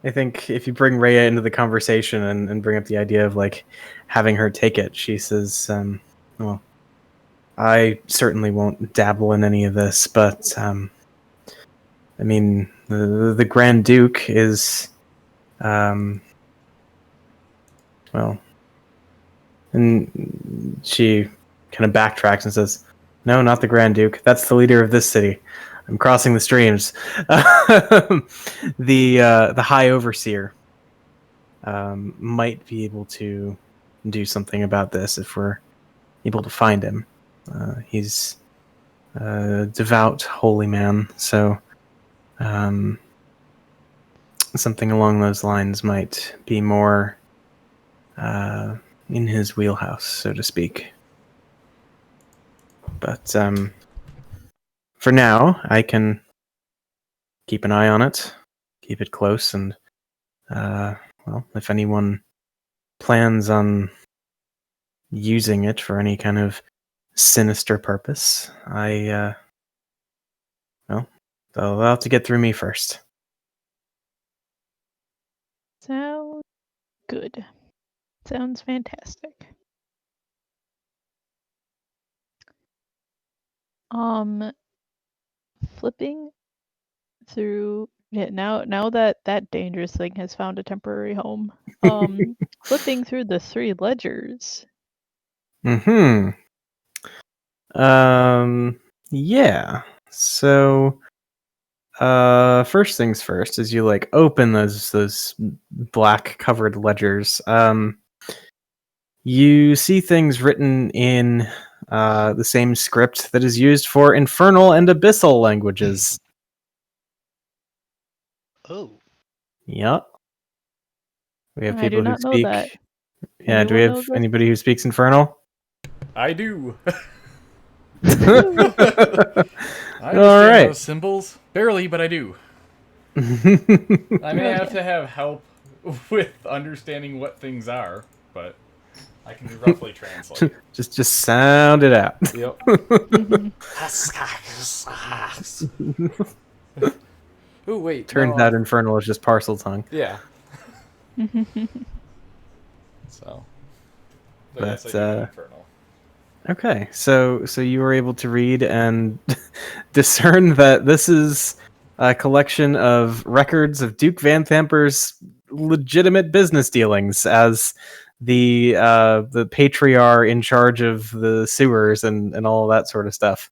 if you bring Rhea into the conversation and bring up the idea of like having her take it, she says, well, I certainly won't dabble in any of this, but I mean, the Grand Duke is, well, and she kind of backtracks and says, no, not the Grand Duke. That's the leader of this city. I'm crossing the streams. The High Overseer might be able to do something about this if we're able to find him. He's a devout holy man, so something along those lines might be more in his wheelhouse, so to speak. But for now, I can keep an eye on it, keep it close, and well, if anyone plans on using it for any kind of sinister purpose, well, they'll have to get through me first. sounds good. Sounds fantastic. Flipping through now that that dangerous thing has found a temporary home. Flipping through the 3 ledgers. Yeah. So first things first, as you like open those black covered ledgers, you see things written in the same script that is used for infernal and abyssal languages. Oh. Yep. We have I do people who not know speak. that. Yeah, do we Anyone have knows that? anybody who speaks infernal? I do. Woo. I understand right. those symbols. Barely, but I do. I may have to have help with understanding what things are, but I can roughly translate. just sound it out. Yep. Ooh, wait. Turns no, out infernal is just parcel tongue. Yeah. So, But yes, I But do know Infernal. okay, so you were able to read and discern that this is a collection of records of Duke Van Thamper's legitimate business dealings as the patriarch in charge of the sewers and all that sort of stuff.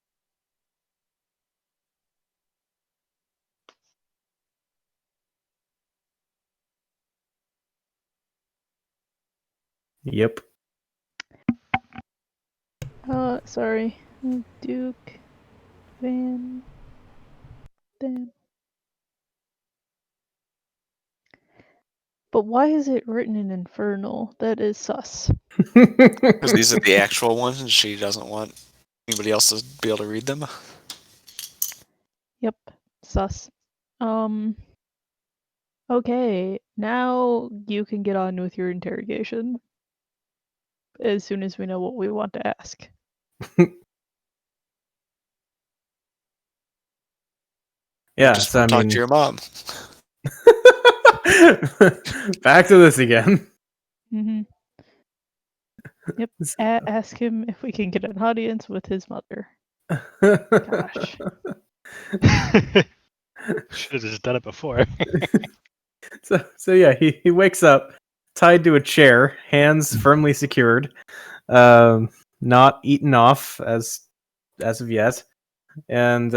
Yep. Sorry. Duke Van Dam. But why is it written in Infernal? That is sus. Because these are the actual ones, and she doesn't want anybody else to be able to read them. Yep, sus. Okay, now you can get on with your interrogation. As soon as we know what we want to ask. Yeah, Just so I talk mean, to your mom. back to this again. Mm-hmm. Yep. Ask him if we can get an audience with his mother. Gosh. Should have just done it before. So yeah, he wakes up tied to a chair, hands firmly secured, not eaten off as of yet, and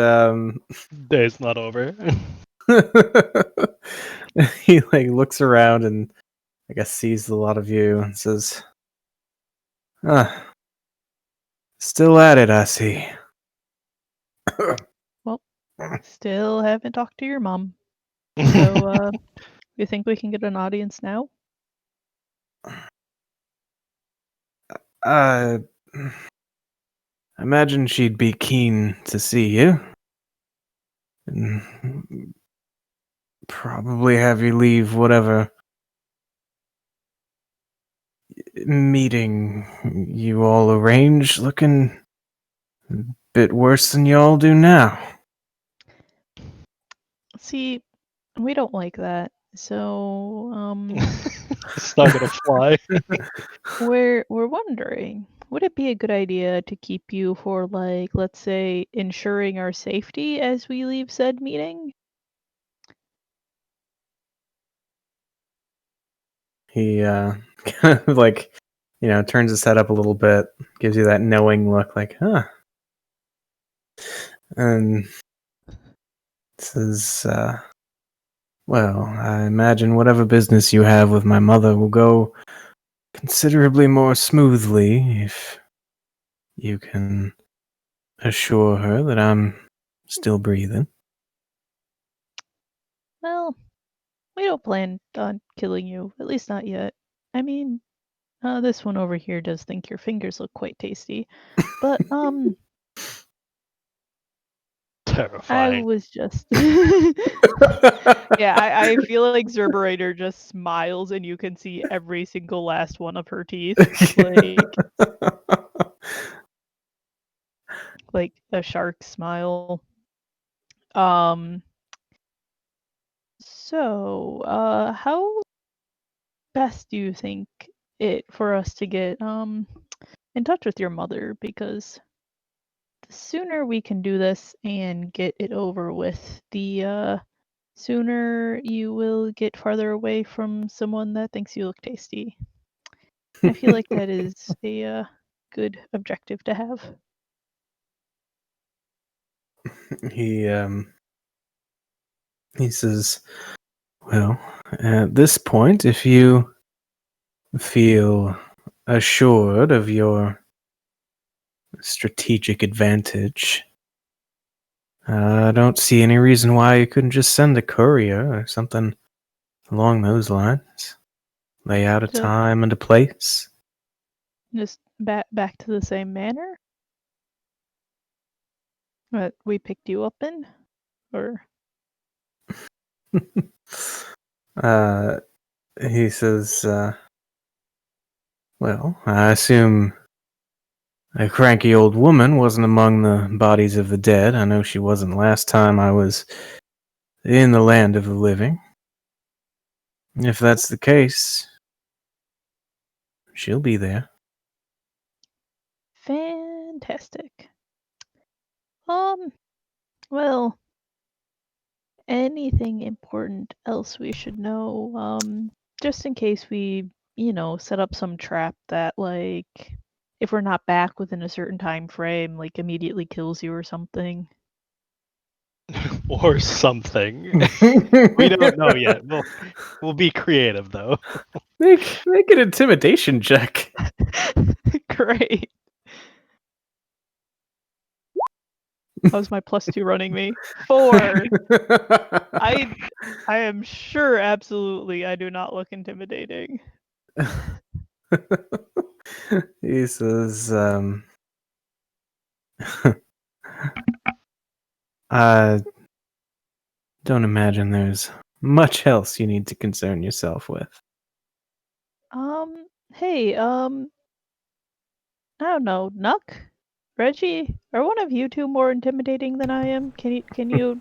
Day's not over. he like looks around and I guess sees a lot of you and says, "Ah, still at it, I see." Well, still haven't talked to your mom. So, you think we can get an audience now? I imagine she'd be keen to see you. And probably have you leave whatever meeting you all arranged looking a bit worse than you all do now. See, we don't like that. So, It's not gonna fly. we're wondering, would it be a good idea to keep you for, like, let's say, ensuring our safety as we leave said meeting? He kind of like, turns his head up a little bit, gives you that knowing look like, huh. And says, well, I imagine whatever business you have with my mother will go considerably more smoothly if you can assure her that I'm still breathing. Well, we don't plan on killing you, at least not yet. I mean, this one over here does think your fingers look quite tasty. But, I Terrifying. was just Yeah, I feel like Zerberator just smiles and you can see every single last one of her teeth. Like a shark smile. How best do you think it for us to get in touch with your mother? Because the sooner we can do this and get it over with, the sooner you will get farther away from someone that thinks you look tasty. I feel like that is a good objective to have. he he says, well, at this point, if you feel assured of your strategic advantage, I don't see any reason why you couldn't just send a courier or something along those lines. Lay out a So time and a place. just back to the same manner that we picked you up in, or uh, he says, well, I assume a cranky old woman wasn't among the bodies of the dead. I know she wasn't last time I was in the land of the living. If that's the case, she'll be there. Fantastic. Well, anything important else we should know? Just in case we, set up some trap that, like, if we're not back within a certain time frame, like, immediately kills you or something. Or something. We don't know yet. We'll be creative though. Make an intimidation check. Great. How's my +2 running me? 4. I am sure absolutely I do not look intimidating. He says, I don't imagine there's much else you need to concern yourself with. Hey, I don't know, Nuck? Reggie? Are one of you two more intimidating than I am? Can you,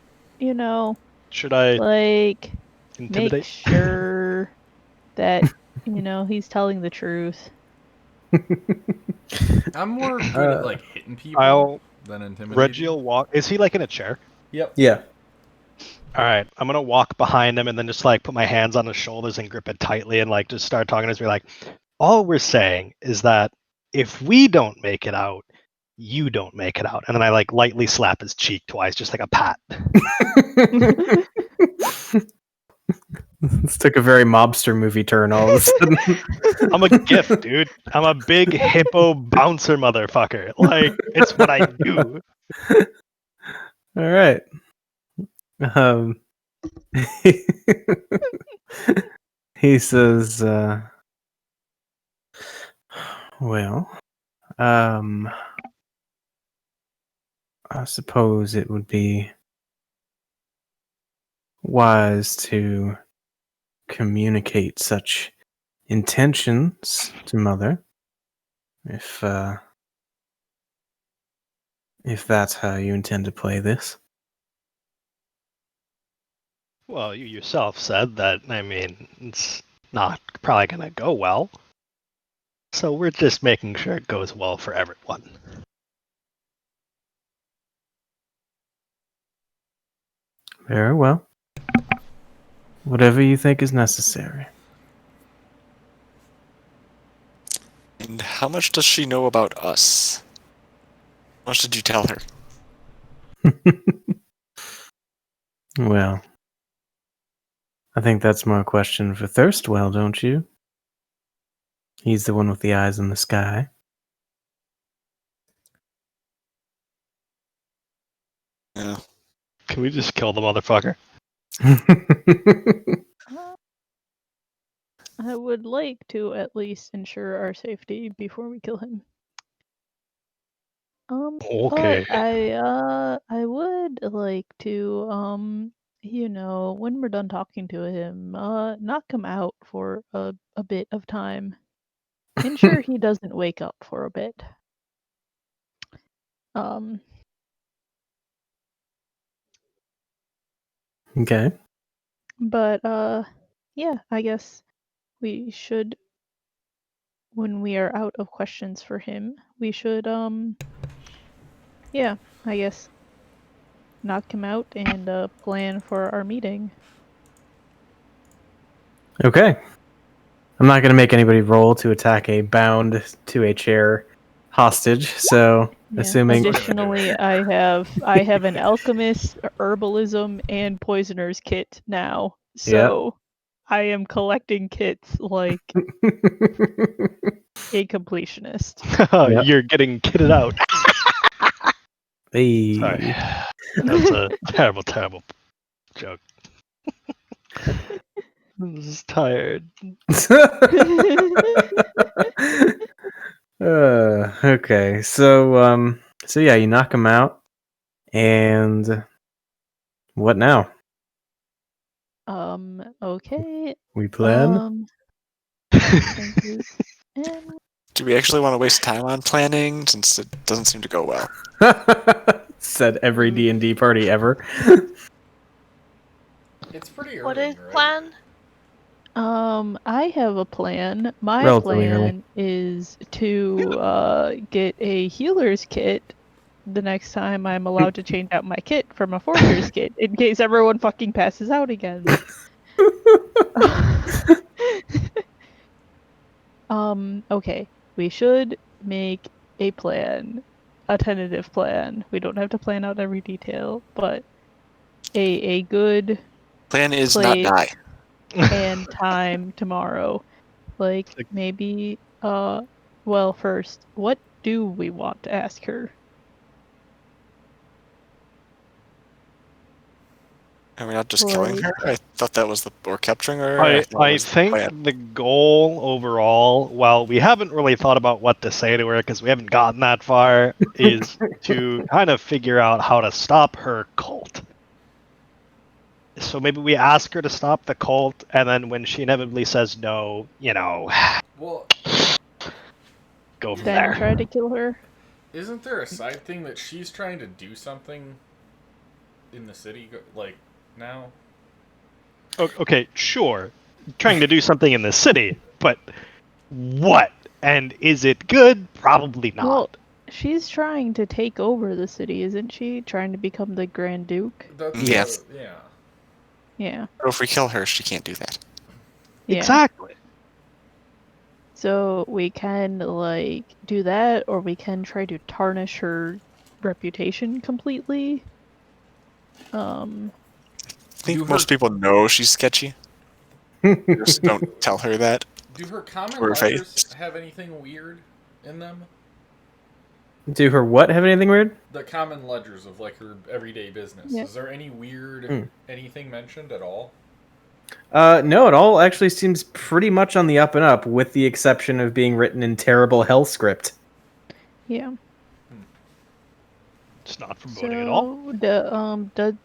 Should I like, make intimidate? sure that, he's telling the truth? I'm more good at like hitting people I'll than intimidating. Reggie will walk. Is he like in a chair? Yep. Yeah. All right, I'm gonna walk behind him and then just like put my hands on his shoulders and grip it tightly and like just start talking to us. Be like, all we're saying is that if we don't make it out, you don't make it out. And then I like lightly slap his cheek twice, just like a pat. This took a very mobster movie turn all of a sudden. I'm a gift, dude. I'm a big hippo bouncer motherfucker. Like, it's what I do. All right. He says, well, I suppose it would be wise to communicate such intentions to Mother, if that's how you intend to play this. Well, you yourself said that, I mean, it's not probably going to go well. So we're just making sure it goes well for everyone. Very well. Whatever you think is necessary. And how much does she know about us? How much did you tell her? Well, I think that's more a question for Thirstwell, don't you? He's the one with the eyes in the sky. Yeah. Can we just kill the motherfucker? I would like to at least ensure our safety before we kill him. Okay. But I would like to, when we're done talking to him, knock him out for a bit of time. Ensure he doesn't wake up for a bit. Okay. But yeah, I guess we should, when we are out of questions for him, we should yeah, I guess knock him out and plan for our meeting. Okay. I'm not going to make anybody roll to attack a bound to a chair hostage, so Yeah. assuming... Additionally, I have an alchemist, herbalism, and poisoner's kit now. So I am collecting kits like a completionist. Yep. You're getting kitted out. Hey. Sorry. That's a terrible, terrible joke. I'm just tired. Okay, so yeah, you knock him out, and what now? Okay. We plan? Thank you. And Do we actually want to waste time on planning since it doesn't seem to go well? Said every D&D party ever. It's pretty early, What is right? plan? I have a plan. My Relatively early. plan is to get a healer's kit the next time I'm allowed to change out my kit from a forager's kit, in case everyone fucking passes out again. Okay. We should make a plan. A tentative plan. We don't have to plan out every detail, but a good Plan is not place die. and time tomorrow. Like maybe well, first, what do we want to ask her? Are we not just killing her? I thought that was or capturing her. I thought it was the think plan. the goal overall, well, we haven't really thought about what to say to her because we haven't gotten that far, is to kind of figure out how to stop her cult. So maybe we ask her to stop the cult, and then when she inevitably says no, Well, go from Then there. try to kill her. isn't there a side thing that she's trying to do something in the city, like, now? Okay, sure. Trying to do something in the city, but what? And is it good? Probably not. Well, she's trying to take over the city, isn't she? Trying to become the Grand Duke. Yes. Yeah. Yeah. But if we kill her, she can't do that. Yeah. Exactly. So we can like do that, or we can try to tarnish her reputation completely. I think most people know she's sketchy. Just don't tell her that. Do her common To her letters face. have anything weird in them? Do her what have anything weird? The common ledgers of like her everyday business. Yeah. Is there any weird anything mentioned at all? No, it all actually seems pretty much on the up and up, with the exception of being written in terrible hell script. Yeah. It's not foreboding at all.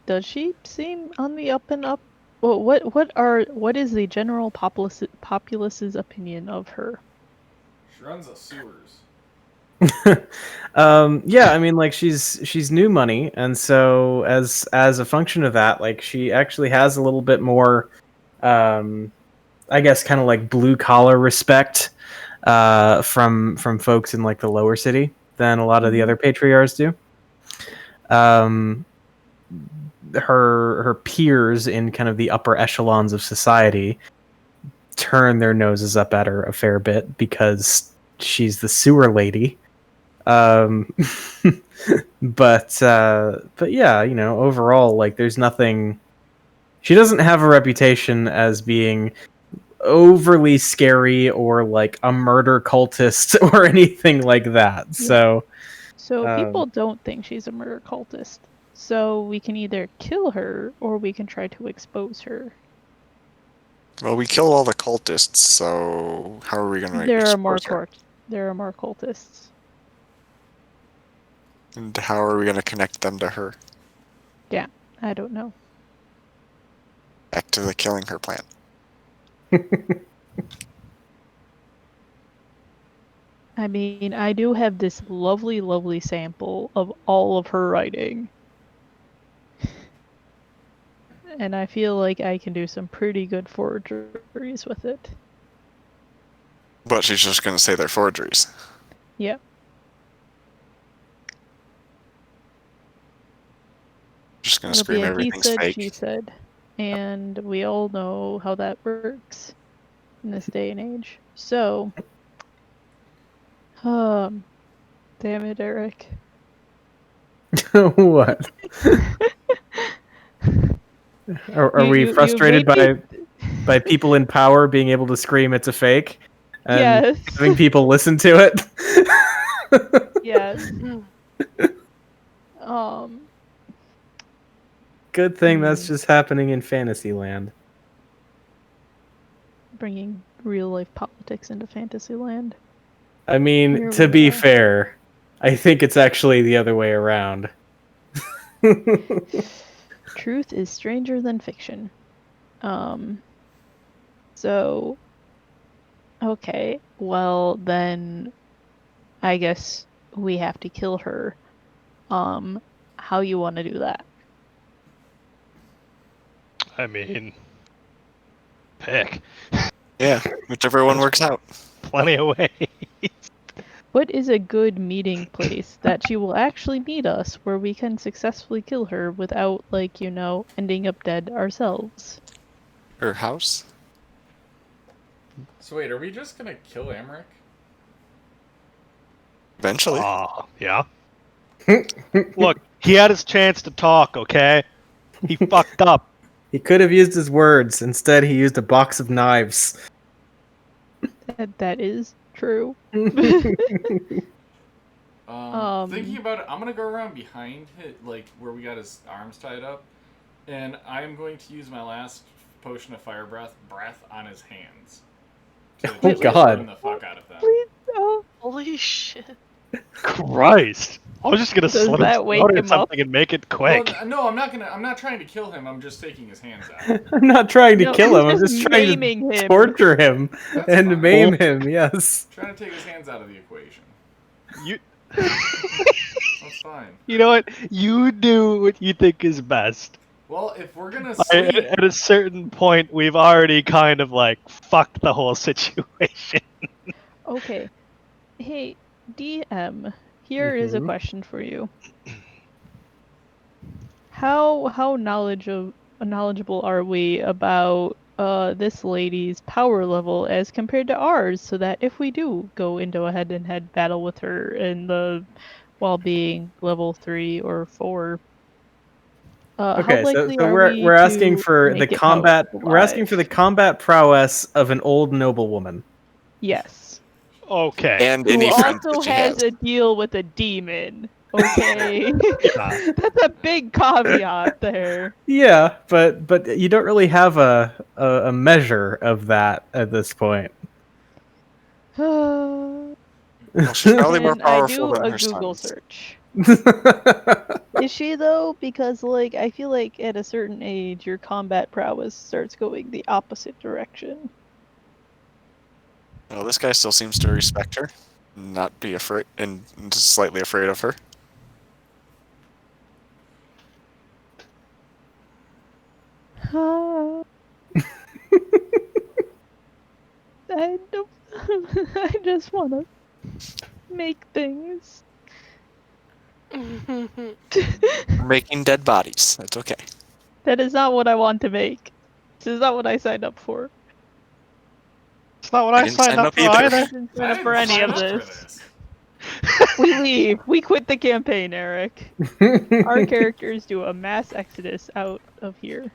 Does she seem on the up and up? Well, what is the general populace's opinion of her? She runs the sewers. Yeah, I mean, like she's new money, and so as a function of that, like she actually has a little bit more, I guess, kind of like blue collar respect from folks in like the lower city than a lot of the other patriarchs do. Her peers in kind of the upper echelons of society turn their noses up at her a fair bit because she's the sewer lady. But yeah, overall, like there's nothing. She doesn't have a reputation as being overly scary or like a murder cultist or anything like that. Yeah. So People don't think she's a murder cultist. So we can either kill her or we can try to expose her. Well, we killed all the cultists, so how are we going to There are more expose her? There are more cultists. And how are we going to connect them to her? Yeah, I don't know. Back to the killing her plan. I mean, I do have this lovely, lovely sample of all of her writing. And I feel like I can do some pretty good forgeries with it. But she's just going to say they're forgeries. Yep. Just going to It'll scream be a he everything's said, fake. she said. And we all know how that works in this day and age. So, damn it, Eric. what? Are we frustrated by people in power being able to scream it's a fake and Yes. having people listen to it? Yes. Good thing that's just happening in Fantasyland. Bringing real life politics into Fantasyland. I mean, Here to we be are. fair, I think it's actually the other way around. Truth is stranger than fiction. So, okay, well then, I guess we have to kill her. How you want to do that? I mean, I mean, Pick. Yeah, whichever one works out. Plenty of ways. What is a good meeting place that she will actually meet us where we can successfully kill her without, like, ending up dead ourselves? Her house? So wait, are we just gonna kill Amric? Eventually. Yeah. Look, he had his chance to talk, okay? He fucked up. He could have used his words. Instead, he used a box of knives. That is true. Thinking about it, I'm gonna go around behind him, like where we got his arms tied up, and I'm going to use my last potion of fire breath on his hands. To Oh, just God. burn the fuck out of them. Please don't. Holy shit. Christ. I was just gonna Does slip that his wake throat or him up? something and make it quick. Well, no, I'm not trying to kill him. I'm just taking his hands out. I'm not trying to No, kill he's I'm just just trying to maiming him. torture him That's and fine. maim him, yes. Trying to take his hands out of the equation. You That's fine. You know what? You do what you think is best. Well, if we're gonna sleep, At a certain point, we've already kind of like fucked the whole situation. Okay. Hey, DM, here is a question for you. How knowledgeable are we about this lady's power level as compared to ours, so that if we do go into a head-to-head battle with her while being level 3 or 4, how Okay, so likely are we're we asking to for the make it combat. out We're asking for the alive? combat prowess of an old noblewoman. Yes. Okay. And Who any friends also that she has has. a deal with a demon. Okay. Yeah. That's a big caveat there. Yeah, but you don't really have a measure of that at this point. Well, she's probably more And I powerful do than a her Google sons. search. Is she though? Because I feel like at a certain age your combat prowess starts going the opposite direction. Well, this guy still seems to respect her, not be afraid, and just slightly afraid of her. I don't. I just want to make things. Making dead bodies. That's okay. That is not what I want to make. This is not what I signed up for. It's not what I I didn't signed sign up up for either. I either. didn't I sign up didn't for any sign of up for this. We leave. We quit the campaign, Eric. Our characters do a mass exodus out of here,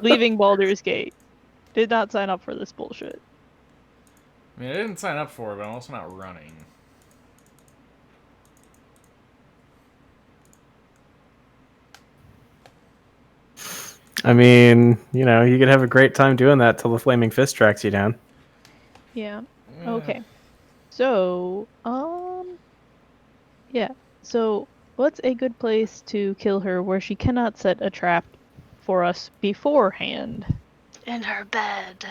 leaving Baldur's Gate. Did not sign up for this bullshit. I mean, I didn't sign up for it, but I'm also not running. I mean, you could have a great time doing that till the flaming fist tracks you down. Yeah. Okay. So, yeah. So, what's a good place to kill her where she cannot set a trap for us beforehand? In her bed.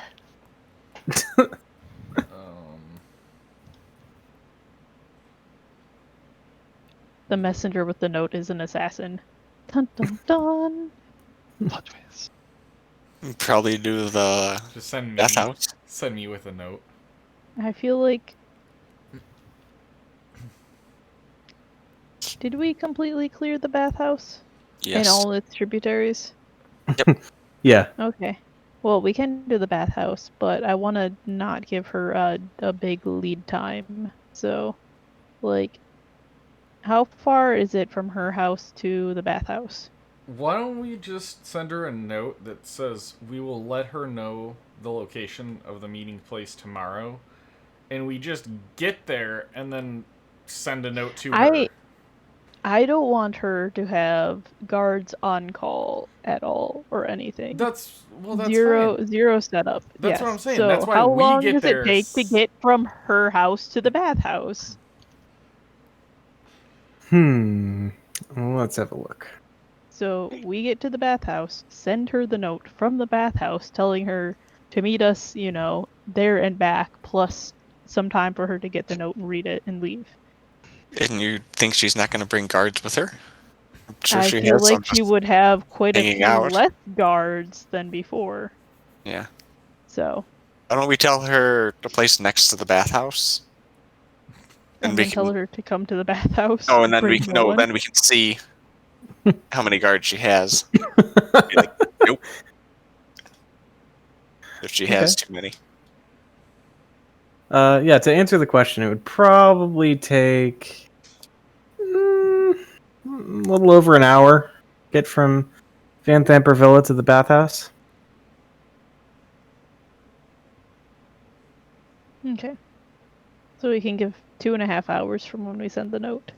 The messenger with the note is an assassin. Dun dun dun. Plot twist. Probably do the Just send me. death house. Send me with a note. I feel like. Did we completely clear the bathhouse? Yes. And all its tributaries? Yeah. Okay. Well, we can do the bathhouse, but I want to not give her a big lead time. So, how far is it from her house to the bathhouse? Why don't we just send her a note that says we will let her know the location of the meeting place tomorrow, and we just get there and then send a note to her. I don't want her to have guards on call at all or anything. That's zero fine. Zero setup. That's yes. what I'm saying. So That's why how we long get does there. it take to get from her house to the bathhouse? Let's have a look. So we get to the bathhouse, send her the note from the bathhouse telling her to meet us, there and back, plus some time for her to get the note and read it and leave. And you think she's not going to bring guards with her? I'm sure I she feel has like some she just would have quite a hanging few out. less guards than before. Yeah. So. Why don't we tell her the place next to the bathhouse? And we then tell her to come to the bathhouse. Oh, and then bring no one. then we can see how many guards she has. Be like, nope. If she has too many. Yeah, to answer the question, it would probably take a little over an hour get from Van Thamper Villa to the bathhouse. Okay. So we can give 2.5 hours from when we send the note.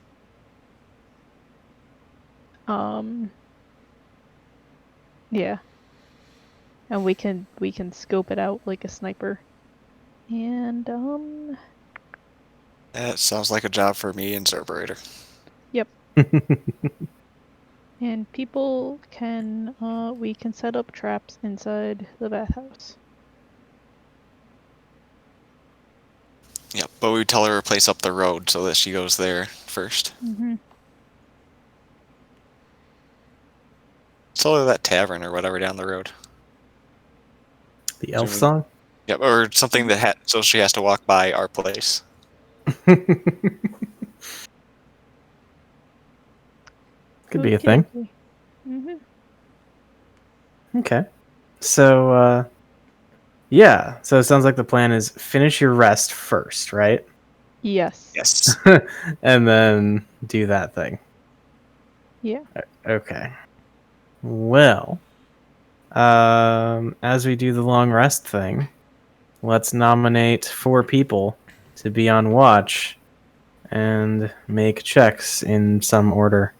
Yeah. And we can scope it out like a sniper. And That sounds like a job for me and Zerberator. Yep. And people can we can set up traps inside the bathhouse. Yep, but we would tell her to place up the road so that she goes there first. Mm-hmm. Tell her that tavern or whatever down the road. The elf song? Yep, or something that so she has to walk by our place. Could be a thing. Mm-hmm. Okay. So, yeah. So it sounds like the plan is finish your rest first, right? Yes. Yes. And then do that thing. Yeah. Okay. Well, as we do the long rest thing, let's nominate 4 people to be on watch and make checks in some order.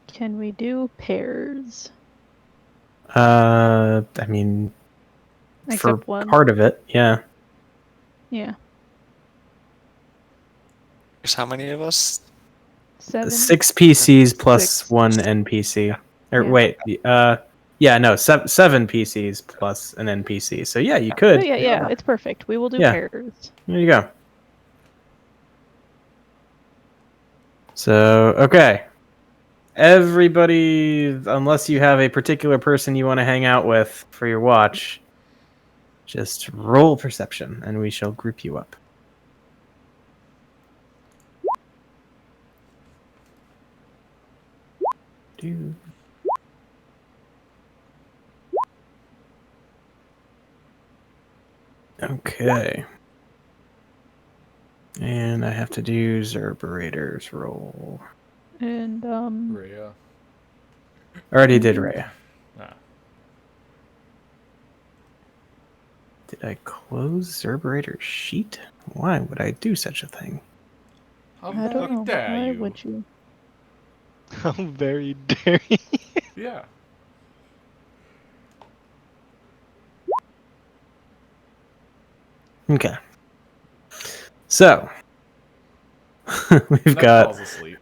Can we do pairs? I mean, Except for one. part of it, yeah. Yeah. There's how many of us? 7. 6 PCs plus 6. 1 NPC. Or Yeah. wait, yeah, no, 7 PCs plus an NPC. So yeah, you could. Oh, yeah, it's perfect. We will do Yeah. pairs. There you go. So, okay. Everybody, unless you have a particular person you want to hang out with for your watch, just roll perception and we shall group you up. Okay. And I have to do Zerberator's roll. And Rhea. Already did Rhea. Ah. Did I close Zerberator's sheet? Why would I do such a thing? How I don't know. dare Why you? would you? How very dare you? Yeah. Okay. So we've That got falls asleep.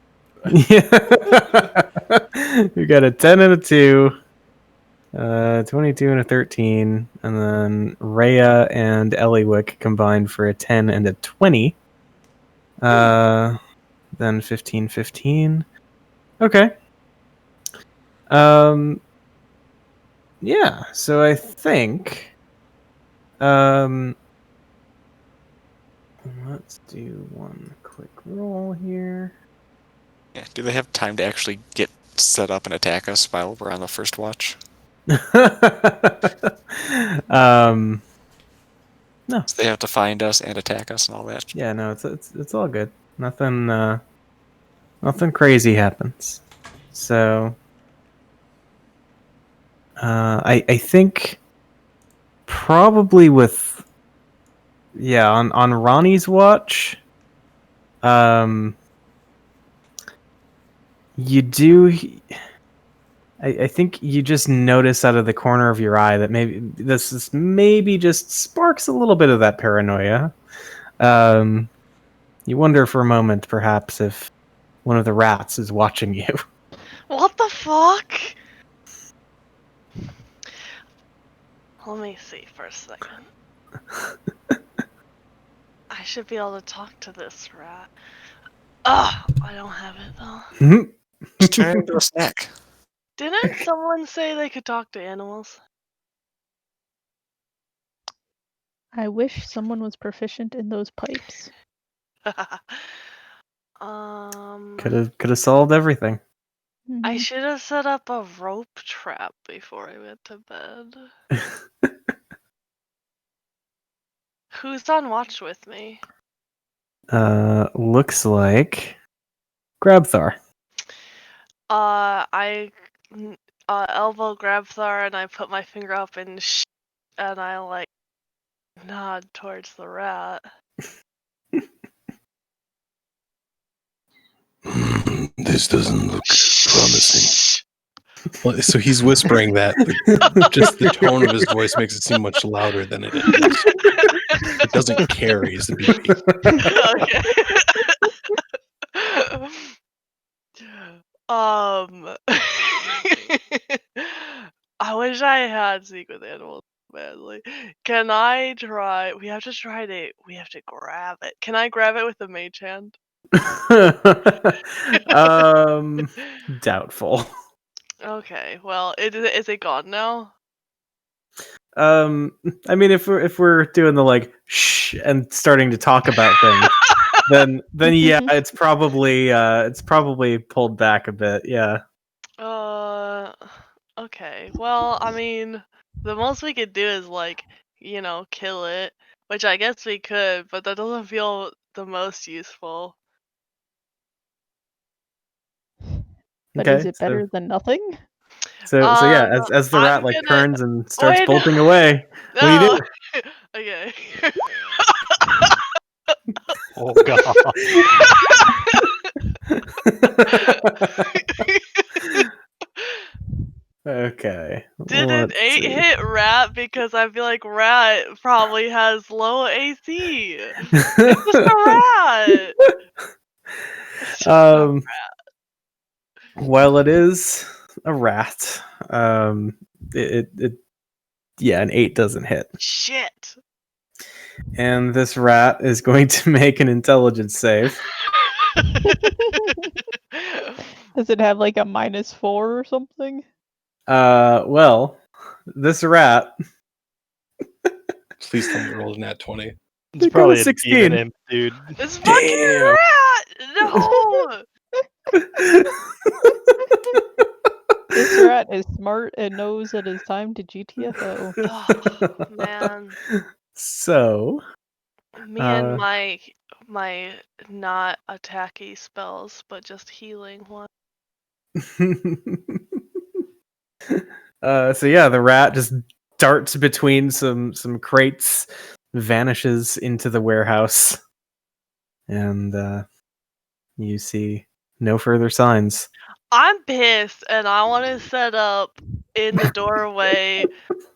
yeah. We've got a 10 and a 2, 22 and a 13, and then Rhea and Eliwick combined for a 10 and a 20. Then 15, 15. Okay. Yeah, so I think let's do one quick roll here. Yeah. Do they have time to actually get set up and attack us while we're on the first watch? No. So they have to find us and attack us and all that. Yeah, no, it's all good. Nothing crazy happens. So I think probably with on Ronnie's watch, you do. I think you just notice out of the corner of your eye that maybe this is maybe just sparks a little bit of that paranoia. You wonder for a moment, perhaps, if one of the rats is watching you. What the fuck? Let me see for a second. I should be able to talk to this rat. Ugh, I don't have it though. Just turn it into a snack. Didn't someone say they could talk to animals? I wish someone was proficient in those pipes. Could have solved everything. I Mhm. should have set up a rope trap before I went to bed. Who's on watch with me? Looks like Grabthar. I elbow grab Thar and I put my finger up and I like nod towards the rat. This doesn't look promising. Well, so he's whispering that, but just the tone of his voice makes it seem much louder than it is. It doesn't carry as the beep. Okay. I wish I had Seek with animals badly. Can I try? We have to grab it. Can I grab it with the mage hand? Doubtful. Okay, well, is it gone now? I mean, if we're doing the like shh and starting to talk about things, then yeah, it's probably pulled back a bit. Yeah. Okay. Well, I mean, the most we could do is like, kill it, which I guess we could, but that doesn't feel the most useful. But Okay, is it better than nothing? So yeah, as the rat I'm like gonna turns and starts wait. bolting away, what do you No. do? Okay. Oh god. Okay. Did an let's 8 see. hit rat because I feel like rat probably has low AC. It's just a rat. It's just a rat. While it is a rat, yeah, an 8 doesn't hit. Shit. And this rat is going to make an intelligence save. Does it have like a -4 or something? Well, this rat. Please tell me it rolled a nat 20. It's Got a probably a 16. demon imp, dude. This fucking Damn. rat! No! This rat is smart and knows that it's time to GTFO. Oh, man. So, Me and my not attacky spells, but just healing one. so yeah, the rat just darts between some crates, vanishes into the warehouse, and you see no further signs. I'm pissed, and I want to set up in the doorway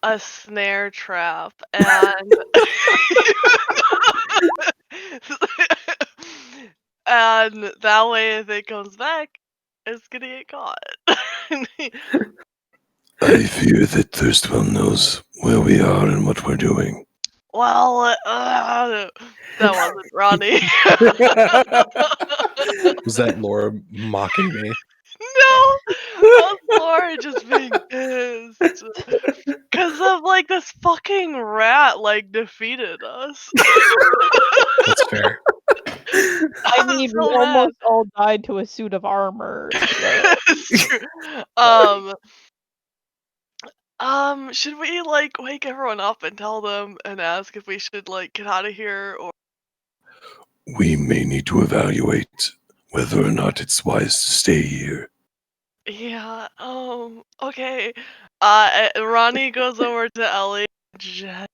a snare trap, and and that way, if it comes back, it's gonna get caught. I fear that Thirstwell knows where we are and what we're doing. Well, that wasn't Ronnie. Was that Laura mocking me? No, that was Laura just being pissed. Because of, like, this fucking rat, like, defeated us. That's fair. I mean, we almost all died to a suit of armor. So. It's true. Should we, like, wake everyone up and tell them and ask if we should, like, get out of here, or... We may need to evaluate whether or not it's wise to stay here. Yeah, okay. Ronnie goes over to Ellie, gently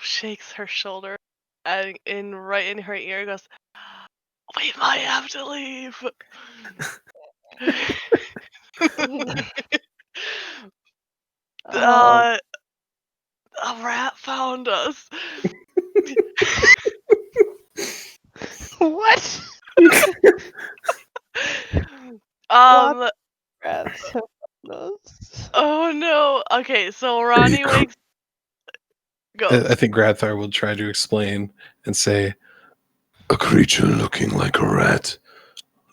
shakes her shoulder, and right in her ear goes, "We might have to leave." Oh. A rat found us. What? Rats have found us. Oh no. Okay, so Ronnie wakes. Go. I think Gradthar will try to explain and say, a creature looking like a rat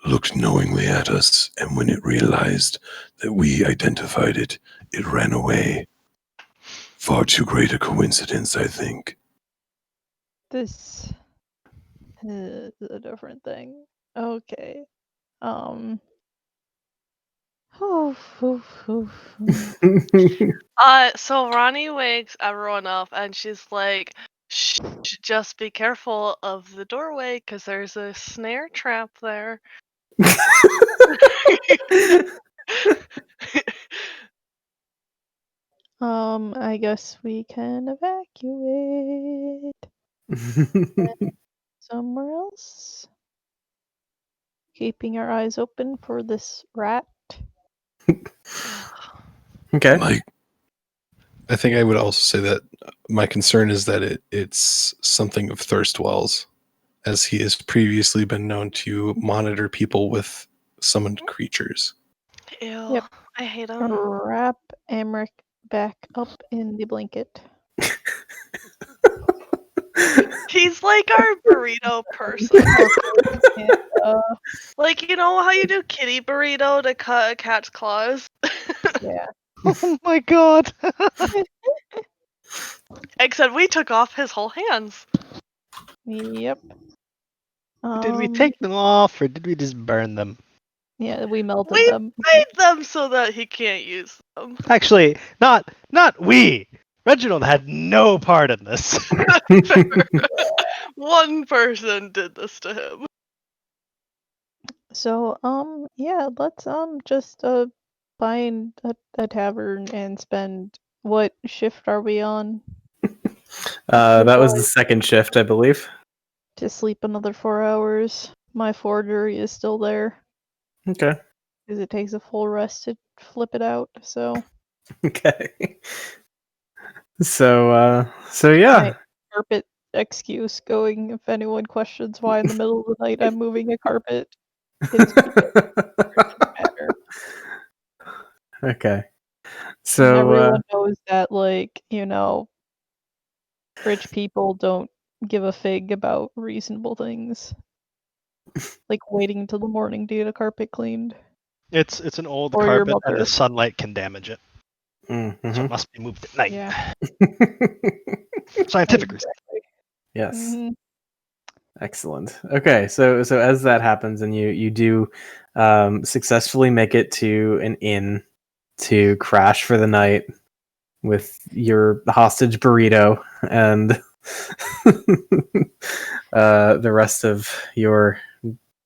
looked knowingly at us, and when it realized that we identified it, it ran away. far too great a coincidence, I think. This is a different thing. Okay. Oof, oof, oof. So Ronnie wakes everyone up and she's like, shh, just be careful of the doorway because there's a snare trap there. I guess we can evacuate somewhere else. Keeping our eyes open for this rat. Okay. I think I would also say that my concern is that it's something of Thirstwell's, as he has previously been known to monitor people with summoned creatures. Ew, Yep. I hate him. Wrap Amric back up in the blanket. He's like our burrito person. And, Like, you know how you do kitty burrito to cut a cat's claws? yeah. Oh my god! Except we took off his whole hands. Yep. Did we take them off, or did we just burn them? Yeah, we melted We them. made them so that he can't use them. Actually, not we. Reginald had no part in this. One person did this to him. So, yeah, let's just find a tavern and spend. What shift are we on? That was the second shift, I believe. To sleep another 4 hours. My forgery is still there Okay. because it takes a full rest to flip it out. So Okay. So yeah. my carpet excuse going. If anyone questions why in the middle of the night I'm moving a carpet, it's because it matter. Okay. And So everyone knows that, like, rich people don't give a fig about reasonable things. Like waiting until the morning to get a carpet cleaned. It's an old Or your carpet, and mother. the sunlight can damage it, so mhm. it must be moved at night. Yeah. Scientific reason. Exactly. Yes. Mhm. Excellent. Okay, so as that happens, and you do successfully make it to an inn to crash for the night with your hostage burrito and the rest of your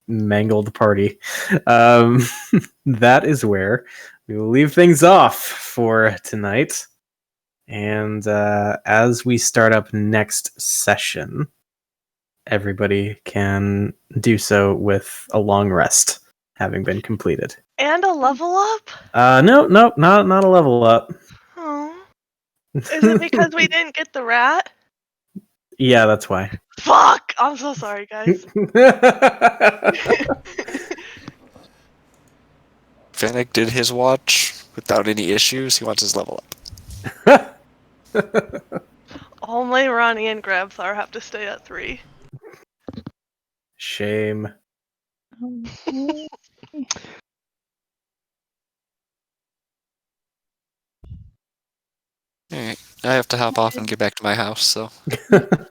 mangled party. That is where we will leave things off for tonight. And as we start up next session, everybody can do so with a long rest having been completed. And a level up? No, not a level up. Oh. Is it because we didn't get the rat? Yeah, that's why. Fuck! I'm so sorry, guys. Vanek did his watch without any issues. He wants his level up. Only Ronnie and Grabthar have to stay at 3. Shame. Yeah. Alright, I have to hop off and get back to my house, so.